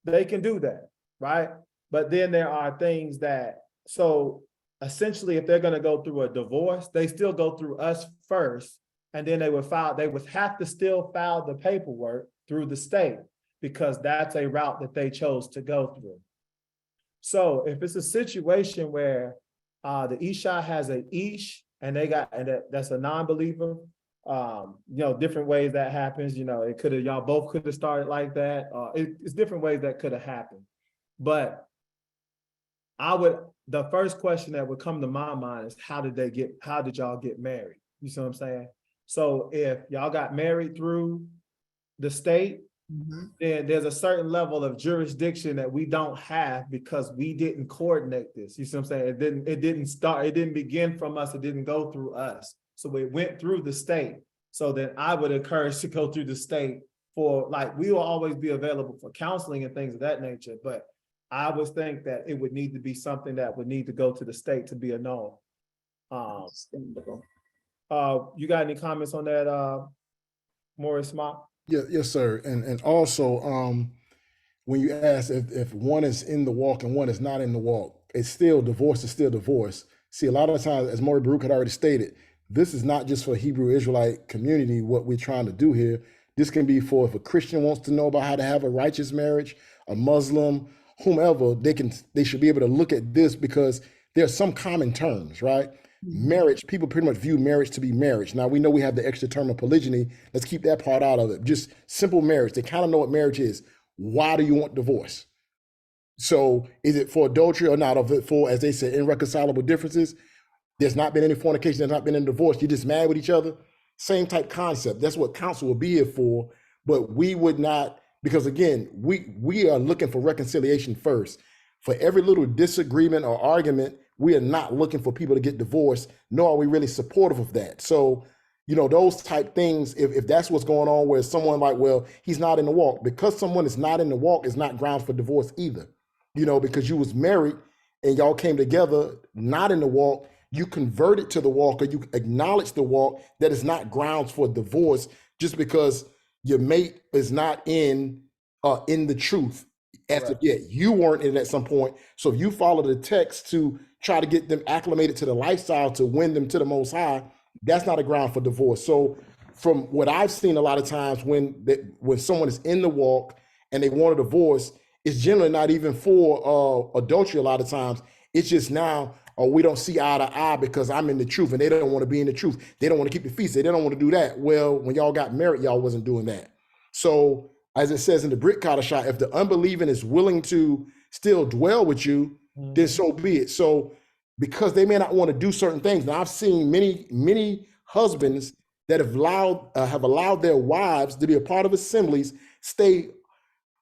they can do that, right? But then there are things that, so essentially if they're going to go through a divorce, they still go through us first, and then they would have to still file the paperwork through the state, because that's a route that they chose to go through. So if it's a situation where the Isha has a Ish and that's a non-believer, different ways that happens, it could have, y'all both could have started like that. It's different ways that could have happened. But the first question that would come to my mind is how did y'all get married? You see what I'm saying? So if y'all got married through the state, then there's a certain level of jurisdiction that we don't have because we didn't coordinate this. You see what I'm saying? It didn't begin from us. It didn't go through us. So it went through the state. So then I would encourage to go through the state for, like, we will always be available for counseling and things of that nature. But I would think that it would need to be something that would need to go to the state to be a no. You got any comments on that, Moreh, Samak? Yeah, yes, sir. And also, when you ask if one is in the walk and one is not in the walk, it's still divorce is still divorce. See, a lot of times, as Moreh Baruch had already stated, this is not just for Hebrew Israelite community, what we're trying to do here. This can be for if a Christian wants to know about how to have a righteous marriage, a Muslim, whomever, they should be able to look at this, because there are some common terms, right? Marriage, people pretty much view marriage to be marriage. Now we know we have the extra term of polygyny. Let's keep that part out of it. Just simple marriage. They kind of know what marriage is. Why do you want divorce? So is it for adultery or not? Of it for, as they say, irreconcilable differences? There's not been any fornication. There's not been any divorce. You're just mad with each other. Same type concept. That's what counsel will be here for. But we would not, because again, we are looking for reconciliation first. For every little disagreement or argument, we are not looking for people to get divorced, nor are we really supportive of that. So, those type things, if that's what's going on, where someone like, well, he's not in the walk, because someone is not in the walk is not grounds for divorce either. Because you was married and y'all came together, not in the walk, you converted to the walk, or you acknowledge the walk, that is not grounds for divorce just because your mate is not in the truth. As if yet you weren't in it at some point. So if you follow the text to try to get them acclimated to the lifestyle to win them to the Most High, that's not a ground for divorce. So from what I've seen a lot of times, when someone is in the walk and they want a divorce, it's generally not even for adultery. A lot of times it's just now, we don't see eye to eye because I'm in the truth and they don't want to be in the truth. They don't want to keep the feast. They don't want to do that. Well, when y'all got married, y'all wasn't doing that. So as it says in the Brit Kadashah, if the unbelieving is willing to still dwell with you, then so be it. So because they may not want to do certain things. Now I've seen many husbands that have allowed their wives to be a part of assemblies, stay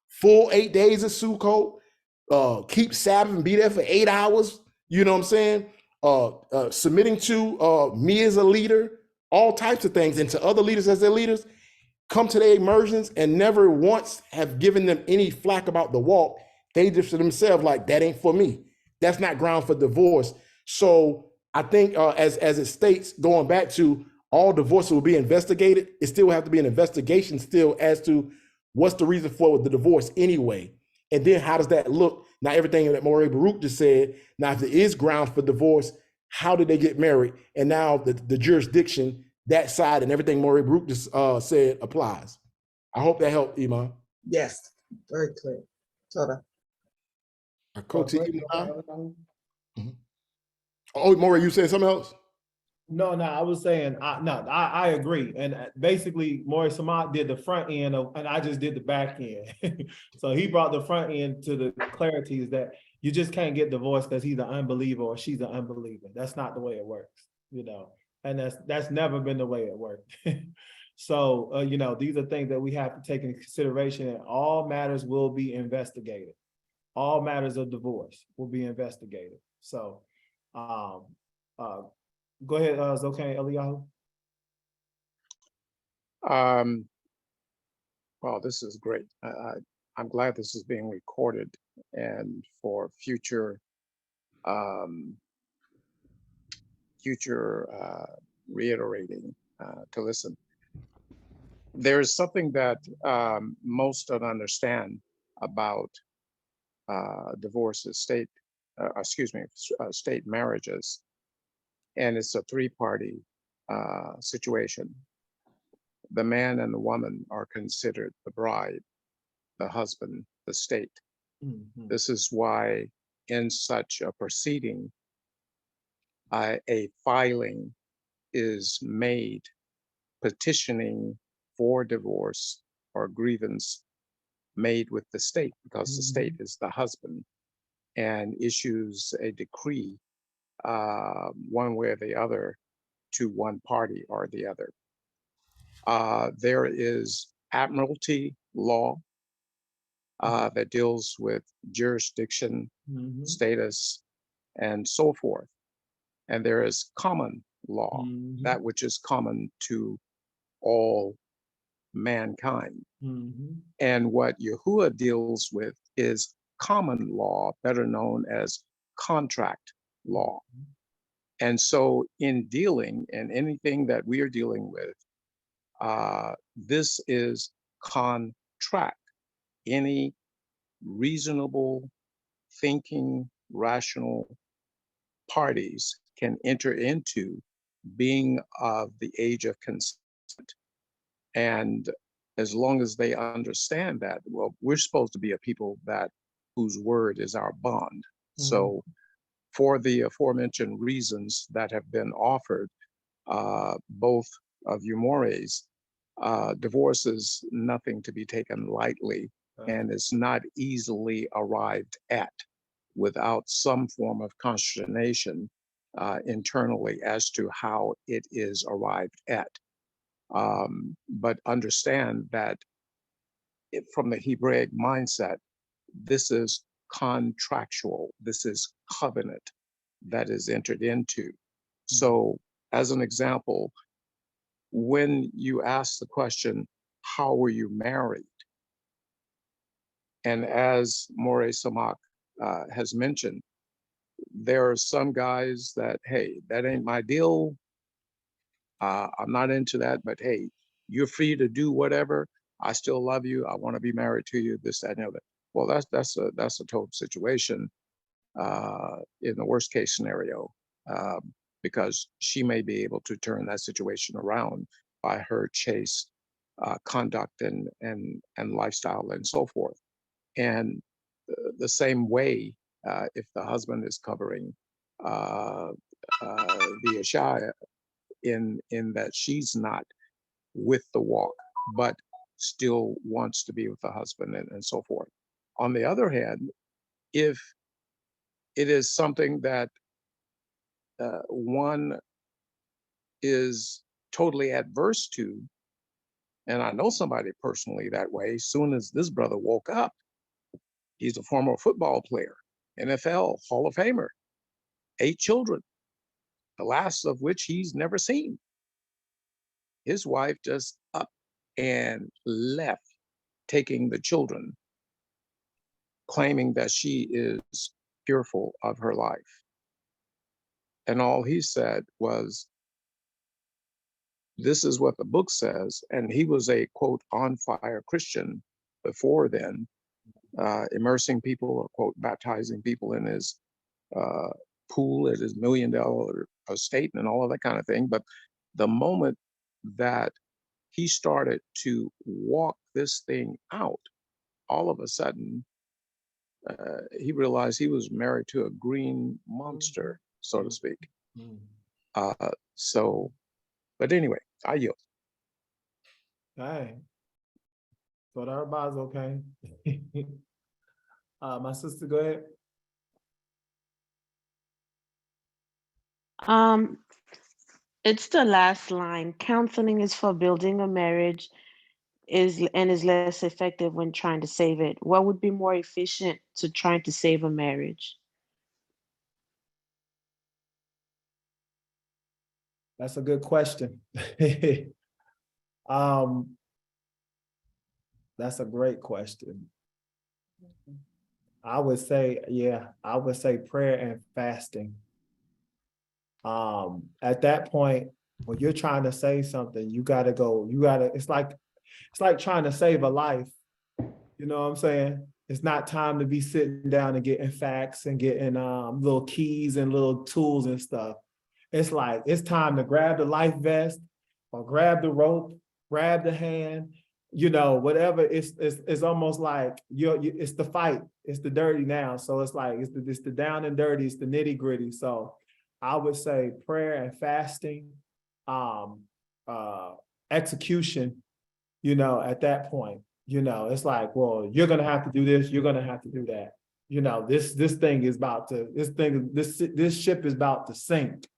full 8 days of Sukkot, keep Sabbath and be there for 8 hours. You know what I'm saying? Submitting to me as a leader, all types of things, and to other leaders as their leaders, come to their immersions and never once have given them any flack about the walk. They just to themselves like, that ain't for me. That's not ground for divorce. So I think as it states, going back to all divorces will be investigated, it still will have to be an investigation still as to what's the reason for the divorce anyway. And then how does that look? Now, everything that Moreh Baruch just said, now if there is grounds for divorce, how did they get married? And now the jurisdiction, that side and everything Moreh Baruch just said applies. I hope that helped, Iman. Yes, very clear. Toda. I go to you now. Oh, Moreh, you said something else? No, I was saying, I agree. And basically, Moreh Samak did the front end and I just did the back end. So he brought the front end to the clarity is that you just can't get divorced because he's an unbeliever or she's an unbeliever. That's not the way it works, and that's never been the way it worked. So, these are things that we have to take into consideration, and all matters will be investigated. All matters of divorce will be investigated. So, go ahead, Zokan Eliyahu. Well, this is great. I'm glad this is being recorded, and for future reiterating to listen. There's something that most don't understand about divorces, state marriages, and it's a three-party situation. The man and the woman are considered the bride, the husband, the state. Mm-hmm. This is why in such a proceeding, a filing is made petitioning for divorce or grievance made with the state, because the state is the husband, and issues a decree one way or the other to one party or the other. There is admiralty law that deals with jurisdiction, status, and so forth. And there is common law, that which is common to all mankind. And what Yahuwah deals with is common law, better known as contract law. And so in dealing in anything that we are dealing with, this is contract. Any reasonable thinking, rational parties can enter into, being of the age of consent. And as long as they understand that, well, we're supposed to be a people whose word is our bond. So for the aforementioned reasons that have been offered, both of you Morehs, divorce is nothing to be taken lightly, and it's not easily arrived at without some form of consternation internally as to how it is arrived at. But understand that from the Hebraic mindset, this is contractual, this is covenant that is entered into. So as an example, when you ask the question, how were you married? And as Moreh Samak has mentioned, there are some guys that, hey, that ain't my deal. I'm not into that, but hey, you're free to do whatever. I still love you. I want to be married to you, this, that, and the other. Well, that's a total situation in the worst case scenario, because she may be able to turn that situation around by her chaste conduct and lifestyle and so forth. And the same way, if the husband is covering the Isha in that she's not with the walk, but still wants to be with the husband and so forth. On the other hand, if it is something that one is totally adverse to, and I know somebody personally that way, soon as this brother woke up, he's a former football player, NFL Hall of Famer, 8 children, the last of which he's never seen. His wife just up and left, taking the children claiming that she is fearful of her life. And all he said was, this is what the book says. And he was a, quote, on fire Christian before then, immersing people, or, quote, baptizing people in his pool at his $1 million estate and all of that kind of thing. But the moment that he started to walk this thing out, all of a sudden, he realized he was married to a green monster, so to speak. But anyway, I yield. Hey, so everybody's okay. My sister, go ahead. It's the last line. Counseling is for building a marriage is less effective when trying to save it. What would be more efficient to trying to save a marriage? That's a good question. That's a great question. I would say prayer and fasting. At that point, when you're trying to say something, it's like trying to save a life. You know what I'm saying? It's not time to be sitting down and getting facts and getting little keys and little tools and stuff. It's like, it's time to grab the life vest or grab the rope, grab the hand, whatever. It's almost like it's the fight. It's the dirty now. So it's like, it's the down and dirty, it's the nitty gritty. So I would say prayer and fasting, execution, at that point, it's like, well, you're going to have to do this. You're going to have to do that. This thing is about to, this ship is about to sink.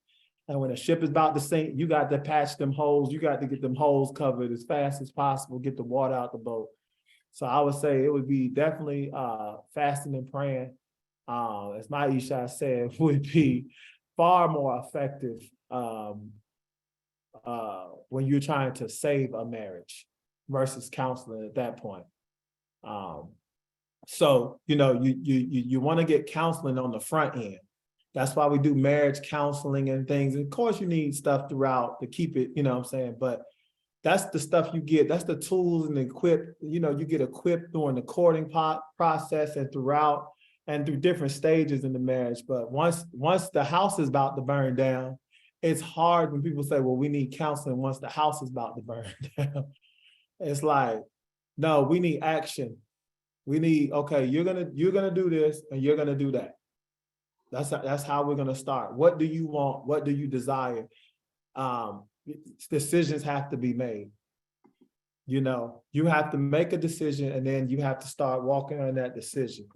And when a ship is about to sink, you got to patch them holes. You got to get them holes covered as fast as possible, get the water out the boat. So I would say it would be definitely fasting and praying. As Maisha said, would be far more effective when you're trying to save a marriage versus counseling at that point. So, you want to get counseling on the front end. That's why we do marriage counseling and things. And of course, you need stuff throughout to keep it, you know what I'm saying? But that's the stuff you get. That's the tools and you get equipped during the courting process and throughout and through different stages in the marriage. But once the house is about to burn down, it's hard when people say, well, we need counseling once the house is about to burn down. It's like, no, we need action. We need, okay, you're gonna do this and you're gonna do that. That's how we're gonna start. What do you want? What do you desire? Decisions have to be made. You have to make a decision and then you have to start walking on that decision.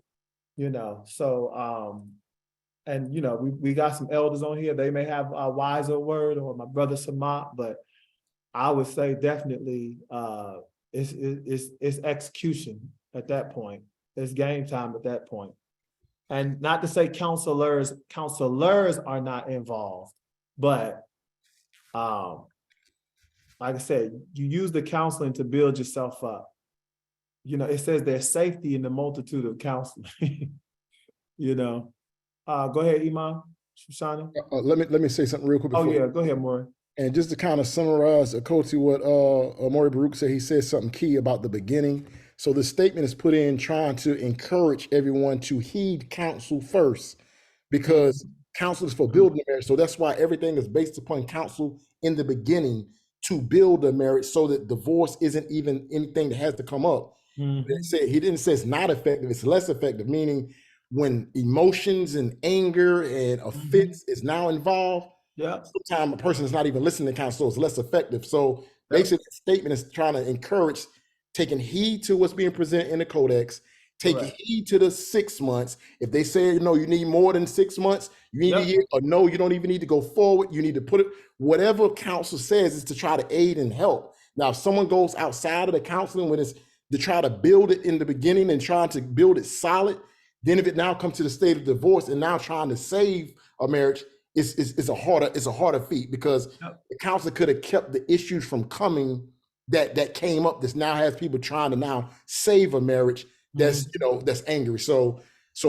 So and we got some elders on here. They may have a wiser word, or my brother Samak, but I would say definitely it's execution at that point. It's game time at that point. And not to say counselors are not involved, but like I said, you use the counseling to build yourself up. It says there's safety in the multitude of counseling. Go ahead, Imam Shoshana. Let me say something real quick. Oh yeah, go ahead, Moreh. And just to kind of summarize, Akoti, what Moreh Baruch said, he said something key about the beginning. So the statement is put in trying to encourage everyone to heed counsel first, because counsel is for building a marriage. So that's why everything is based upon counsel in the beginning to build a marriage, so that divorce isn't even anything that has to come up. He didn't say it's not effective, it's less effective, meaning when emotions and anger and offense is now involved, sometimes a person is not even listening to counsel, so it's less effective. So basically the statement is trying to encourage taking heed to what's being presented in the Codex, taking heed to the 6 months. If they say, no, you need more than 6 months, you need a year, or no, you don't even need to go forward. You need to put it, whatever counsel says is to try to aid and help. Now, if someone goes outside of the counseling when it's to try to build it in the beginning and trying to build it solid, then if it now comes to the state of divorce and now trying to save a marriage, it's a harder feat, because the counselor could have kept the issues from coming that came up. This now has people trying to now save a marriage. that's that's angry. So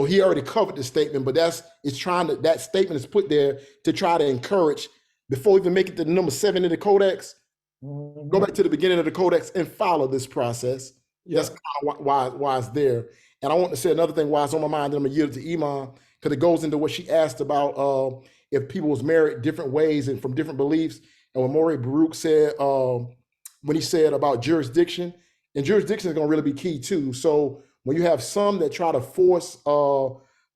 he already covered the statement, but that statement is put there to try to encourage before we even make it to number 7 in the Codex. Go back to the beginning of the Codex and follow this process. That's kind of why it's there. And I want to say another thing why it's on my mind, and I'm going to yield it to Iman, because it goes into what she asked about if people was married different ways and from different beliefs. And what Moreh Baruch said, when he said about jurisdiction, and jurisdiction is going to really be key too. So when you have some that try to force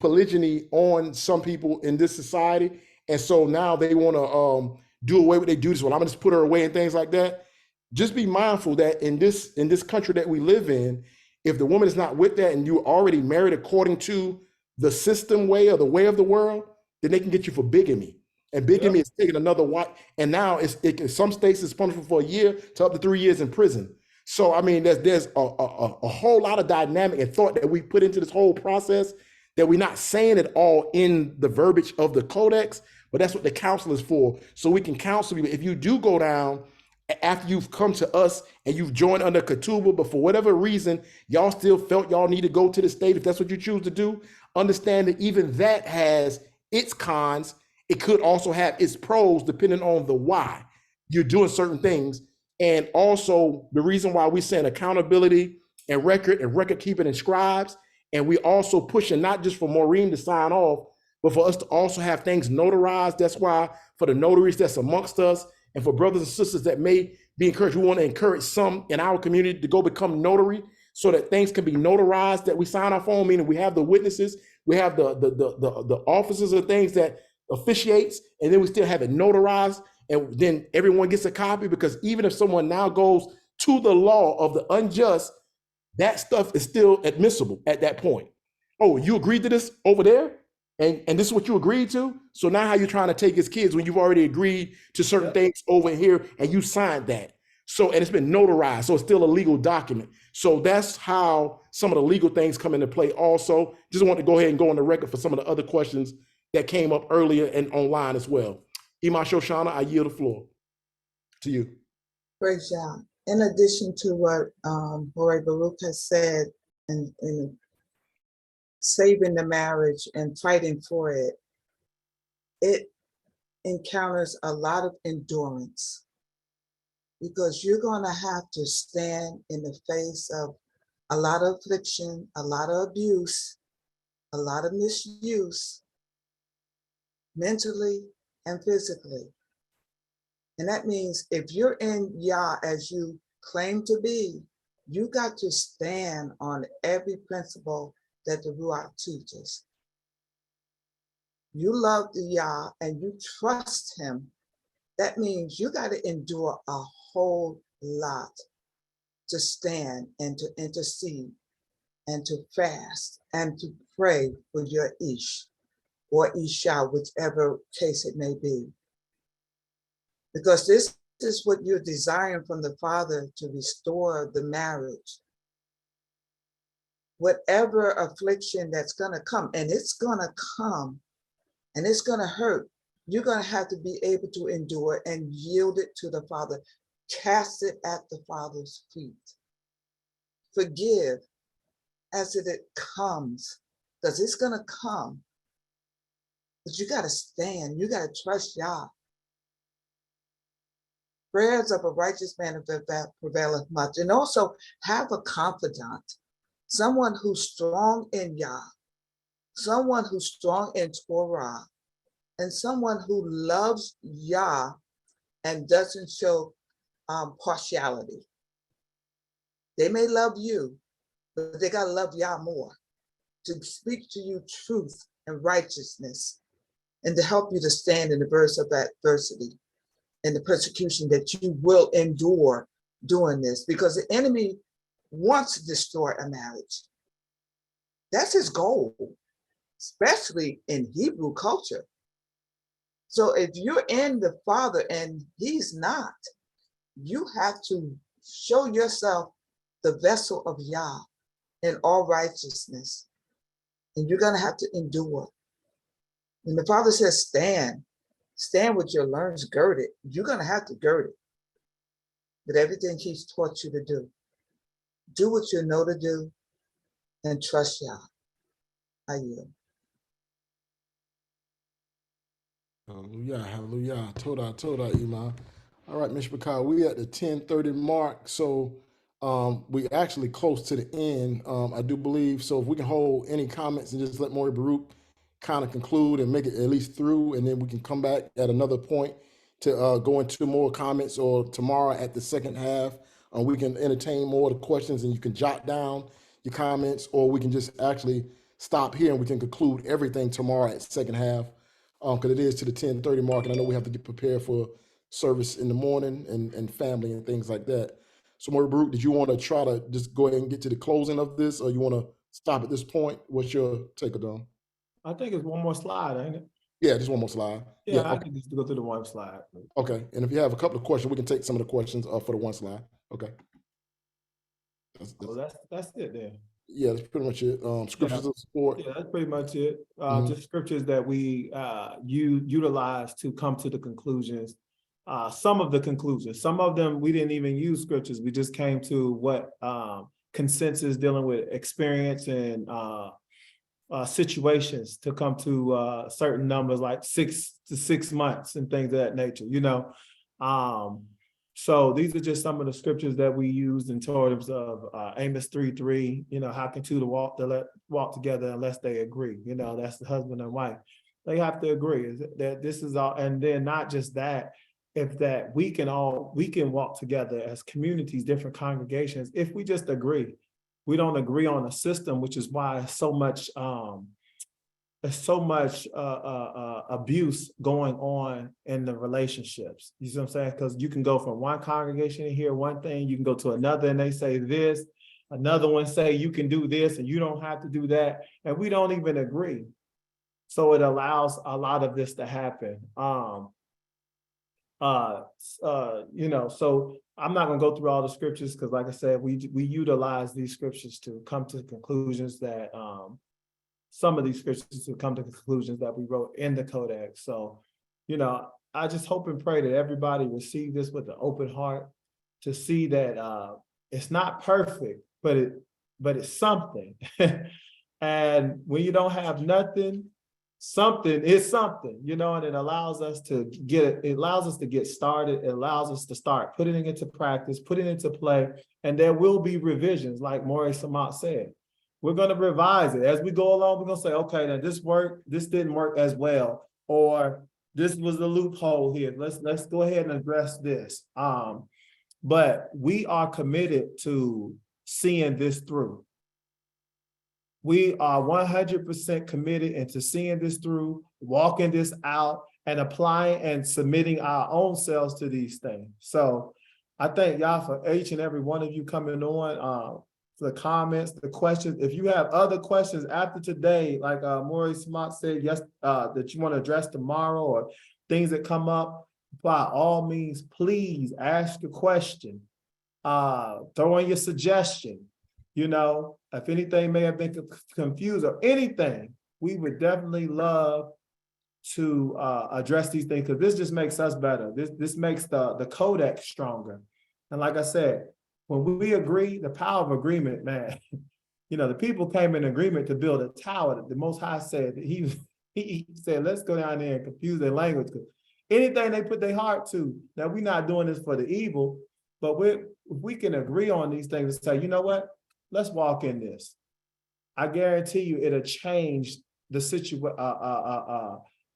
polygyny on some people in this society, and so now they want to do away with, they do this, well, I'm gonna just put her away and things like that. Just be mindful that in this country that we live in, if the woman is not with that and you're already married according to the system way or the way of the world, then they can get you for bigamy. And bigamy is taking another wife. And now in some states it's punishable for a year to up to 3 years in prison. So, I mean, there's a whole lot of dynamic and thought that we put into this whole process that we're not saying it all in the verbiage of the Codex, but that's what the council is for. So we can counsel you. If you do go down after you've come to us and you've joined under Ketubah, but for whatever reason, y'all still felt y'all need to go to the state, if that's what you choose to do, understand that even that has its cons. It could also have its pros depending on the why you're doing certain things. And also the reason why we're saying accountability and record keeping and scribes. And we also pushing not just for Maureen to sign off, but for us to also have things notarized. That's why for the notaries that's amongst us and for brothers and sisters that may be encouraged, we want to encourage some in our community to go become notary so that things can be notarized that we sign off on, meaning we have the witnesses, we have the officers and things that officiates, and then we still have it notarized, and then everyone gets a copy, because even if someone now goes to the law of the unjust, that stuff is still admissible at that point. Oh, you agreed to this over there? And this is what you agreed to? So now how you trying to take his kids when you've already agreed to certain things over here and you signed that? So, and it's been notarized, so it's still a legal document. So that's how some of the legal things come into play also. Just want to go ahead and go on the record for some of the other questions that came up earlier and online as well. Ima Shoshana, I yield the floor to you. Great job. In addition to what Moreh Baruch has said in saving the marriage and fighting for it, it encounters a lot of endurance, because you're going to have to stand in the face of a lot of affliction, a lot of abuse, a lot of misuse, mentally and physically. And that means if you're in Yah as you claim to be, you got to stand on every principle that the Ruach teaches. You love the Yah and you trust him. That means you got to endure a whole lot to stand and to intercede and to fast and to pray for your Ish or Isha, whichever case it may be. Because this is what you're desiring from the Father, to restore the marriage. Whatever affliction that's going to come, and it's going to come, and it's going to hurt, you're going to have to be able to endure and yield it to the Father. Cast it at the Father's feet. Forgive as it comes, because it's going to come. But you got to stand. You got to trust Yah. Prayers of a righteous man prevaileth much. And also have a confidant, someone who's strong in Yah, someone who's strong in Torah, and someone who loves Yah and doesn't show partiality. They may love you, but they got to love Yah more, to speak to you truth and righteousness, and to help you to stand in the verse of adversity and the persecution that you will endure doing this, because the enemy wants to destroy a marriage. That's his goal, especially in Hebrew culture. So if you're in the Father and he's not, you have to show yourself the vessel of Yah in all righteousness. And you're going to have to endure. When the Father says stand with your loins girded, you're going to have to gird it with everything he's taught you to do. Do what you know to do and trust y'all. I yield. Hallelujah, hallelujah. Toda, Iman. All right, Mr. Bakar, we at the 10:30 mark, so we actually close to the end, I do believe. So if we can hold any comments and just let Moreh Baruch kind of conclude and make it at least through, and then we can come back at another point to go into more comments, or tomorrow at the second half, we can entertain more of the questions and you can jot down your comments, or we can just actually stop here and we can conclude everything tomorrow at second half. Because it is to the 10:30 mark, and I know we have to get prepared for service in the morning and family and things like that. So, Moreh Baruch, did you want to try to just go ahead and get to the closing of this, or you want to stop at this point? What's your take, Adon? I think it's one more slide, ain't it? Yeah, just one more slide. Yeah, I Okay. can just go through the one slide. Okay, and if you have a couple of questions, we can take some of the questions for the one slide. Okay. So that's it there. Yeah, that's pretty much it. Scriptures of support. Yeah, that's pretty much it. Mhm. Just scriptures that we utilize to come to the conclusions. Some of the conclusions, some of them we didn't even use scriptures. We just came to what consensus dealing with experience and situations to come to certain numbers like 6 to 6 months and things of that nature, you know. So these are just some of the scriptures that we used in terms of Amos 3:3, you know, how can two walk together unless they agree? You know, that's the husband and wife. They have to agree that this is all, and then not just that, if that we can walk together as communities, different congregations, if we just agree. We don't agree on a system, which is why there's so much abuse going on in the relationships. You see what I'm saying? Because you can go from one congregation and hear one thing, you can go to another and they say this, another one say you can do this and you don't have to do that, and we don't even agree. So it allows a lot of this to happen. You know, so I'm not going to go through all the scriptures because, like I said, we utilize these scriptures to come to conclusions that some of these scriptures to come to conclusions that we wrote in the Codex. So, you know, I just hope and pray that everybody receive this with an open heart to see that it's not perfect, but it's something. And when you don't have nothing, something is something, you know, and it allows us to get started. It allows us to start putting it into practice, putting it into play, and there will be revisions, like Moreh Samak said. We're going to revise it as we go along. We're going to say, okay, now this worked, this didn't work as well, or this was the loophole here. Let's go ahead and address this. But we are committed to seeing this through. We are 100% committed into seeing this through, walking this out, and applying and submitting our own selves to these things. So I thank y'all for each and every one of you coming on, for the comments, the questions. If you have other questions after today, like Moreh Samak said, yes, that you want to address tomorrow, or things that come up, by all means, please ask a question. Throw in your suggestion. You know, if anything may have been confused or anything, we would definitely love to address these things, because this just makes us better. This makes the Codex stronger. And like I said, when we agree, the power of agreement, man, you know, the people came in agreement to build a tower. The Most High said that he said, let's go down there and confuse their language. Anything they put their heart to, now we're not doing this for the evil, but we can agree on these things and say, you know what? Let's walk in this. I guarantee you it'll change the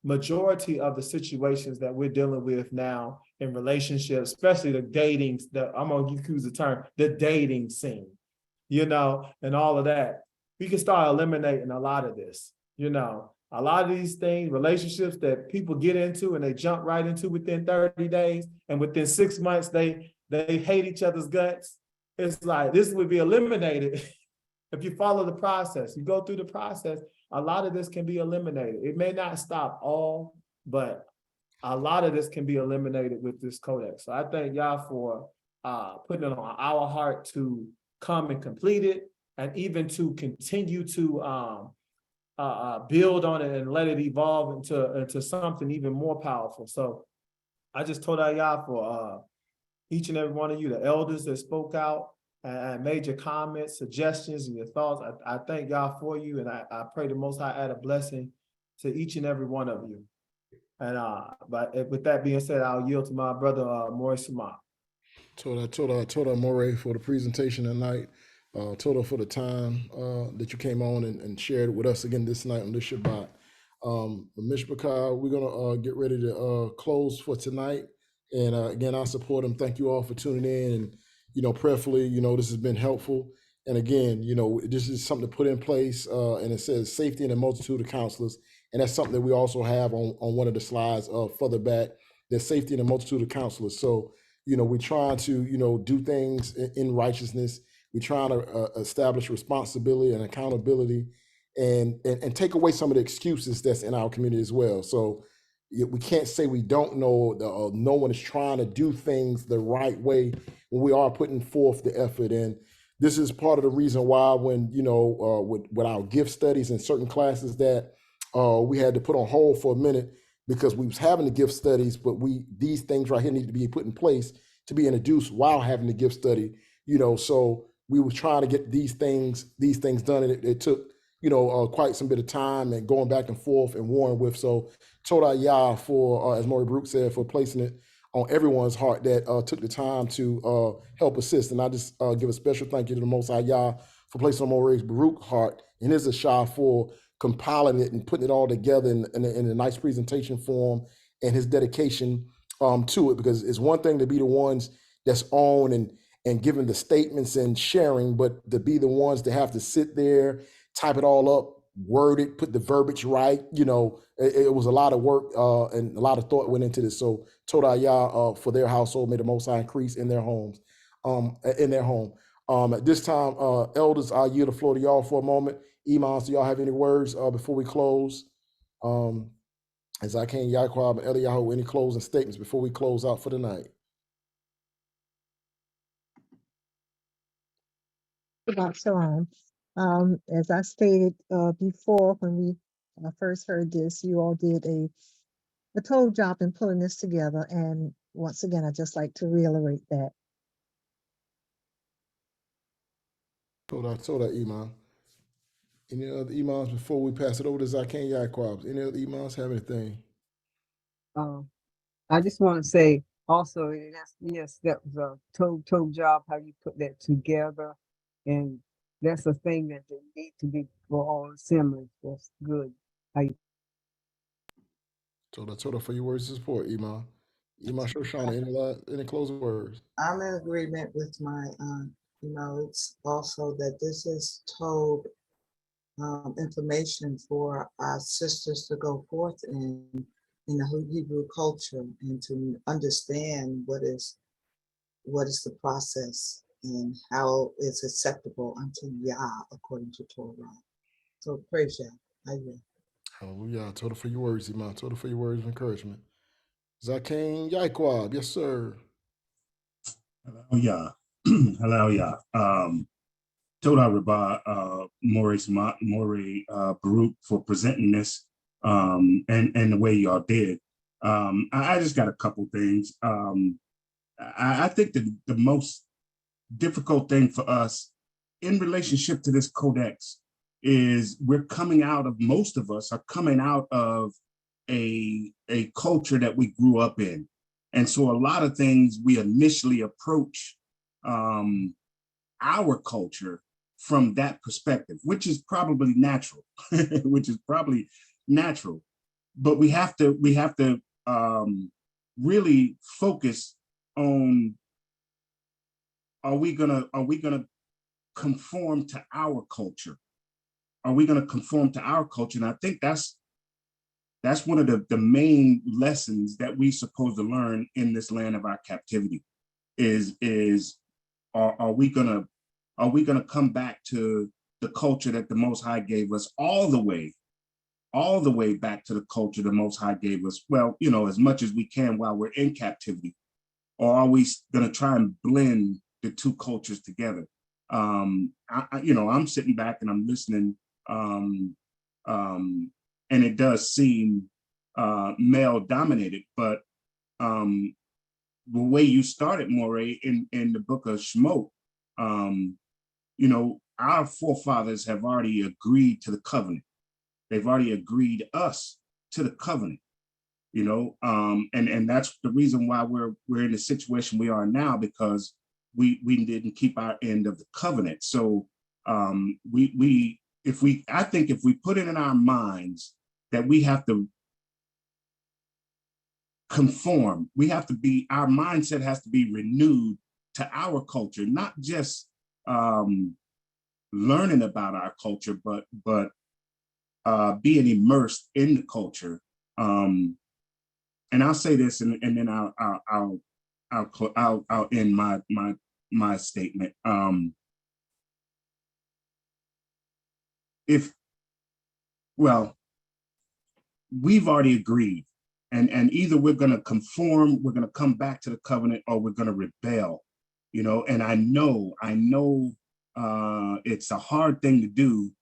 majority of the situations that we're dealing with now in relationships, especially the dating, I'm gonna use the term, the dating scene, you know, and all of that. We can start eliminating a lot of this, you know, a lot of these things, relationships that people get into and they jump right into within 30 days, and within 6 months, they hate each other's guts. It's like, this would be eliminated if you follow the process. You go through the process, a lot of this can be eliminated. It may not stop all, but a lot of this can be eliminated with this Codex. So I thank y'all for putting it on our heart to come and complete it, and even to continue to build on it and let it evolve into something even more powerful. So I just told y'all for each and every one of you, the elders that spoke out, and made your comments, suggestions, and your thoughts. I thank y'all for you, and I pray the Most High add a blessing to each and every one of you. And but with that being said, I'll yield to my brother Moreh Samak. Toda Moreh for the presentation tonight. Toda for the time that you came on and shared with us again this night on this Shabbat. Mishpachah, we're gonna get ready to close for tonight. And again, I support them. Thank you all for tuning in. And prayerfully, this has been helpful. And again, this is something to put in place. And it says safety in a multitude of counselors. And that's something that we also have on one of the slides further back. There's safety in a multitude of counselors. So, we're trying to, do things in righteousness. We're trying to establish responsibility and accountability and take away some of the excuses that's in our community as well. So we can't say we don't know, no one is trying to do things the right way when we are putting forth the effort. And this is part of the reason why when, with our gift studies and certain classes that we had to put on hold for a minute because we was having the gift studies, but these things right here need to be put in place to be introduced while having the gift study, so we were trying to get these things done. And it took, quite some bit of time and going back and forth and warring with. So Toda Yah for, as Moreh Baruch said, for placing it on everyone's heart that took the time to help assist. And I just give a special thank you to the Most High Yah for placing on Moreh Baruch's heart and his Ashah for compiling it and putting it all together in a nice presentation form, and his dedication to it, because it's one thing to be the ones that's on and giving the statements and sharing, but to be the ones that have to sit there, type it all up, word it, put the verbiage right. It was a lot of work and a lot of thought went into this. So Toda Yah for their household, may the Most High increase in their homes, in their home. At this time, elders, I'll yield the floor to y'all for a moment. Imams, do y'all have any words before we close? As I can, Yaquab and Eliyahu, any closing statements before we close out for the night? Shabbat Shalom. As I stated before, when we first heard this, you all did a total job in pulling this together. And once again, I'd just like to reiterate that. Toda Imam. Any other imams before we pass it over to Zaken Yaquab? Any other imams have anything? I just want to say also, yes, that was a total job how you put that together, and that's a thing that they need to be for all assemblies. That's good. Toda for your words of support, Imam. Imam Shoshana, any closing words? I'm in agreement with my it's also that this is told information for our sisters to go forth in the Hebrew culture and to understand what is the process and how it's acceptable unto Yah according to Torah. So praise Yah. I will. Hallelujah. Toda for your words, Imam. Toda for your words of encouragement. Zaken Yaquab, yes, sir. Hallelujah. Hallelujah. Toda Rabbah, Moreh Baruch for presenting this and the way y'all did. I just got a couple things. I think that the most difficult thing for us in relationship to this codex is most of us are coming out of a culture that we grew up in. And so a lot of things we initially approach our culture from that perspective, which is probably natural, But we have to really focus on, are we gonna conform to our culture? Are we gonna conform to our culture? And I think that's one of the main lessons that we're supposed to learn in this land of our captivity is are we gonna come back to the culture that the Most High gave us all the way back to the culture the Most High gave us, well, as much as we can while we're in captivity? Or are we gonna try and blend the two cultures together? I'm sitting back and I'm listening, and it does seem male dominated, but the way you started, Moreh, in the book of Shemot, You know, our forefathers have already agreed to the covenant. They've already agreed us to the covenant, you know, and that's the reason why we're in the situation we are now, because we didn't keep our end of the covenant. So I think if we put it in our minds that we have to conform, our mindset has to be renewed to our culture, not just learning about our culture, but being immersed in the culture. And I'll say this, and then I'll end my statement. We've already agreed, and either we're going to conform, we're going to come back to the covenant, or we're going to rebel, you know. And I know it's a hard thing to do,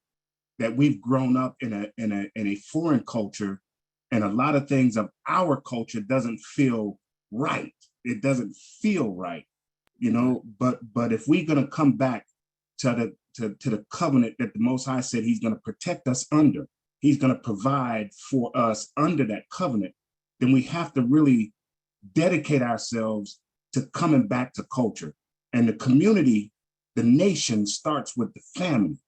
that we've grown up in a foreign culture, and a lot of things of our culture doesn't feel right. It doesn't feel right, you know. But if we're going to come back to the covenant that the Most High said He's going to protect us under, He's going to provide for us under that covenant, then we have to really dedicate ourselves to coming back to culture. And the community, the nation, starts with the family.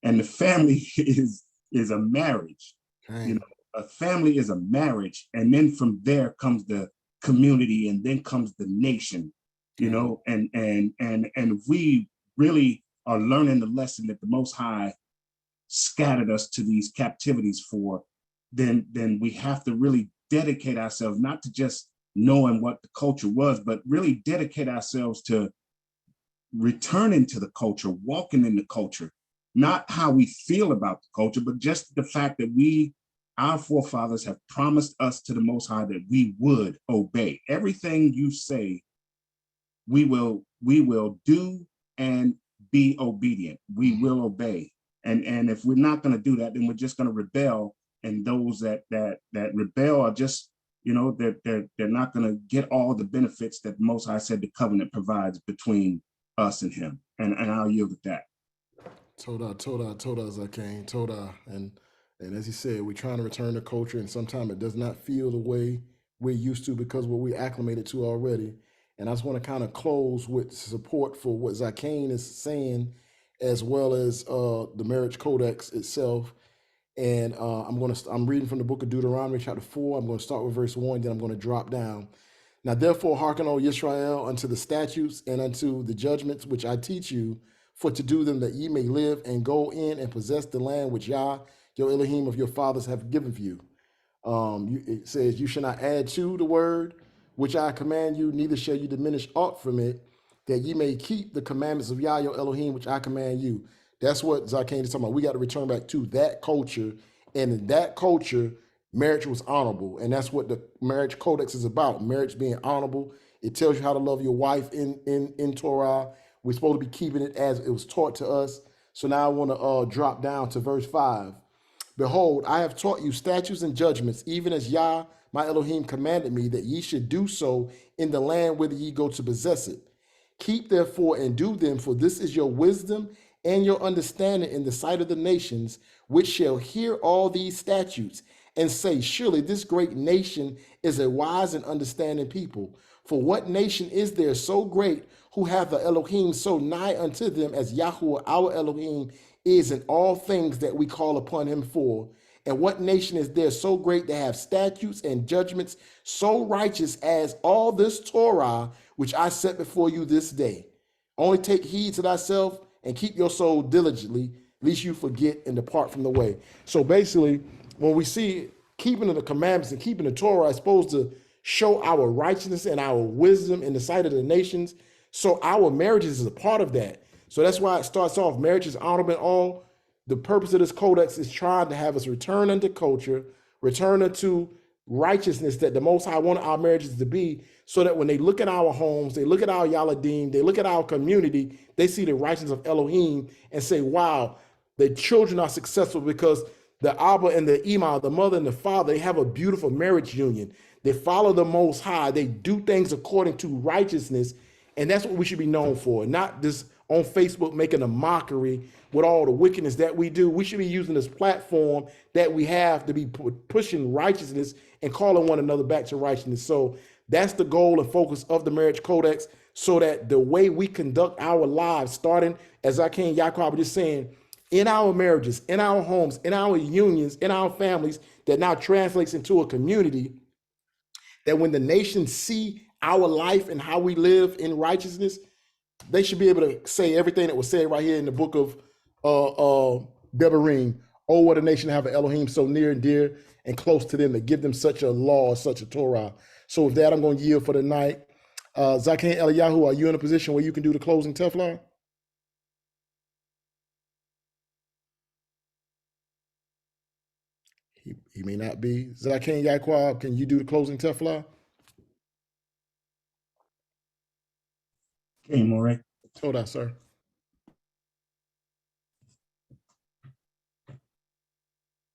And the family is a marriage. You know, a family is a marriage, and then from there comes the community, and then comes the nation. You know, and if we really are learning the lesson that the Most High scattered us to these captivities for, then we have to really dedicate ourselves not to just knowing what the culture was, but really dedicate ourselves to returning to the culture, walking in the culture. Not how we feel about the culture, but just the fact that our forefathers have promised us to the Most High that we would obey. Everything you say, we will do and be obedient. We will obey. And if we're not going to do that, then we're just going to rebel. And those that rebel are just, you know, they're not going to get all the benefits that the Most High said the covenant provides between us and Him. And I'll yield with that. Toda Zakane, Toda. And as he said, we're trying to return to culture, and sometimes it does not feel the way we're used to because what we acclimated to already. And I just want to kind of close with support for what Zakane is saying, as well as the Marriage Codex itself. And I'm reading from the book of Deuteronomy, chapter 4. I'm going to start with verse 1, then I'm going to drop down. Now, therefore, hearken, O Israel, unto the statutes and unto the judgments which I teach you, for to do them that ye may live and go in and possess the land which Yah, your Elohim of your fathers, have given for you. It says, you shall not add to the word which I command you, neither shall you diminish aught from it, that ye may keep the commandments of Yah, your Elohim, which I command you. That's what Zakane is talking about. We got to return back to that culture. And in that culture, marriage was honorable. And that's what the Marriage Codex is about, marriage being honorable. It tells you how to love your wife in Torah. We're supposed to be keeping it as it was taught to us. So now I want to drop down to verse 5. Behold, I have taught you statutes and judgments, even as Yah, my Elohim, commanded me, that ye should do so in the land whither ye go to possess it. Keep therefore and do them, for this is your wisdom and your understanding in the sight of the nations, which shall hear all these statutes and say, surely this great nation is a wise and understanding people. For what nation is there so great who hath the Elohim so nigh unto them as Yahuwah our Elohim is in all things that we call upon him for? And what nation is there so great to have statutes and judgments so righteous as all this Torah which I set before you this day? Only take heed to thyself and keep your soul diligently, lest you forget and depart from the way. So basically, when we see keeping of the commandments and keeping the Torah is supposed to show our righteousness and our wisdom in the sight of the nations. So our marriages is a part of that. So that's why it starts off, marriage is honorable in all. The purpose of this codex is trying to have us return unto culture, return unto righteousness that the Most High wanted our marriages to be, so that when they look at our homes, they look at our Yaladim, they look at our community, they see the righteousness of Elohim and say, wow, the children are successful because the Abba and the Ima, the mother and the father, they have a beautiful marriage union. They follow the Most High. They do things according to righteousness. And that's what we should be known for, not this on Facebook making a mockery with all the wickedness that we do. We should be using this platform that we have to be pushing righteousness and calling one another back to righteousness. So that's the goal and focus of the Marriage Codex, so that the way we conduct our lives, starting, as Zakin Yaquab was just saying, in our marriages, in our homes, in our unions, in our families, that now translates into a community, that when the nations see our life and how we live in righteousness, they should be able to say everything that was said right here in the book of Devarim. Oh, what a nation to have an Elohim so near and dear and close to them, to give them such a law, such a Torah. So with that, I'm going to yield for the night. Zakin Eliyahu, are you in a position where you can do the closing Teflon? He may not be. Zakin Yaquab, can you do the closing Teflon? Okay, Moreh. Told us, sir.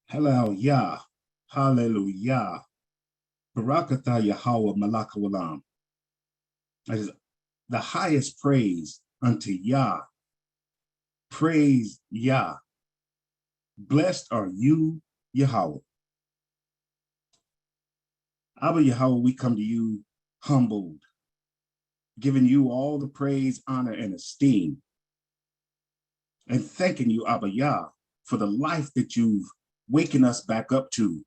Hallelujah. Hallelujah. Barakatah Yahweh Malakawalam. That is the highest praise unto Yah. Praise Yah. Blessed are you, Yahweh. Abba Yahweh, we come to you humbled, giving you all the praise, honor, and esteem, and thanking you, Abba Yah, for the life that you've waken us back up to,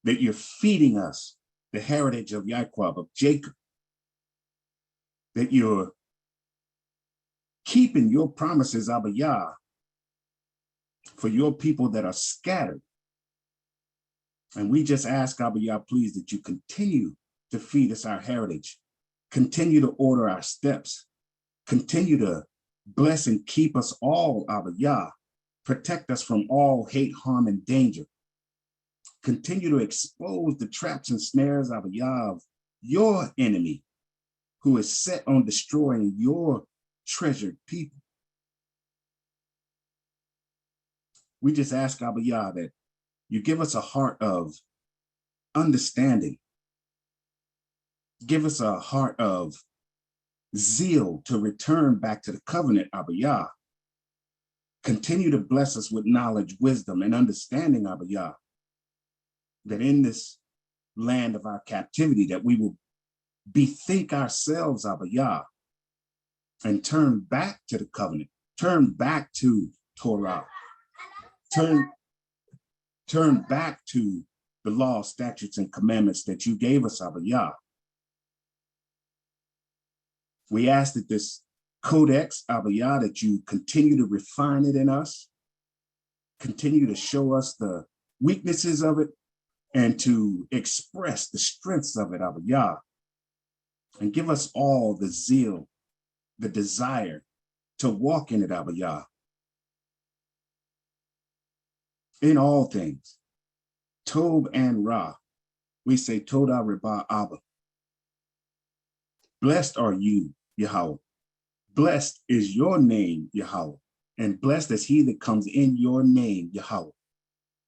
that you're feeding us the heritage of Yaquab, of Jacob, that you're keeping your promises, Abba Yah, for your people that are scattered. And we just ask, Abba Yah, please, that you continue to feed us our heritage, continue to order our steps, continue to bless and keep us all, Abba Yah, protect us from all hate, harm, and danger. Continue to expose the traps and snares, Abba Yah, of your enemy, who is set on destroying your treasured people. We just ask, Abba Yah, that you give us a heart of understanding. Give us a heart of zeal to return back to the covenant, Abba Yah. Continue to bless us with knowledge, wisdom, and understanding, Abba Yah, that in this land of our captivity, that we will bethink ourselves, Abba Yah, and turn back to the covenant, turn back to Torah, turn back to the law, statutes, and commandments that you gave us, Abba Yah. We ask that this Codex, Abba Yah, that you continue to refine it in us, continue to show us the weaknesses of it, and to express the strengths of it, Abba Yah, and give us all the zeal, the desire to walk in it, Abba Yah, in all things. Tov and Ra, we say Toda Reba Abba. Blessed are you, Yahweh. Blessed is your name, Yahweh, and blessed is he that comes in your name, Yahweh.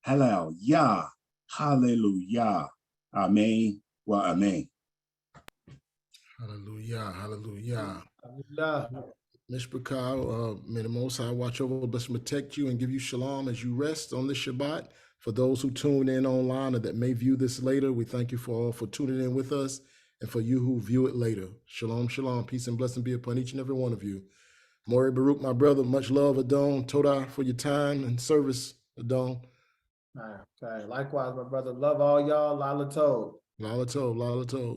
Hallelujah, hallelujah, amen, wa amen. Hallelujah, hallelujah. Mishpachah, may the Most High watch over, bless and protect you, and give you shalom as you rest on this Shabbat. For those who tune in online or that may view this later, we thank you for tuning in with us, and for you who view it later. Shalom, shalom, peace and blessing be upon each and every one of you. Moreh Baruch, my brother, much love, Adon. Todah for your time and service, Adon. Okay. Likewise, my brother. Love all y'all. Lala Tov. Lala Tov, Lala Tov.